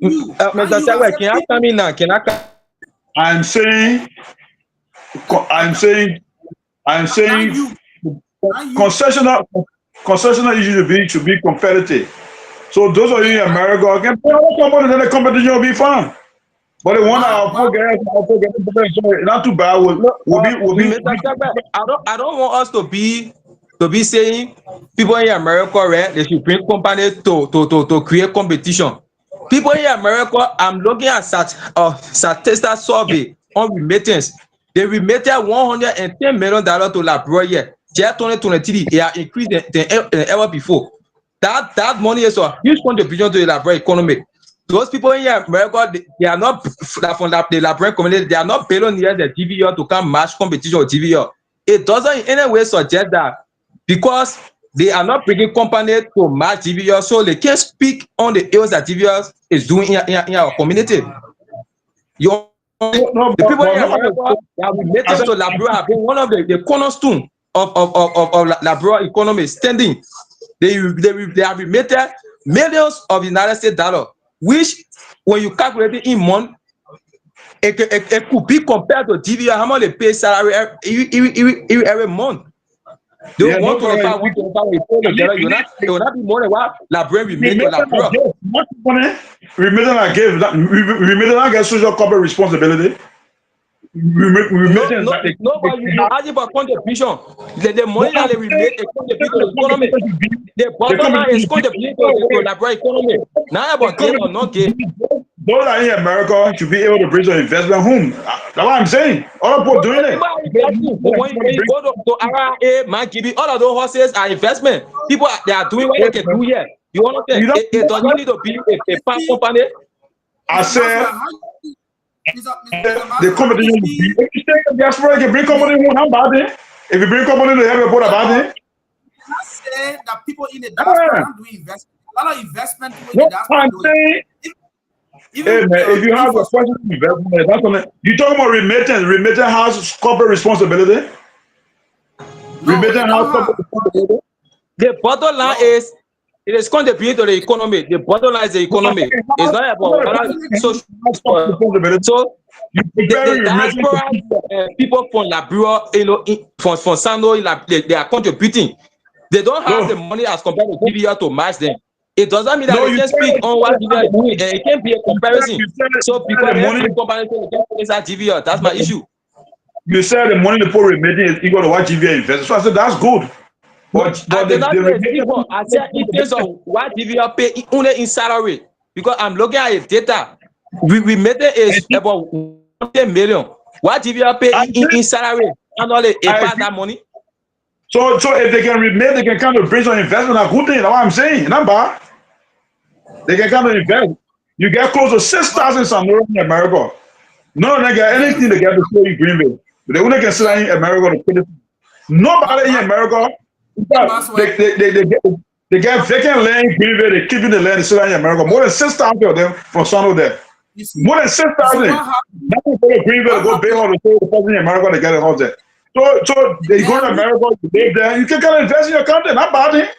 Mr. Samuel, can I come in now? I'm saying concessional issue should be competitive. So those of you in America can pay other companies, then the competition will be fine. But the one our poor guys, not too bad. Will be. I don't want us to be saying people in America, right? They should bring companies to create competition. People in America, I'm looking at statistical survey on remittance. They remitted $110 million to Liberia. Just 2023, it has increased than ever before. That money is a huge contribution to the Liberian economy. Those people in America, they are not from the Liberian community. They are not billionaires the GVR to come match competition with GVR. It doesn't in any way suggest that because they are not bringing companies to match GVR, so they can't speak on the ills that GVR is doing in our community. The people in America that we made to Liberia have been one of the cornerstone of Liberia economy standing. They have remitted millions of United States dollars, which when you calculate it in month, it could be compared to GVR how much they pay salary every month. They want to know we together. It will not be more than what Liberia remit to Liberia. Remitting I get social corporate responsibility. No, but you asking for contribution. The money that they remit is contributing to the economy. The bottom line is contributing to the Liberia economy. Not about gain or not gain. Those that in America should be able to bring some investment home. That's what I'm saying. All people doing it. When you go to RIA, Mankibi, all of those horses are investment. People they are doing what they can do here. You understand? It doesn't need to be a farm company. I said the competition will be. If you stay in diaspora, you can bring company home. How bad it? If you bring company to have a board about it. I say that people in the diaspora are doing investment. A lot of investment in the diaspora. Hey man, if you have a question investment, that's on it. You talking about remittance? Remittance has corporate responsibility. Remittance has corporate responsibility. The bottom line is it is contributing to the economy. The bottom line is the economy. It's not about social responsibility. So the diaspora people from Liberia, from Sinoe, they are contributing. They don't have the money as compared to GVR to match them. It doesn't mean that they can speak on what GVR is doing. It can't be a comparison. So people have money comparison against GVR. That's my issue. You said the money the poor remitting is equal to what GVR invested. So I said that's good. But I did not the say people. I said in terms of what GVL pay only in salary, because I'm looking at the data. We made it is about 1 million. What GVL pay in salary annually? They pass that money. So if they can remake, they can kind of bring some investment. A good thing. That's what I'm saying. Not bad. They can kind of invest. You get close to 6,000 Sinoe in America. None of them get anything they get to show in Greenville. But they only can sit in America to put it. Nobody in America. In fact, they get vacant land in Greenville. They keep in the land. They sit in America. More than 6,000 of them from Sinoe there. More than 6,000. Now they go to Greenville to go pay all the person in America to get a house there. So they go to America to live there. You can kind of invest in your country. Not bad thing.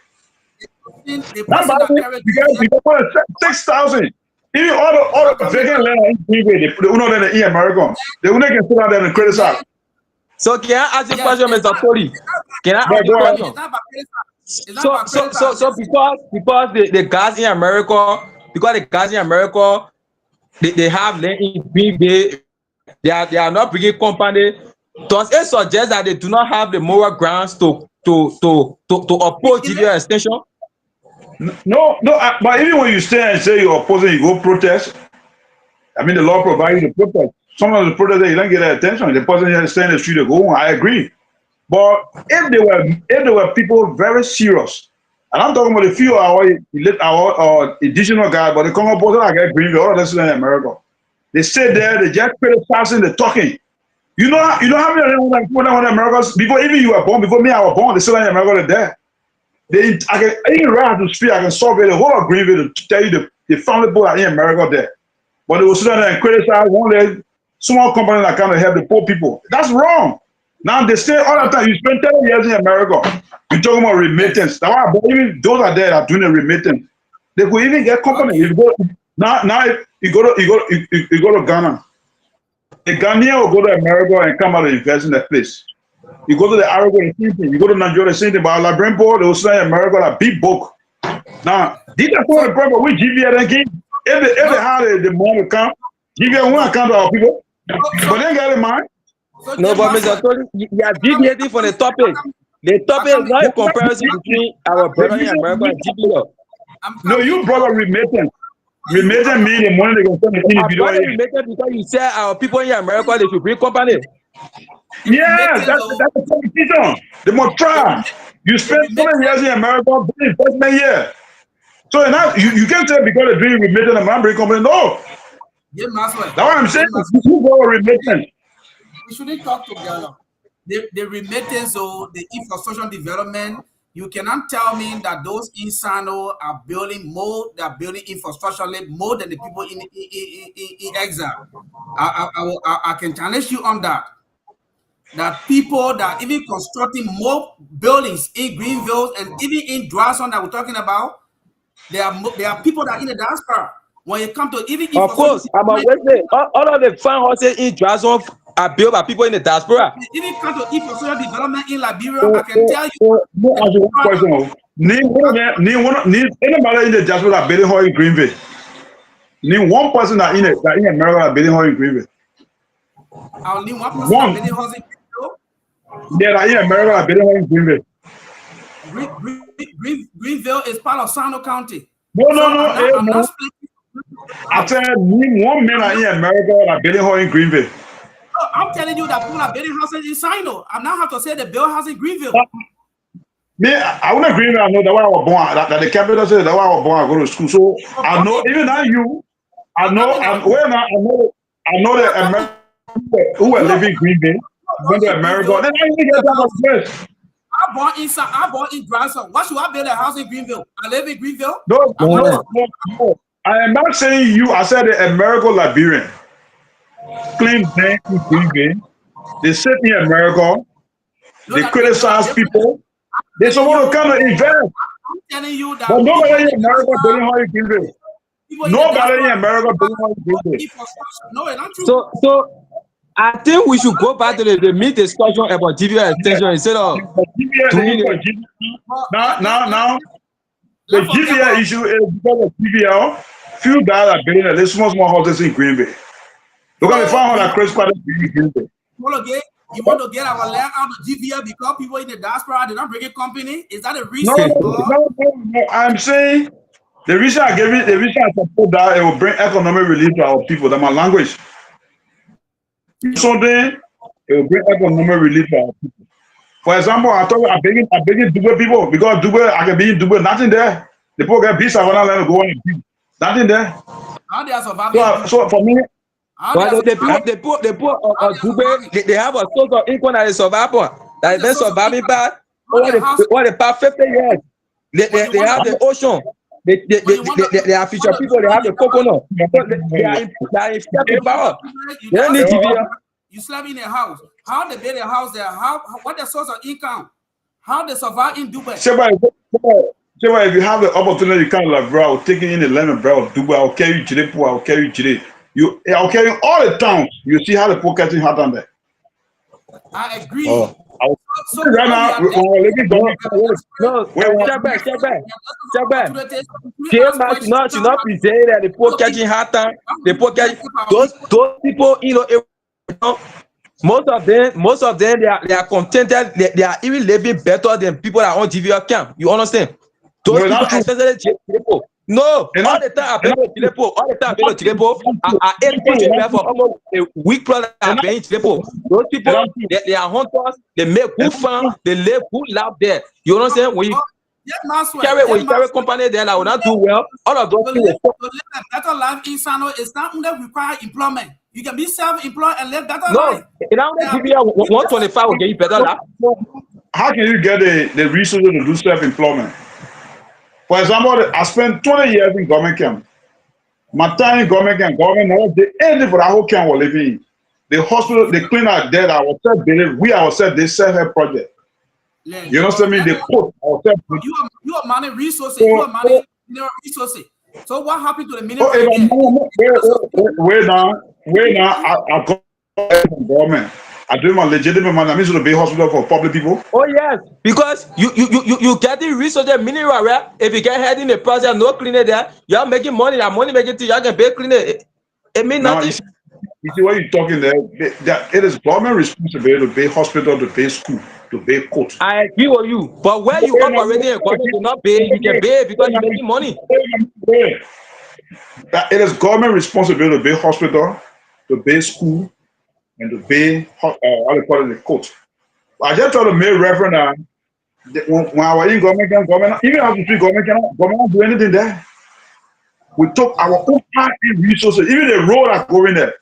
Not bad thing. You get more than 6,000. Even all the vacant land in Greenville, they don't know in America. They only can sit out there and criticize. So can I ask you a question, Mr. Cody? Can I ask you a question? So because the guys in America, they have land in Green Bay, they are not bringing company. Does it suggest that they do not have the moral grounds to oppose GVL extension? No, but even when you stand and say you're opposing, you go protest. I mean, the law provides you the protest. Some of the protesters, you don't get that attention. The person here stand in the street, they go on. I agree. But if there were people very serious, and I'm talking about a few our additional guys, but the Congo person I get Greenville, all of this in America. They sit there, they just criticizing, they're talking. You know how many people in America, before even you were born, before me I was born, they still in America there. I can even right to speak, I can survey the whole of Greenville to tell you the family people are in America there. But they will sit there and criticize one day, small company that kind of help the poor people. That's wrong. Now they say all the time, you spend 10 years in America, you're talking about remittance. That's why even those are there that are doing the remittance. They could even get company. If you go, now you go to Ghana. The Ghanaian will go to America and come out and invest in that place. You go to the Aragon, the same thing. You go to Nigeria, the same thing. But Labrampo, they will say in America a big book. Now, these are the problem with GVL again. If they have the money account, GVL won't account to our people. But they get the money. No, but Mr. Tony, you are deviating from the topic. The topic is not a comparison between our brother in America and GVL. No, you brought up remittance. Remittance means the money they can send the individual. Remittance because you say our people in America, they should bring company. Yeah, that's the competition. They must try. You spend 7 years in America, doing investment here. So now you can't say because they're doing remittance and man bring company. No. That's what I'm saying. You go remittance. We shouldn't talk together. The remittance or the infrastructure development, you cannot tell me that those in Sinoe are building more, they are building infrastructure more than the people in exile. I can challenge you on that. That people that are even constructing more buildings in Greenville and even in Drawson that we're talking about, there are people that are in the diaspora. When you come to even of course, I'm always saying all of the farm houses in Drawson are built by people in the diaspora. Even come to infrastructure development in Liberia, I can tell you. Name anybody in the diaspora that building hall in Greenville. Name one person that in America that building hall in Greenville. I'll name one person that building halls in Greenville. Yeah, that in America that building hall in Greenville. Greenville is part of Sinoe County. No. I said name one man in America that building hall in Greenville. I'm telling you that people are building houses in Sinoe. I'm not have to say they build houses in Greenville. Me, I wouldn't agree with that. I know that why I was born. That the capital says that why I was born. I go to school. So I know even now I know that America who are living in Greenville went to America. Then I get that I born in Drawson. Why should I build a house in Greenville? I live in Greenville. No. I am not saying you. I said the American Liberian. Claim bank in Greenville. They sit in America. They criticize people. They want to come and invest. I'm telling you that. But nobody in America building how you Greenville. Nobody in America building how you Greenville. No, it's not true. So I think we should go back to the meat discussion about GVL extension instead of now. The GVL issue is because of GVL. Few guys are building a small houses in Greenville. Look at the farm that Chris Quadra in Greenville. You want to get our land out of GVL because people in the diaspora did not bring a company? Is that a No, reason? no. I'm saying the reason I gave it, the reason I support that it will bring economic relief to our people. That's my language. Something it will bring economic relief to our people. For example, I begging Dubai people because Dubai, I can be in Dubai, nothing there. The people get beach Savannah land go on, nothing there. How they are surviving? So for me, But the poor Dubai, they have a source of income that is survivable. That has been surviving bad over the past 50 years. They have the ocean. They are future people. They have the coconut. They are in step power. They don't need GVL. You slept in a house. How they build a house there? What the source of income? How they survive in Dubai? If you have the opportunity, kind of like, bro, I'll take you in the land of bro, Dubai, I'll carry you today, I'll carry you today. I'll carry you all the towns. You see how the poor catching hard on there. I agree. So right now, check back. She not present that the poor catching hard time. The poor catching those people, most of them, they are contented. They are even living better than people that are on GVL camp. You understand? Those people, especially Chilepo. No, all the time I've been to Chilepo. I ate country for almost a week plus. I've been in Chilepo. Those people, they are hunters. They make good fun. They live good life there. You understand? When you carry company there that will not do well, all of those people. To live a better life in Sinoe is not only require employment. You can be self-employed and live better life. It only give you 125 will get you better life. How can you get the resources to do self-employment? For example, I spent 20 years in government camp. My time in government camp, government did anything for the whole camp we're living in. The hospital, the cleaner there, ourselves building, we ourselves, they self-help project. Yeah, you know what I mean? They put ourselves. You are managing resources. You are managing mineral resources. So what happened to the mineral? Wait now, I got from government. I do my legitimate money. I mean, to the big hospital for public people. Oh yes, because you get the resources mineral, right? If you get head in the process, no cleaner there, you are making money. That money making to you can pay cleaner. It means nothing. You see what you're talking there? It is government responsibility to pay hospital, to pay school, to pay court. I agree with you, but where you operating in government to not pay, you can pay because you're making money. It is government responsibility to pay hospital, to pay school, and to pay how they call it, the court. I just try to make reference that when I was in government, even after three government don't do anything there. We took our own part in resources, even the road that's going there.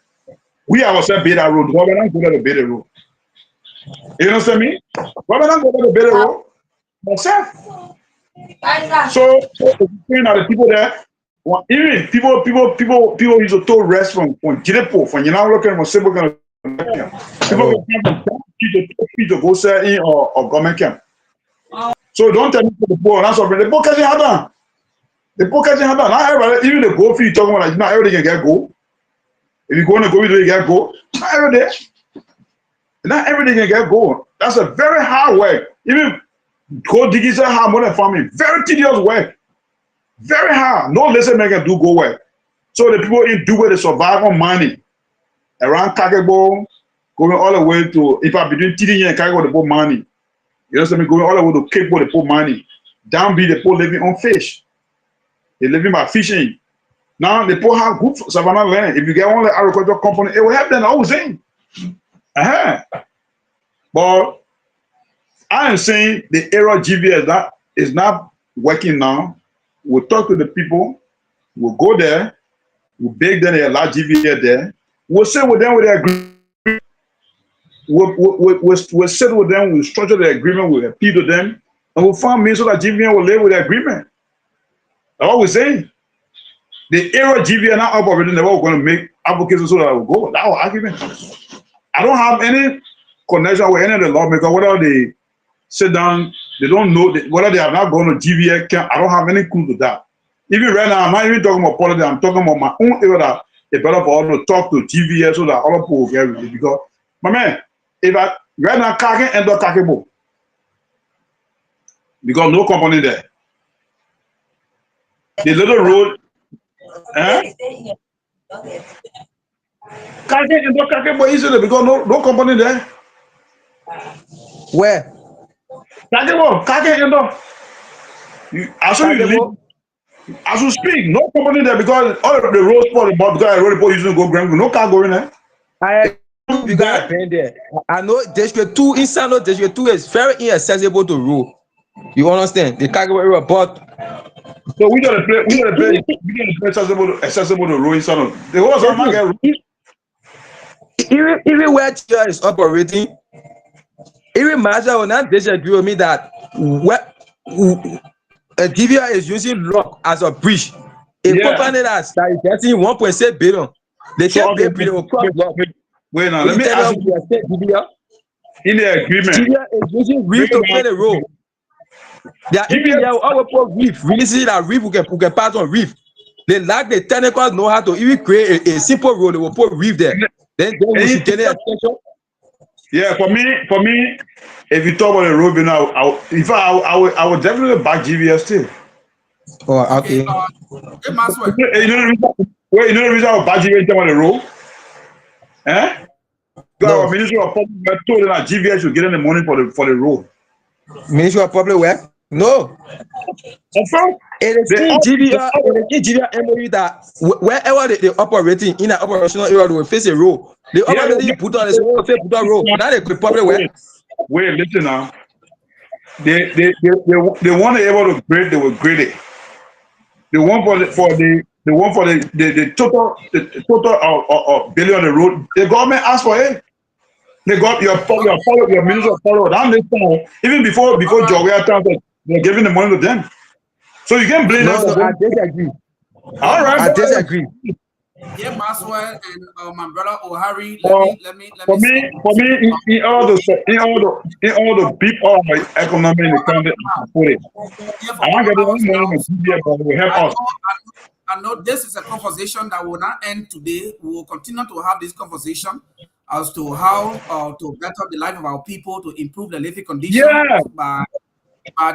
We ourselves build that road. Government go there to build the road. You know what I mean? Government go there to build the road. Myself. So the thing that the people there, even people used to tow rest from Jirepo, from you know looking for simple kind of people to go sell in or government camp. So don't tell me the poor. That's what the poor catching hard. The poor catching hard. Not everybody, even the gold fee talking about like not everybody can get gold. If you go on the gold, you get gold. Not every day. Not everything can get gold. That's a very hard work. Even gold digging is hard more than farming. Very tedious work. Very hard. No lazy man can do gold work. So the people in Dubai, they survive on money. Around Kakebo, going all the way to, if I between TD and Kakebo, they put money. You know what I mean? Going all the way to Cape Boy, they put money. Down B, they put living on fish. They living by fishing. Now they put have good savannah land. If you get one agricultural company, it will help them always in. But I am saying the era GVS is not working now. We'll talk to the people. We'll go there. We'll beg them a large GVS there. We'll sit with them with their agreement. We'll sit with them. We'll structure the agreement. We'll appeal to them. And we'll find means so that GVS will live with the agreement. That's what we're saying. The era GVS now operating, they were going to make applications so that I will go. That was argument. I don't have any connection with any of the lawmakers. Whether they sit down, they don't know whether they have not gone to GVS camp. I don't have any clue to that. Even right now, I'm not even talking about politics. I'm talking about my own area that it's better for us to talk to GVS so that other people will get relief. Because, my man, if I right now, Kake end up Kakebo. Because no company there. The little road. Kake end up Kakebo easily because no company there. Where? As soon as you leave, as you speak, no company there because all of the road spot about because the road report using go grand, no car going there. I because I've been there. I know District 2, inside of District 2 is very inaccessible to road. You understand? The cargo area, but So we got to play accessible to road inside of the whole summer get road. even where TR is operating, even matter will not disagree with me that where a DVR is using lock as a bridge. A company that is getting 1.6 billion, they can't pay billion will cross lock. Wait now, let me ask you. In the agreement, DVR is using reef to play the role. They are even here, our put reef, releasing that reef we can pass on reef. They lack the technical know how to even create a simple role. They will put reef there. Then we should get the attention. Yeah, for me, if you talk about the road now, I would definitely back GVS too. Oh, okay. You know the reason I would back GVS on the road? Eh? Because our Ministry of Public Works told them that GVS should get in the money for the road. Ministry of Public Works? No. It is in GVR MOU that wherever they operating in an operational area, they will face a road. They already put on this road. Now they could probably work. Wait, listen now. They want to be able to grade, they will grade it. They want for the total billion on the road. The government asked for it. They got your minister of follow. That makes sense. Even before Georgia Town, they're giving the money to them. So you can't blame them. No, I disagree. All right, I disagree. Yeah, Maxwell and my brother O'Harry. Let me. For me, in order to beat all my economy in the country, put it. I want to get the money to GBA, but will help us. I know this is a conversation that will not end today. We will continue to have this conversation as to how to better the life of our people, to improve the living conditions by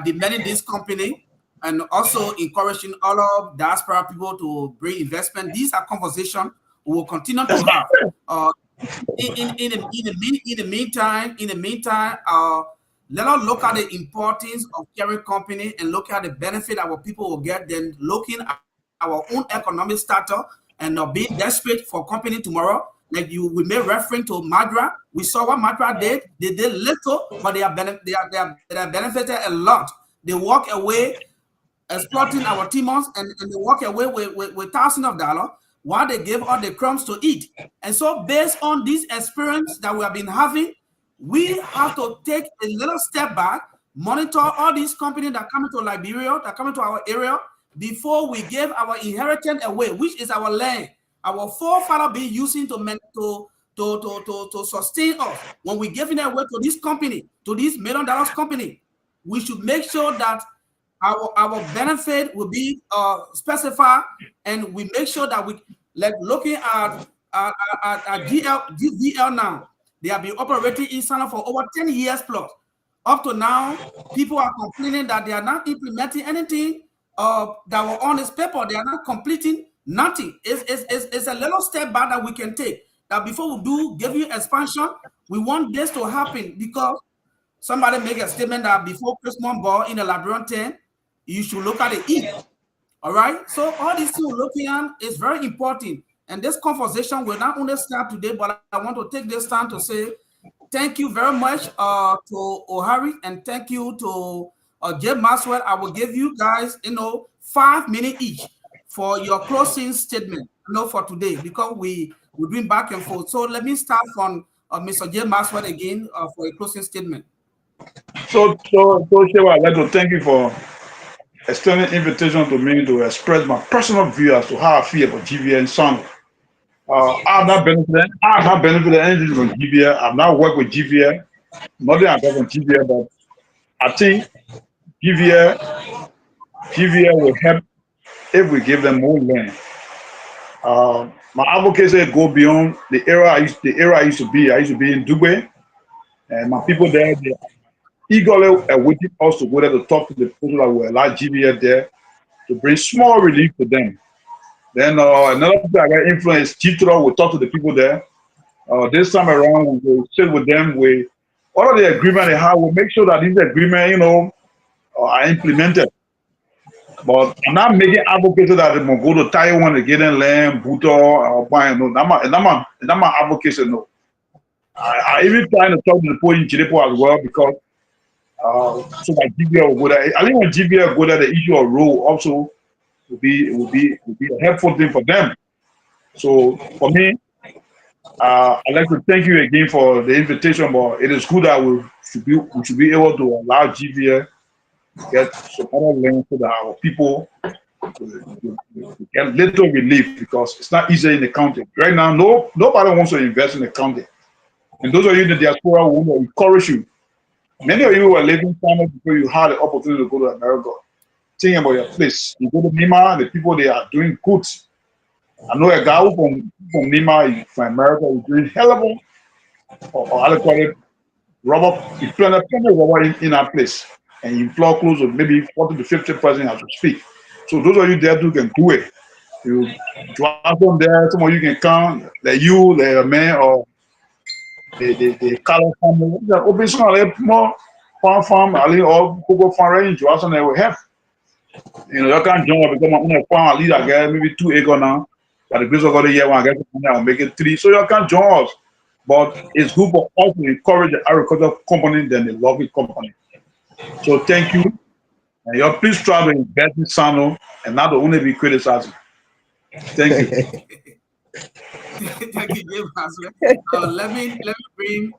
demanding this company, and also encouraging all of diaspora people to bring investment. These are conversations we will continue to have. In the meantime, let us look at the importance of carrying company and look at the benefit our people will get. Then looking at our own economic status and not being desperate for company tomorrow. Like we made reference to Madra. We saw what Madra did. They did little, but they have benefited a lot. They walk away exploiting our Timons, and they walk away with thousands of dollars while they gave all the crumbs to eat. And so based on this experience that we have been having, we have to take a little step back, monitor all these companies that come into Liberia, that come into our area, before we give our inheritance away, which is our land. Our forefather been using to sustain us. When we giving it away to this company, to this $1 million company, we should make sure that our benefit will be specified, and we make sure that we looking at GVL now. They have been operating in Sinoe for over 10 years plus. Up to now, people are complaining that they are not implementing anything that were on this paper. They are not completing nothing. It's a little step back that we can take. That before we do give you expansion, we want this to happen, because somebody make a statement that before Christmas ball in the Liberian 10, you should look at the east. All right. So all these things we're looking at is very important. And this conversation will not only start today, but I want to take this time to say thank you very much to O'Harry, and thank you to Jay Maxwell. I will give you guys, 5 minutes each for your closing statement, for today, because we're doing back and forth. So let me start from Mr. Jay Maxwell again for a closing statement. So Shewa, I'd like to thank you for extending invitation to me to express my personal view as to how I feel about GVA and Sinoe. I have not benefited anything from GVA. I've not worked with GVA. Nothing I've done with GVA, but I think GVA will help if we give them more land. My advocacy go beyond the era I used to be. I used to be in Dubai, and my people there, they eagerly awaiting us to go there to talk to the people that were like GVA there to bring small relief to them. Then another thing I got influence, Chitra will talk to the people there. This time around, we will sit with them. We all of the agreement they have, will make sure that these agreements, are implemented. But I'm not making advocacy that they must go to Taiwan to get in land, Bhutto, or buying. No, that's my advocacy. No, I even trying to talk to the people in Chilepo as well because so that GBL will go there. I think when GBL go there, the issue of road also will be a helpful thing for them. So for me, I'd like to thank you again for the invitation. But it is good that we should be able to allow GBL to get some other land so that our people to get little relief because it's not easy in the county right now. Nobody wants to invest in the county, and those of you in the diaspora want to encourage you. Many of you were living somewhere before you had the opportunity to go to America. Think about your place. You go to Nima, the people they are doing good. I know a guy from Nima, from America, is doing hell of a, or I call it, rubber. He planted plenty of rubber in that place, and you floor close of maybe 40 to 50% as we speak. So those of you there too can do it. You drive them there. Some of you can come, like you, like a man, or the color family. Open some more farm, I all Google farm range. You also never have. You can't join up because I'm farm lead. I get maybe 2 acres now. But the grace of God, I get I'll make it 3. So you can't join us. But it's good for us to encourage the agricultural company than the logging company. So thank you. And you please try to invest in Sinoe and not only be criticizing. Thank you. Thank you, James. Let me bring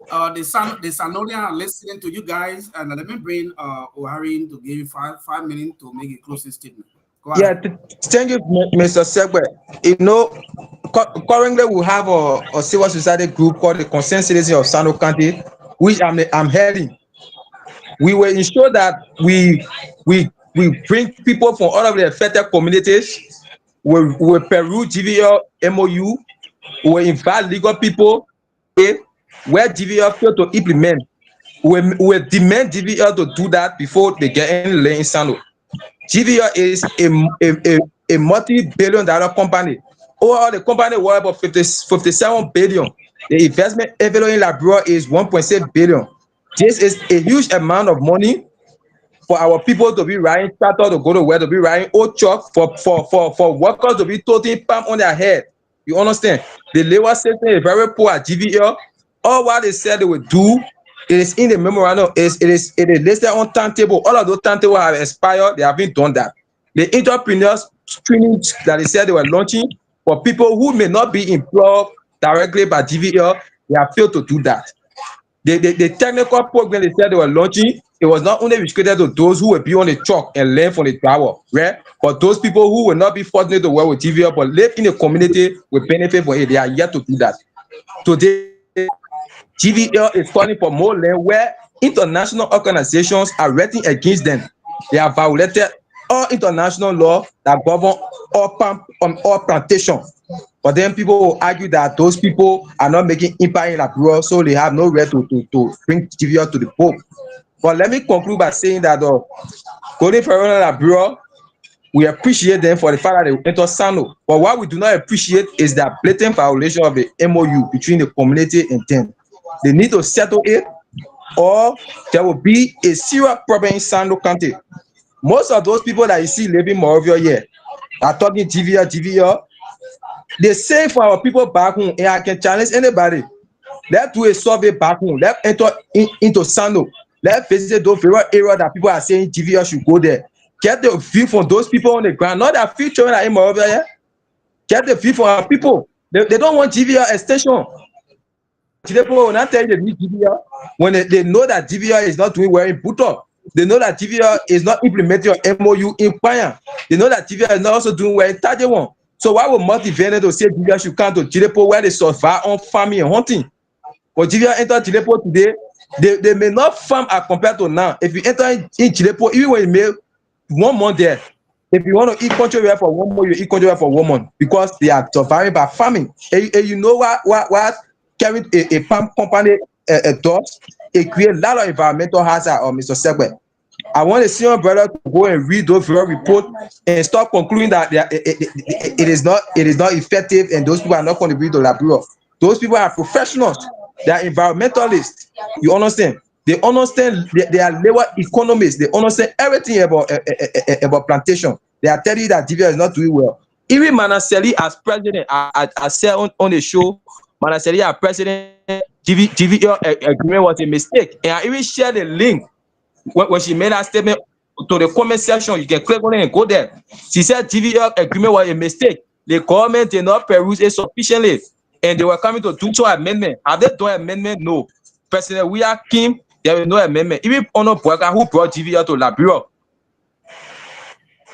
the Sanonian are listening to you guys, and let me bring O'Harin to give you five minutes to make a closing statement. Go ahead. Yeah, thank you, Mr. Segbe. Currently we have a civil society group called the Concerned Citizens of Sinoe County, which I'm heading. We will ensure that we bring people from all of the affected communities. We peruse GVL MOU. We invite legal people where GVL fail to implement. We demand GVL to do that before they get any land in Sinoe. GVL is a multi-billion-dollar company. Overall, the company worth about 57 billion. The investment in Veroleum Liberia is 1.6 billion. This is a huge amount of money for our people to be riding tractor to go to work, to be riding old truck, for workers to be toting palm on their head. You understand? The labor system is very poor at GVL. All what they said they would do, it is in the memorandum. It is listed on timetable. All of those timetables have expired. They haven't done that. The entrepreneurs training that they said they were launching for people who may not be employed directly by GVL, they have failed to do that. The technical program they said they were launching, it was not only restricted to those who will be on the truck and learn from the driver, right? But those people who will not be fortunate to work with GVL but live in the community will benefit from it. They are yet to do that. Today, GVL is calling for more land where international organizations are writing against them. They have violated all international law that govern all plantation. But then people will argue that those people are not making impact in Liberia, so they have no right to bring GVL to the boat. But let me conclude by saying that going for Liberia, we appreciate them for the fact that they enter Sinoe. But what we do not appreciate is that blatant violation of the MOU between the community and them. They need to settle it, or there will be a serious problem in Sinoe County. Most of those people that you see living in Monrovia here are talking GVL. They say for our people back home, and I can challenge anybody, let's do a survey back home. Let's enter into Sinoe. Let's visit those very areas that people are saying GVL should go there. Get the view from those people on the ground, not that few children are in Monrovia here. Get the view from our people. They don't want GVL extension. People will not tell you they need GVL when they know that GVL is not doing well in Bhutto. They know that GVL is not implementing your MOU in Panya. They know that GVL is not also doing well in Tajewan. So why would motivate them to say GVL should come to Chilepo where they survive on farming and hunting? But GVL enter Chilepo today, they may not farm as compared to now. If you enter in Chilepo, even when you make 1 month there, if you want to eat country ware for 1 month, you eat country ware for 1 month because they are surviving by farming. And you know what carrying a palm company does? It creates a lot of environmental hazard, Mr. Segbe. I want to see your brother to go and read those very reports and stop concluding that it is not effective and those people are not contributing to Liberia. Those people are professionals. They are environmentalists. You understand? They understand. They are labor economists. They understand everything about plantation. They are telling you that DVR is not doing well. Even Manaseli as president, I said on the show, Manaseli as president, GVL agreement was a mistake. And I even shared the link when she made that statement to the comment section. You can click on it and go there. She said GVL agreement was a mistake. The government did not peruse it sufficiently, and they were coming to do some amendment. Have they done amendment? No. President William Kim, there was no amendment. Even Ono Boyka, who brought GVL to Liberia,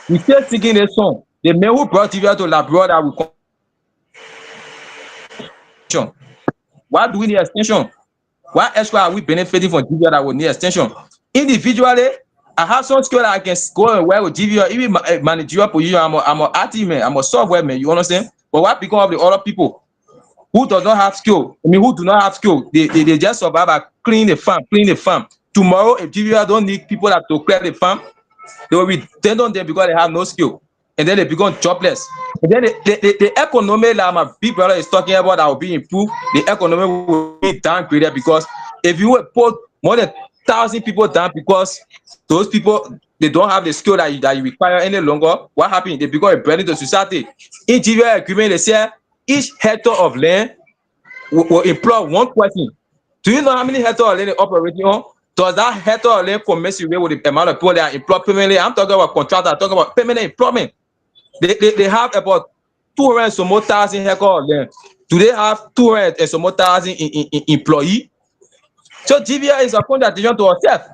we still singing a song. The man who brought GVL to Liberia that will come. Why do we need extension? Why extra are we benefiting from GVL that will need extension? Individually, I have some skill that I can go and work with GVL, even managerial position. I'm an IT man, I'm a software man, you understand? But what become of the other people who does not have skill? I mean, who do not have skill? They just survive by cleaning the farm. Tomorrow, if GVL don't need people that to clear the farm, they will be turned on them because they have no skill. And then they become jobless. And then the economy that my big brother is talking about that will be improved, the economy will be downgraded because if you will put more than 1,000 people down because those people, they don't have the skill that you require any longer, what happens? They become a burden to society. In GVL agreement, they say each hectare of land will employ one person. Do you know how many hectares of land they operating on? Does that hectare of land commensurate with the amount of people that are employed permanently? I'm talking about contractors, I'm talking about permanent employment. They have about 200 and some more thousand hectares of land. Do they have 200 and some more thousand employees? So GVL is a contradiction to ourselves.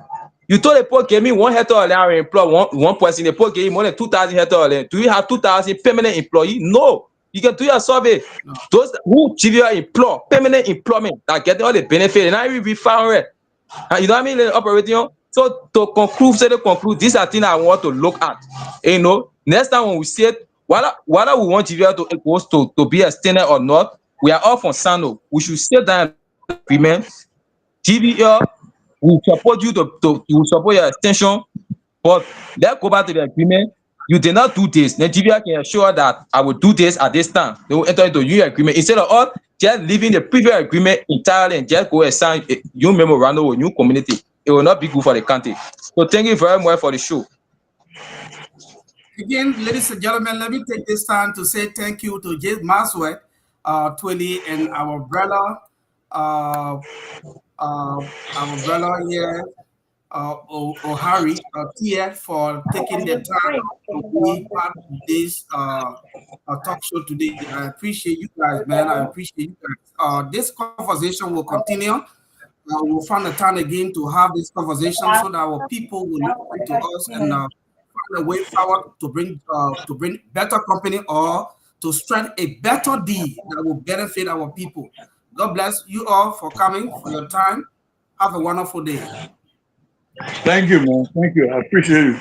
You told the poor gave me 1 hectare of land and employ one person. The poor gave me more than 2,000 hectares of land. Do you have 2,000 permanent employees? No. You can do your survey. No. Those who GVL employ, permanent employment, that get all the benefit, and I will be found it. You know what I mean? Operating on. So to conclude, these are things I want to look at. You know, next time when we see it, whether we want GVL to be extended or not, we are all from Sinoe. We should sit down and agreement. GVL will support you to support your extension, but let's go back to the agreement. You did not do this. Then GVL can assure that I will do this at this time. They will enter into a new agreement instead of all just leaving the previous agreement entirely and just go and sign a new memorandum with new community. It will not be good for the country. So thank you very much for the show. Again, ladies and gentlemen, let me take this time to say thank you to Jay Maswet, Twilly, and our brother here, O'Hari, TF, for taking the time to be part of this talk show today. I appreciate you guys, man. I appreciate you guys. This conversation will continue. We'll find a time again to have this conversation so that our people will listen to us and find a way forward to bring better company or to strengthen a better deed that will benefit our people. God bless you all for coming, for your time. Have a wonderful day. Thank you, man. Thank you. I appreciate you.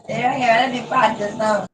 Yeah, that'd be fun just now.